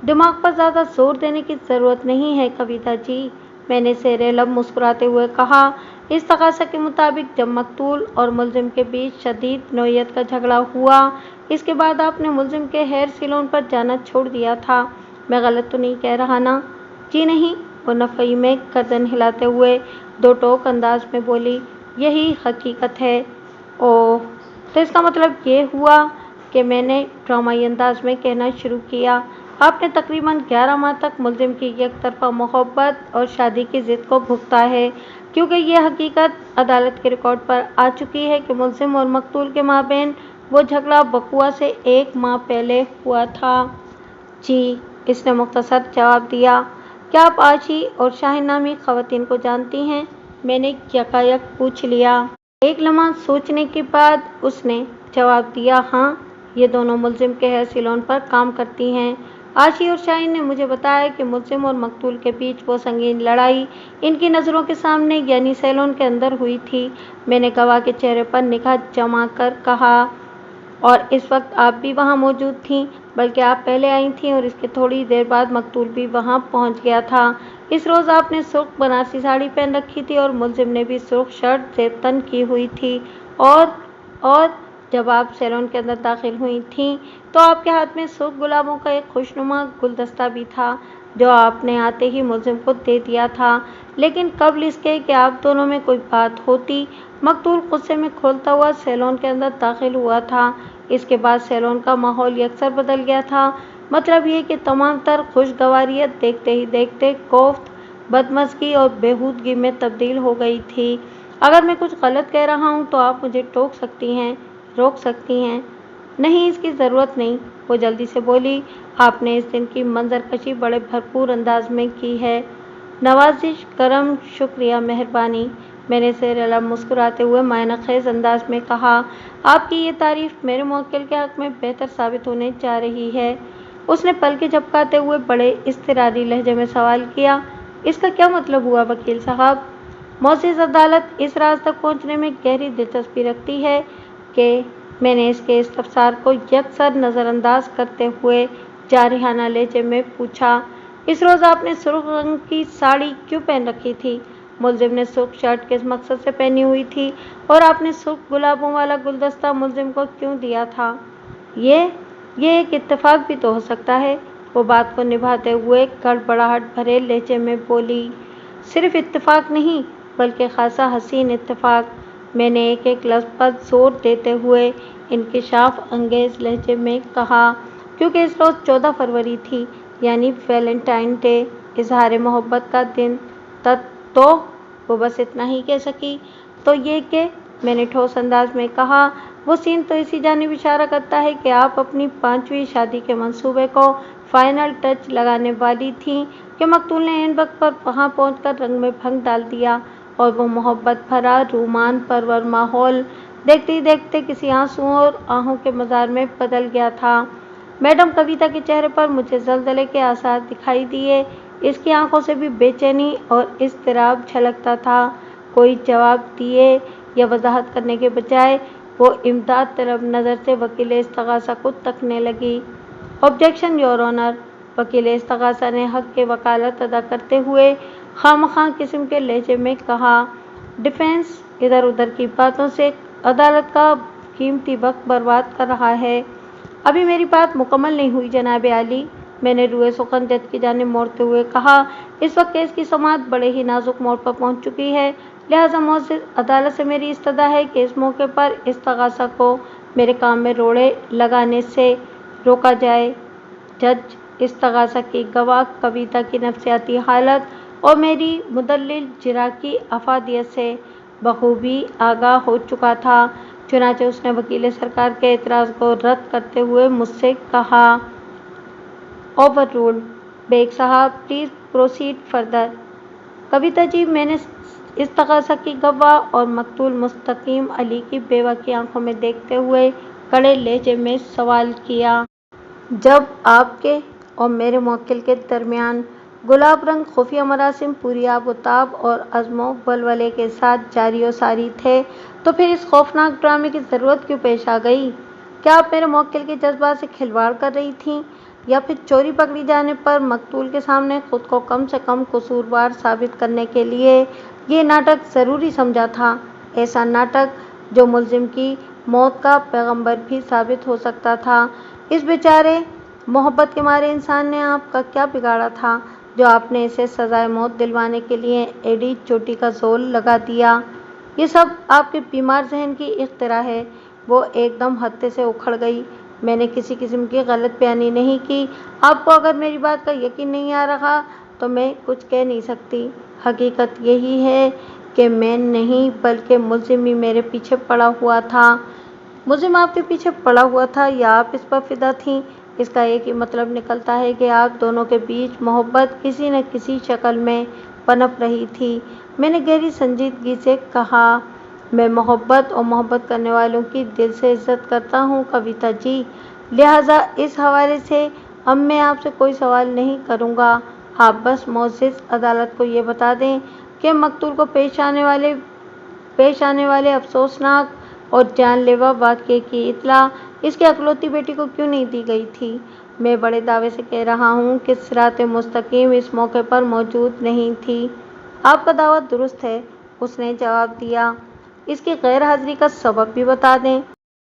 दिमाग पर ज़्यादा जोर देने की ज़रूरत नहीं है कविता जी, मैंने ज़ेरे लब मुस्कुराते हुए कहा। इस तकाज़ा के मुताबिक जब मकतूल और मुल्जिम के बीच शदीद नौइयत का झगड़ा हुआ, इसके बाद आपने मुल्जिम के हेयर सैलून पर जाना छोड़ दिया था। मैं गलत तो नहीं कह रहा ना? जी नहीं, वो नफ़ई में गर्दन हिलाते हुए दो टोक अंदाज में बोली। यही हकीकत है। ओह, तो इसका मतलब ये हुआ कि मैंने ड्रामाई अंदाज में कहना शुरू किया, आपने तकरीबन 11 माह तक मुल्जिम की एक तरफा मोहब्बत और शादी की ज़िद को भुगता है, क्योंकि ये हकीकत अदालत के रिकॉर्ड पर आ चुकी है कि मुल्जिम और मकतूल के माबैन वो झगड़ा वक़ुआ से 1 माह पहले हुआ था। जी, इसने मुख्तसर जवाब दिया। क्या आप आशी और शाहीन नामी ख़वातीन को जानती हैं? मैंने यकायक पूछ लिया। एक लम्हा सोचने के बाद उसने जवाब दिया, हाँ, ये दोनों मुल्जिम के हेयर सैलून पर काम करती हैं। आशी और शाहीन ने मुझे बताया कि मुल्जिम और मकतूल के बीच वो संगीन लड़ाई इनकी नज़रों के सामने यानी सैलून के अंदर हुई थी। मैंने गवाह के चेहरे पर निगाह जमा कर कहा, और इस वक्त आप भी वहाँ मौजूद थीं, बल्कि आप पहले आई थीं और इसके थोड़ी देर बाद मकतूल भी वहाँ पहुँच गया था। इस रोज़ आपने सुर्ख बनारसी साड़ी पहन रखी थी और मुल्जिम ने भी सुर्ख शर्ट से तन की हुई थी। और जब आप सैलून के अंदर दाखिल हुई थीं तो आपके हाथ में सुर्ख गुलाबों का एक खुशनुमा गुलदस्ता भी था, जो आपने आते ही मुल्जिम को दे दिया था। लेकिन कबल इसके कि आप दोनों में कोई बात होती, मकतूल गुस्से में खोलता हुआ सैलून के अंदर दाखिल हुआ था। इसके बाद सैलून का माहौल यकसर बदल गया था। मतलब ये कि तमाम तर खुशगवारियत देखते ही देखते कोफ्त, बदमज़गी और बेहूदगी में तब्दील हो गई थी। अगर मैं कुछ गलत कह रहा हूँ तो आप मुझे टोक सकती हैं, रोक सकती हैं। नहीं, इसकी ज़रूरत नहीं, वो जल्दी से बोली। आपने इस दिन की मंजरकशी बड़े भरपूर अंदाज में की है। नवाजिश, करम, शुक्रिया, मेहरबानी, मैंने ज़ेरे लब मुस्कुराते हुए मायना खेज अंदाज में कहा। आपकी ये तारीफ़ मेरे मुवक्किल के हक़ में बेहतर साबित होने जा रही है। उसने पलकें झपकाते हुए बड़े इज़्तिरारी लहजे में सवाल किया, इसका क्या मतलब हुआ वकील साहब? मोअज़्ज़िज़ अदालत इस राज तक पहुँचने में गहरी दिलचस्पी रखती है कि मैंने इसके इस्तफसार को यकसर नज़रअंदाज करते हुए जारिहाना लहजे में पूछा, इस रोज़ आपने सुर्ख रंग की साड़ी क्यों पहन रखी थी? मुल्जिम ने सुर्ख शर्ट किस मकसद से पहनी हुई थी और आपने सुर्ख गुलाबों वाला गुलदस्ता मुल्जिम को क्यों दिया था? ये एक इत्तेफाक भी तो हो सकता है, वो बात को निभाते हुए गड़बड़ाहट भरे लहजे में बोली। सिर्फ इत्तेफाक नहीं, बल्कि खासा हसीन इत्तेफाक, मैंने एक एक लफ्ज़ पर जोर देते हुए इंकिशाफ अंगेज़ लहजे में कहा, क्योंकि इस रोज़ 14 फरवरी थी, यानी वैलेंटाइन डे, इजहार मोहब्बत का दिन। तो वो बस इतना ही कह सकी, तो ये कि میں نے ٹھوس انداز میں کہا۔ وہ سین تو اسی جانب اشارہ کرتا ہے کہ آپ اپنی 5ویں شادی کے منصوبے کو فائنل ٹچ لگانے والی تھیں کہ مقتول نے عین وقت پر وہاں پہنچ کر رنگ میں بھنگ ڈال دیا اور وہ محبت بھرا رومان پرور ماحول دیکھتے ہی دیکھتے کسی آنسوؤں اور آہوں کے مزار میں بدل گیا تھا۔ میڈم کویتا کے چہرے پر مجھے زلزلے کے آثار دکھائی دیے۔ اس کی آنکھوں سے بھی بے چینی اور اضطراب جھلکتا تھا۔ کوئی جواب دیے یا وضاحت کرنے کے بجائے وہ امداد طلب نظر سے وکیل استغاثہ کو تکنے لگی۔ Objection your owner. وکیل استغاثہ نے حق کے وکالت ادا کرتے ہوئے خواہ قسم کے لہجے میں کہا۔ ڈیفینس ادھر ادھر کی باتوں سے عدالت کا قیمتی وقت برباد کر رہا ہے۔ ابھی میری بات مکمل نہیں ہوئی جناب عالی، میں نے روئے سخن جج کی جانب موڑتے ہوئے کہا۔ اس وقت کیس کی سماعت بڑے ہی نازک موڑ پر پہنچ چکی ہے، لہٰذا معزز عدالت سے میری استدعا ہے کہ اس موقع پر استغاثہ کو میرے کام میں روڑے لگانے سے روکا جائے۔ جج استغاثہ کی گواہ کویتا کی نفسیاتی حالت اور میری مدلل جرح کی افادیت سے بخوبی آگاہ ہو چکا تھا، چنانچہ اس نے وکیل سرکار کے اعتراض کو رد کرتے ہوئے مجھ سے کہا۔ Overruled. بیگ صاحب please proceed further. Kavita ji, میں نے استغاثہ کی گواہ اور مقتول مستقیم علی کی بیوہ کی آنکھوں میں دیکھتے ہوئے کڑے لہجے میں سوال کیا۔ جب آپ کے اور میرے موکل کے درمیان گلاب رنگ خفیہ مراسم پوری آب و تاب اور عزم و ولولے کے ساتھ جاری و ساری تھے تو پھر اس خوفناک ڈرامے کی ضرورت کیوں پیش آ گئی؟ کیا آپ میرے موکل کے جذبات سے کھلواڑ کر رہی تھیں یا پھر چوری پکڑی جانے پر مقتول کے سامنے خود کو کم سے کم قصوروار ثابت کرنے کے لیے یہ ناٹک ضروری سمجھا تھا؟ ایسا ناٹک جو ملزم کی موت کا پیغامبر بھی ثابت ہو سکتا تھا۔ اس بیچارے محبت کے مارے انسان نے آپ کا کیا بگاڑا تھا جو آپ نے اسے سزائے موت دلوانے کے لیے ایڑی چوٹی کا زور لگا دیا؟ یہ سب آپ کے بیمار ذہن کی اختراع ہے۔ وہ ایک دم ہتے سے اکھڑ گئی۔ میں نے کسی قسم کی غلط بیانی نہیں کی۔ آپ کو اگر میری بات کا یقین نہیں آ رہا تو میں کچھ کہہ نہیں سکتی۔ حقیقت یہی ہے کہ میں نہیں بلکہ ملزم ہی میرے پیچھے پڑا ہوا تھا۔ ملزم آپ کے پیچھے پڑا ہوا تھا یا آپ اس پر فدا تھیں؟ اس کا ایک ہی مطلب نکلتا ہے کہ آپ دونوں کے بیچ محبت کسی نہ کسی شکل میں پنپ رہی تھی۔ میں نے گہری سنجیدگی سے کہا۔ میں محبت اور محبت کرنے والوں کی دل سے عزت کرتا ہوں کویتا جی، لہٰذا اس حوالے سے اب میں آپ سے کوئی سوال نہیں کروں گا۔ آپ بس معزز عدالت کو یہ بتا دیں کہ مقتول کو پیش آنے والے افسوسناک اور جان لیوا واقعے کی اطلاع اس کی اکلوتی بیٹی کو کیوں نہیں دی گئی تھی؟ میں بڑے دعوے سے کہہ رہا ہوں کہ صراط مستقیم اس موقع پر موجود نہیں تھی۔ آپ کا دعویٰ درست ہے، اس نے جواب دیا۔ اس کی غیر حاضری کا سبب بھی بتا دیں۔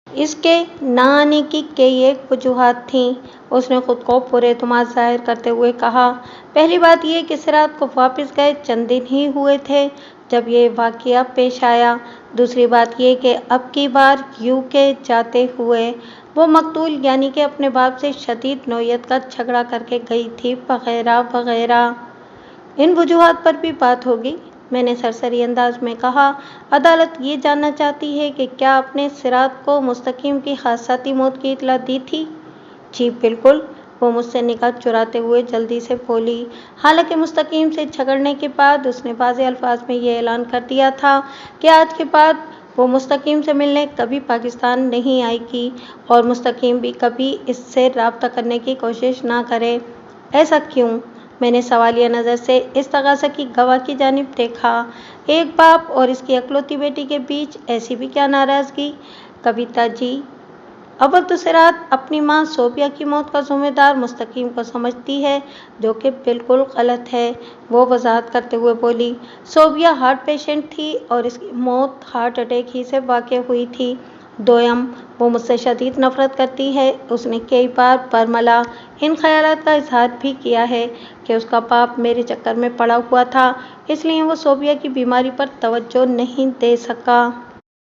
اس کے نہ آنے کی کئی ایک وجوہات تھیں، اس نے خود کو پر اعتماد ظاہر کرتے ہوئے کہا۔ پہلی بات یہ کہ صراط کو واپس گئے چند دن ہی ہوئے تھے جب یہ واقعہ پیش آیا۔ دوسری بات یہ کہ اب کی بار UK جاتے ہوئے وہ مقتول یعنی کہ اپنے باپ سے شدید نوعیت کا جھگڑا کر کے گئی تھی وغیرہ وغیرہ۔ ان وجوہات پر بھی بات ہوگی، میں نے سرسری انداز میں کہا۔ عدالت یہ جاننا چاہتی ہے کہ کیا آپ نے صراط کو مستقیم کی حادثاتی موت کی اطلاع دی تھی؟ جی بالکل، وہ مجھ سے نگاہ چراتے ہوئے جلدی سے بولی۔ حالانکہ مستقیم سے جھگڑنے کے بعد اس نے واضح الفاظ میں یہ اعلان کر دیا تھا کہ آج کے بعد وہ مستقیم سے ملنے کبھی پاکستان نہیں آئے گی اور مستقیم بھی کبھی اس سے رابطہ کرنے کی کوشش نہ کرے۔ ایسا کیوں؟ میں نے سوالیہ نظر سے استغاثہ کی گواہ کی جانب دیکھا۔ ایک باپ اور اس کی اکلوتی بیٹی کے بیچ ایسی بھی کیا ناراضگی؟ کویتا جی، اول تو صراط اپنی ماں صوبیہ کی موت کا ذمہ دار مستقیم کو سمجھتی ہے، جو کہ بالکل غلط ہے، وہ وضاحت کرتے ہوئے بولی۔ صوبیہ ہارٹ پیشنٹ تھی اور اس کی موت ہارٹ اٹیک ہی سے واقع ہوئی تھی۔ دوئم، وہ مجھ سے شدید نفرت کرتی ہے۔ اس نے کئی بار برملا ان خیالات کا اظہار بھی کیا ہے کہ اس کا باپ میرے چکر میں پڑا ہوا تھا، اس لیے وہ صوبیہ کی بیماری پر توجہ نہیں دے سکا۔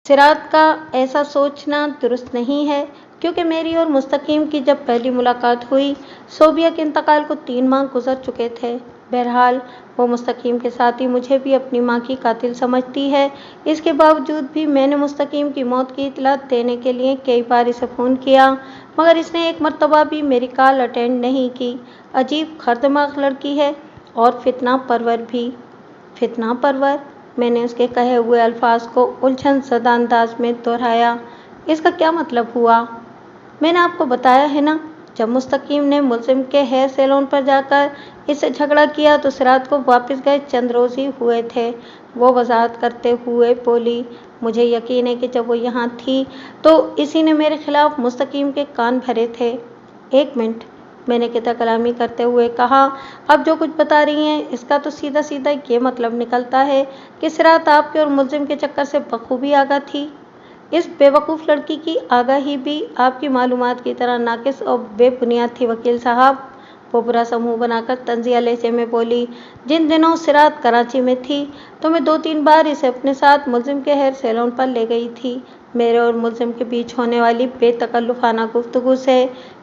صراط کا ایسا سوچنا درست نہیں ہے کیونکہ میری اور مستقیم کی جب پہلی ملاقات ہوئی، صوبیہ کے انتقال کو 3 ماہ گزر چکے تھے۔ बहरहाल वो मुस्तकीम के साथ ही मुझे भी अपनी माँ की कातिल समझती है। इसके बावजूद भी मैंने मुस्तकीम की मौत की इत्तला देने के लिए कई बार इसे फ़ोन किया, मगर इसने एक मर्तबा भी मेरी कॉल अटेंड नहीं की। अजीब खरदिमाग लड़की है और फितना परवर भी। फितना परवर? मैंने उसके कहे हुए अल्फाज को उलझन ज़दा अंदाज में दोहराया। इसका क्या मतलब हुआ? मैंने आपको बताया है ना, जब मुस्तकीम ने मुल्जिम के हेयर सैलून पर जाकर इससे झगड़ा किया तो सिरात को वापस गए चंद रोज़ ही हुए थे। वो वजाहत करते हुए बोली, मुझे यकीन है कि जब वो यहाँ थी तो इसी ने मेरे खिलाफ मुस्तकीम के कान भरे थे। एक मिनट, मैंने किता कलामी करते हुए कहा, अब जो कुछ बता रही हैं इसका तो सीधा सीधा ये मतलब निकलता है कि सिरात आपके और मुल्जिम के चक्कर से बखूबी आगा थी। इस बेवकूफ़ लड़की की आगाही भी आपकी मालूमात की तरह नाकिस और बेबुनियाद थी वकील साहब। वो बुरा सा मुँह बनाकर तंजिया लहजे में बोली, जिन दिनों सिरात कराची में थी तो मैं 2-3 बार इसे अपने साथ मुल्जिम के हेयर सैलून पर ले गई थी। मेरे और मुल्जिम के बीच होने वाली बेतकल्लुफ़ाना गुफ्तगू से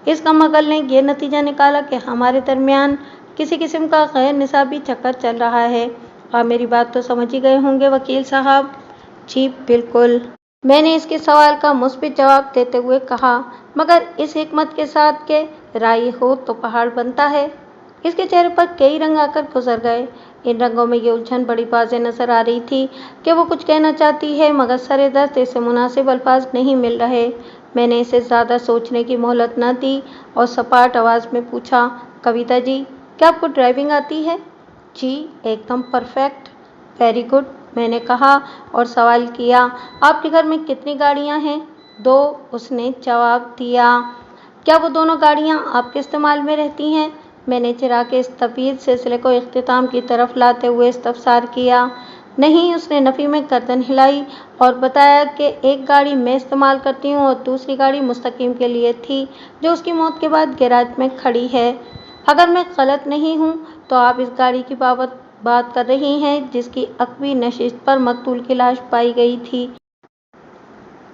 इस कमअक़ल ने यह नतीजा निकाला कि हमारे दरमियान किसी किस्म का गैर निसाबी चक्कर चल रहा है। आप मेरी बात तो समझ ही गए होंगे वकील साहब। जी बिल्कुल, मैंने इसके सवाल का मुस्बित जवाब देते हुए कहा, मगर इस हिकमत के साथ के राई हो तो पहाड़ बनता है। इसके चेहरे पर कई रंग आकर गुजर गए। इन रंगों में ये उलझन बड़ी वाज़ेह नजर आ रही थी कि वो कुछ कहना चाहती है, मगर सरे दर्द इसे मुनासिब अल्फाज नहीं मिल रहे। मैंने इसे ज़्यादा सोचने की मोहलत न दी और सपाट आवाज़ में पूछा, कविता जी, क्या आपको ड्राइविंग आती है? जी एकदम परफेक्ट। वेरी गुड, मैंने कहा और सवाल किया, आपके घर में कितनी गाड़ियां हैं? 2, उसने जवाब दिया। क्या वो दोनों गाड़ियां आपके इस्तेमाल में रहती हैं? मैंने चिराग के इस तवील सिलसिले को इख्तिताम की तरफ लाते हुए इस्तफसार किया। नहीं, उसने नफ़ी में गर्दन हिलाई और बताया कि एक गाड़ी मैं इस्तेमाल करती हूँ और दूसरी गाड़ी मुस्तकीम के लिए थी, जो उसकी मौत के बाद गैराज में खड़ी है। अगर मैं गलत नहीं हूँ तो आप इस गाड़ी की बाबत बात कर रही हैं जिसकी अक़वी नशिस्त पर मकतूल की लाश पाई गई थी।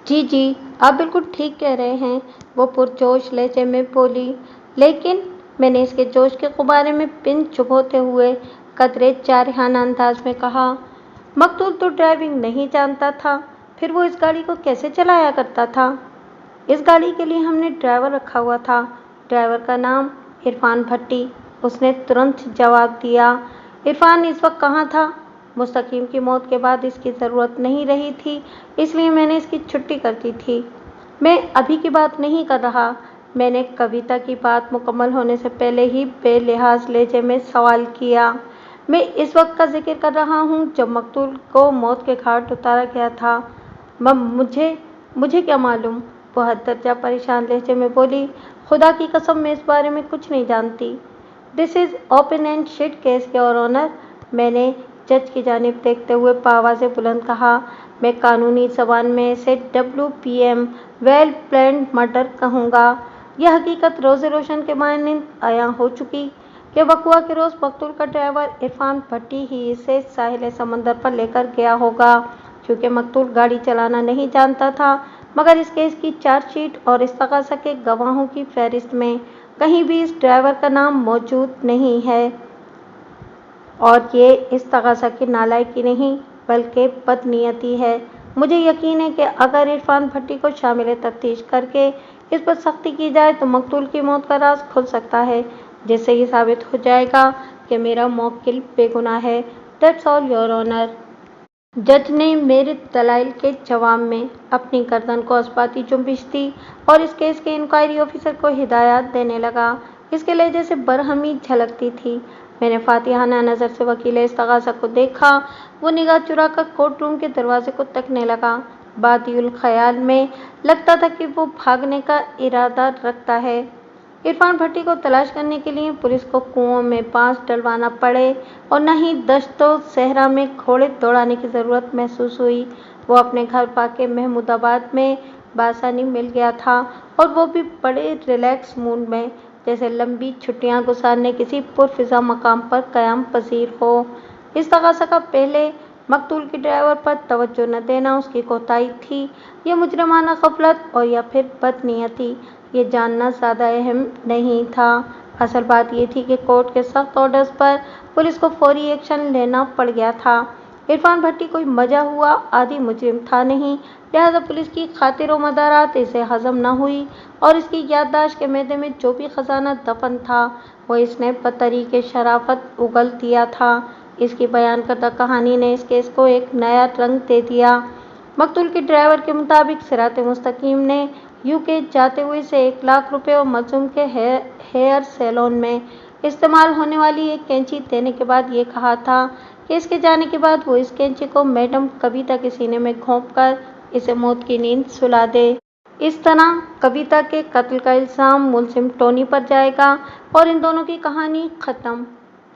जी जी, आप बिल्कुल ठीक कह रहे हैं, वो पुरजोश लहजे में बोली। लेकिन मैंने इसके जोश के गुब्बारे में पिन चुभोते हुए कदरे जारहाना अंदाज में कहा, मकतूल तो ड्राइविंग नहीं जानता था, फिर वो इस गाड़ी को कैसे चलाया करता था? इस गाड़ी के लिए हमने ड्राइवर रखा हुआ था। ड्राइवर का नाम इरफान भट्टी, उसने तुरंत जवाब दिया। इरफान इस वक्त कहाँ था? मुस्तकीम की मौत के बाद इसकी ज़रूरत नहीं रही थी, इसलिए मैंने इसकी छुट्टी कर दी थी। मैं अभी की बात नहीं कर रहा, मैंने कविता की बात मुकम्मल होने से पहले ही बेलिहाज लहजे में सवाल किया। मैं इस वक्त का जिक्र कर रहा हूँ जब मकतूल को मौत के घाट उतारा गया था। मुझे क्या मालूम? वो हद दर्जा परेशान लहजे में बोली, खुदा की कसम मैं इस बारे में कुछ नहीं जानती। This is open and shut case your honour, मैंने जज की जानिब देखते हुए आवाज़ बुलंद कहा। मैं कानूनी ज़बान में इसे WPM वेल प्लान्ड मर्डर कहूँगा। यह हकीकत रोज़े रोशन के मानिंद आयां हो चुकी कि वक़्वा के रोज़ मकतूल का ड्राइवर इरफान भट्टी ही इसे साहिल समंदर पर लेकर गया होगा। क्योंकि मकतूल गाड़ी चलाना नहीं जानता था, मगर इस केस की चार्जशीट और इस्तग़ासा के गवाहों की फहरिस्त में कहीं भी इस ड्राइवर का नाम मौजूद नहीं है। और ये इस्तग़ासा की नालायकी नहीं बल्कि बदनीयती है। मुझे यकीन है कि अगर इरफान भट्टी को शामिल तफ्तीश करके इस पर सख्ती की जाए तो मकतूल की मौत का राज खुल सकता है, जिससे ये साबित हो जाएगा कि मेरा मौक्किल बेगुनाह है। That's all your honour. जज ने मेरे दलाइल के जवाब में अपनी गर्दन को असबाती जुम्बिश दी और इस केस के इंक्वायरी ऑफिसर को हिदायत देने लगा। इसके लहजे से बरहमी झलकती थी। मैंने फातिहाना नज़र से वकील इस्तग़ासा को देखा। वो निगाह चुराकर कोर्ट रूम के दरवाजे को तकने लगा। बादियुल ख़याल में लगता था कि वो भागने का इरादा रखता है। इरफान भट्टी को तलाश करने के लिए पुलिस को कुओं में बांस डलवाना पड़े और न ही दश्तो सहरा में घोड़े दौड़ाने की ज़रूरत महसूस हुई। वो अपने घर पाके महमूदाबाद में बासानी मिल गया था और वो भी बड़े रिलैक्स मूड में, जैसे लंबी छुट्टियां गुजारने किसी पुरफिज़ा मकाम पर क़याम पज़ीर हो। इस्तग़ासा का पहले मकतूल की ड्राइवर पर तवज्जो न देना उसकी कोताही थी, या मुजरमाना ग़फलत और या फिर बदनीयती, ये जानना ज़्यादा अहम नहीं था। असल बात ये थी कि कोर्ट के सख्त ऑर्डर्स पर पुलिस को फौरी एक्शन लेना पड़ गया था। इरफान भट्टी कोई मजा हुआ आदि मुजरिम था नहीं, लिहाजा पुलिस की खातिर मदारात इसे हजम न हुई और इसकी याददाश्त के मैदे में जो भी खजाना दफन था वो इसने बतरीके शराफत उगल दिया था। इसकी बयान करदा कहानी ने इस केस को एक नया रंग दे दिया। मकतूल के ड्राइवर के मुताबिक सिरात मुस्तकीम ने यूके जाते हुए से 1 लाख रुपए और मजलूम के हेयर सैलून में इस्तेमाल होने वाली एक कैंची देने के बाद ये कहा था कि इसके जाने के बाद वो इस कैंची को मैडम कविता के सीने में घोंपकर इसे मौत की नींद सुला दे। इस तरह कविता के कत्ल का इल्जाम मुलजिम टोनी पर जाएगा और इन दोनों की कहानी खत्म।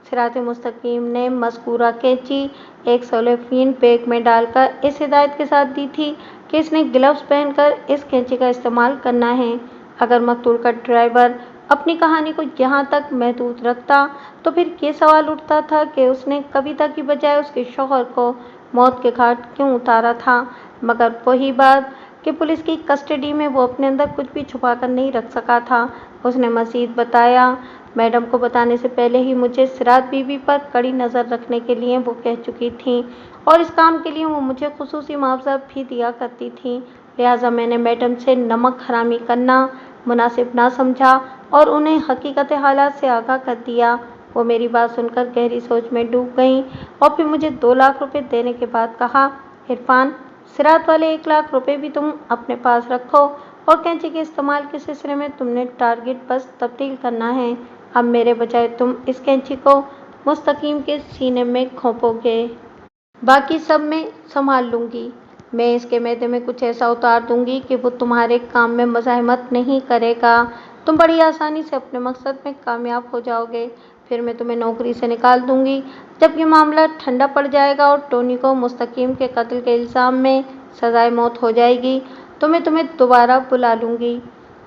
सिरात मुस्तकीम ने मज़कूरा कैंची एक सेलोफेन बैग में डालकर इस हिदायत के साथ दी थी कि इसने ग्लव्स पहनकर इस कैंची का इस्तेमाल करना है। अगर मकतूल का ड्राइवर अपनी कहानी को यहाँ तक महदूद रखता तो फिर ये सवाल उठता था कि उसने कविता की बजाय उसके शौहर को मौत के घाट क्यों उतारा था। मगर वही बात कि पुलिस की कस्टडी में वो अपने अंदर कुछ भी छुपा कर नहीं रख सका था। उसने मज़ीद बताया, मैडम को बताने से पहले ही मुझे सिरात बीवी पर कड़ी नज़र रखने के लिए वो कह चुकी थी और इस काम के लिए वो मुझे खुसूसी मुआवजा भी दिया करती थी। लिहाजा मैंने मैडम से नमक हरामी करना मुनासिब ना समझा और उन्हें हकीकत हालात से आगाह कर दिया। वो मेरी बात सुनकर गहरी सोच में डूब गईं और फिर मुझे 2 लाख रुपए देने के बाद कहा, इरफान, सिरात वाले 1 लाख रुपए भी तुम अपने पास रखो और कैंची के इस्तेमाल के सिलसिले में तुमने टारगेट बस तब्दील करना है। अब मेरे बजाय तुम इस कैंची को मुस्तकीम के सीने में घोंपोगे। बाकी सब मैं संभाल लूँगी। मैं इसके मैदे में कुछ ऐसा उतार दूँगी कि वो तुम्हारे काम में मज़ाहमत नहीं करेगा। तुम बड़ी आसानी से अपने मकसद में कामयाब हो जाओगे। फिर मैं तुम्हें नौकरी से निकाल दूँगी। जब ये मामला ठंडा पड़ जाएगा और टोनी को मुस्तकीम के कत्ल के इल्ज़ाम में सज़ाए मौत हो जाएगी तो मैं तुम्हें दोबारा बुला लूँगी।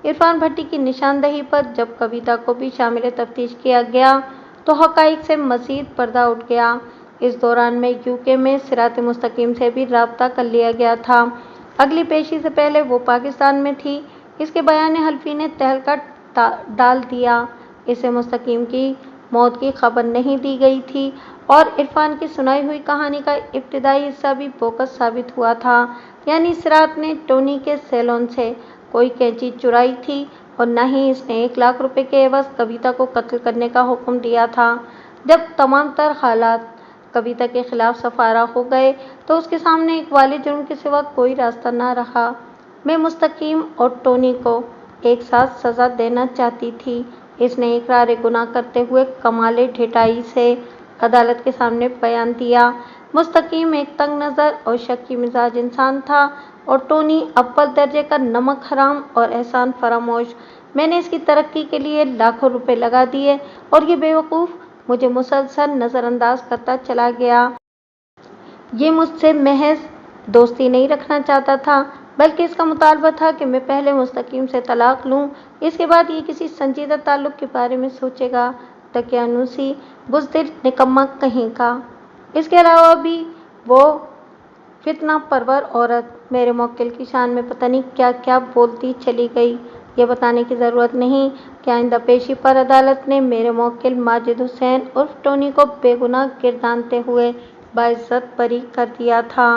इरफान भट्टी की निशानदही पर जब कविता को भी शामिल तफ्तीश किया गया तो हक़ाइक़ से मज़ीद पर्दा उठ गया। इस दौरान में यूके में सिरात मुस्तकीम से भी राब्ता कर लिया गया था। अगली पेशी से पहले वो पाकिस्तान में थी। इसके बयान हल्फी ने तहलका डाल दिया। इसे मुस्तकीम की मौत की खबर नहीं दी गई थी और इरफान की सुनाई हुई कहानी का इब्तिदाई हिस्सा भी बोगस साबित हुआ था। यानी सिरात ने टोनी के सैलून से कोई कैंची चुराई थी और न ही इसने 1 लाख रुपए के एवज कविता को कत्ल करने का हुक्म दिया था। जब तमाम तर हालात कविता के खिलाफ सफारा हो गए तो उसके सामने एक वाले जुर्म के सिवा कोई रास्ता न रहा। मैं मुस्तकीम और टोनी को एक साथ सज़ा देना चाहती थी। इसने इकरार गुनाह करते हुए कमाले ढिठाई से अदालत के सामने बयान दिया। मुस्तकीम एक तंग नज़र और शक्की मिजाज इंसान था और टोनी अव्वल दर्जे का नमक हराम और एहसान फरामोश। मैंने इसकी तरक्की के लिए लाखों रुपए लगा दिए और ये बेवकूफ़ मुझे मुसलसल नज़रअंदाज करता चला गया। ये मुझसे महज दोस्ती नहीं रखना चाहता था बल्कि इसका मुतालबा था कि मैं पहले मुस्तकीम से तलाक लूँ, इसके बाद ये किसी संजीदा ताल्लुक़ के बारे में सोचेगा। दकियानूसी बुज़दिल निकम्मा कहीं का। इसके अलावा भी वो फितना परवर औरत मेरे मौक्किल की शान में पता नहीं क्या क्या बोलती चली गई। ये बताने की ज़रूरत नहीं कि आइंदा पेशी पर अदालत ने मेरे मौक्किल माजिद हुसैन उर्फ टोनी को बेगुनाह गिरदानते हुए बाइज्जत बरी कर दिया था।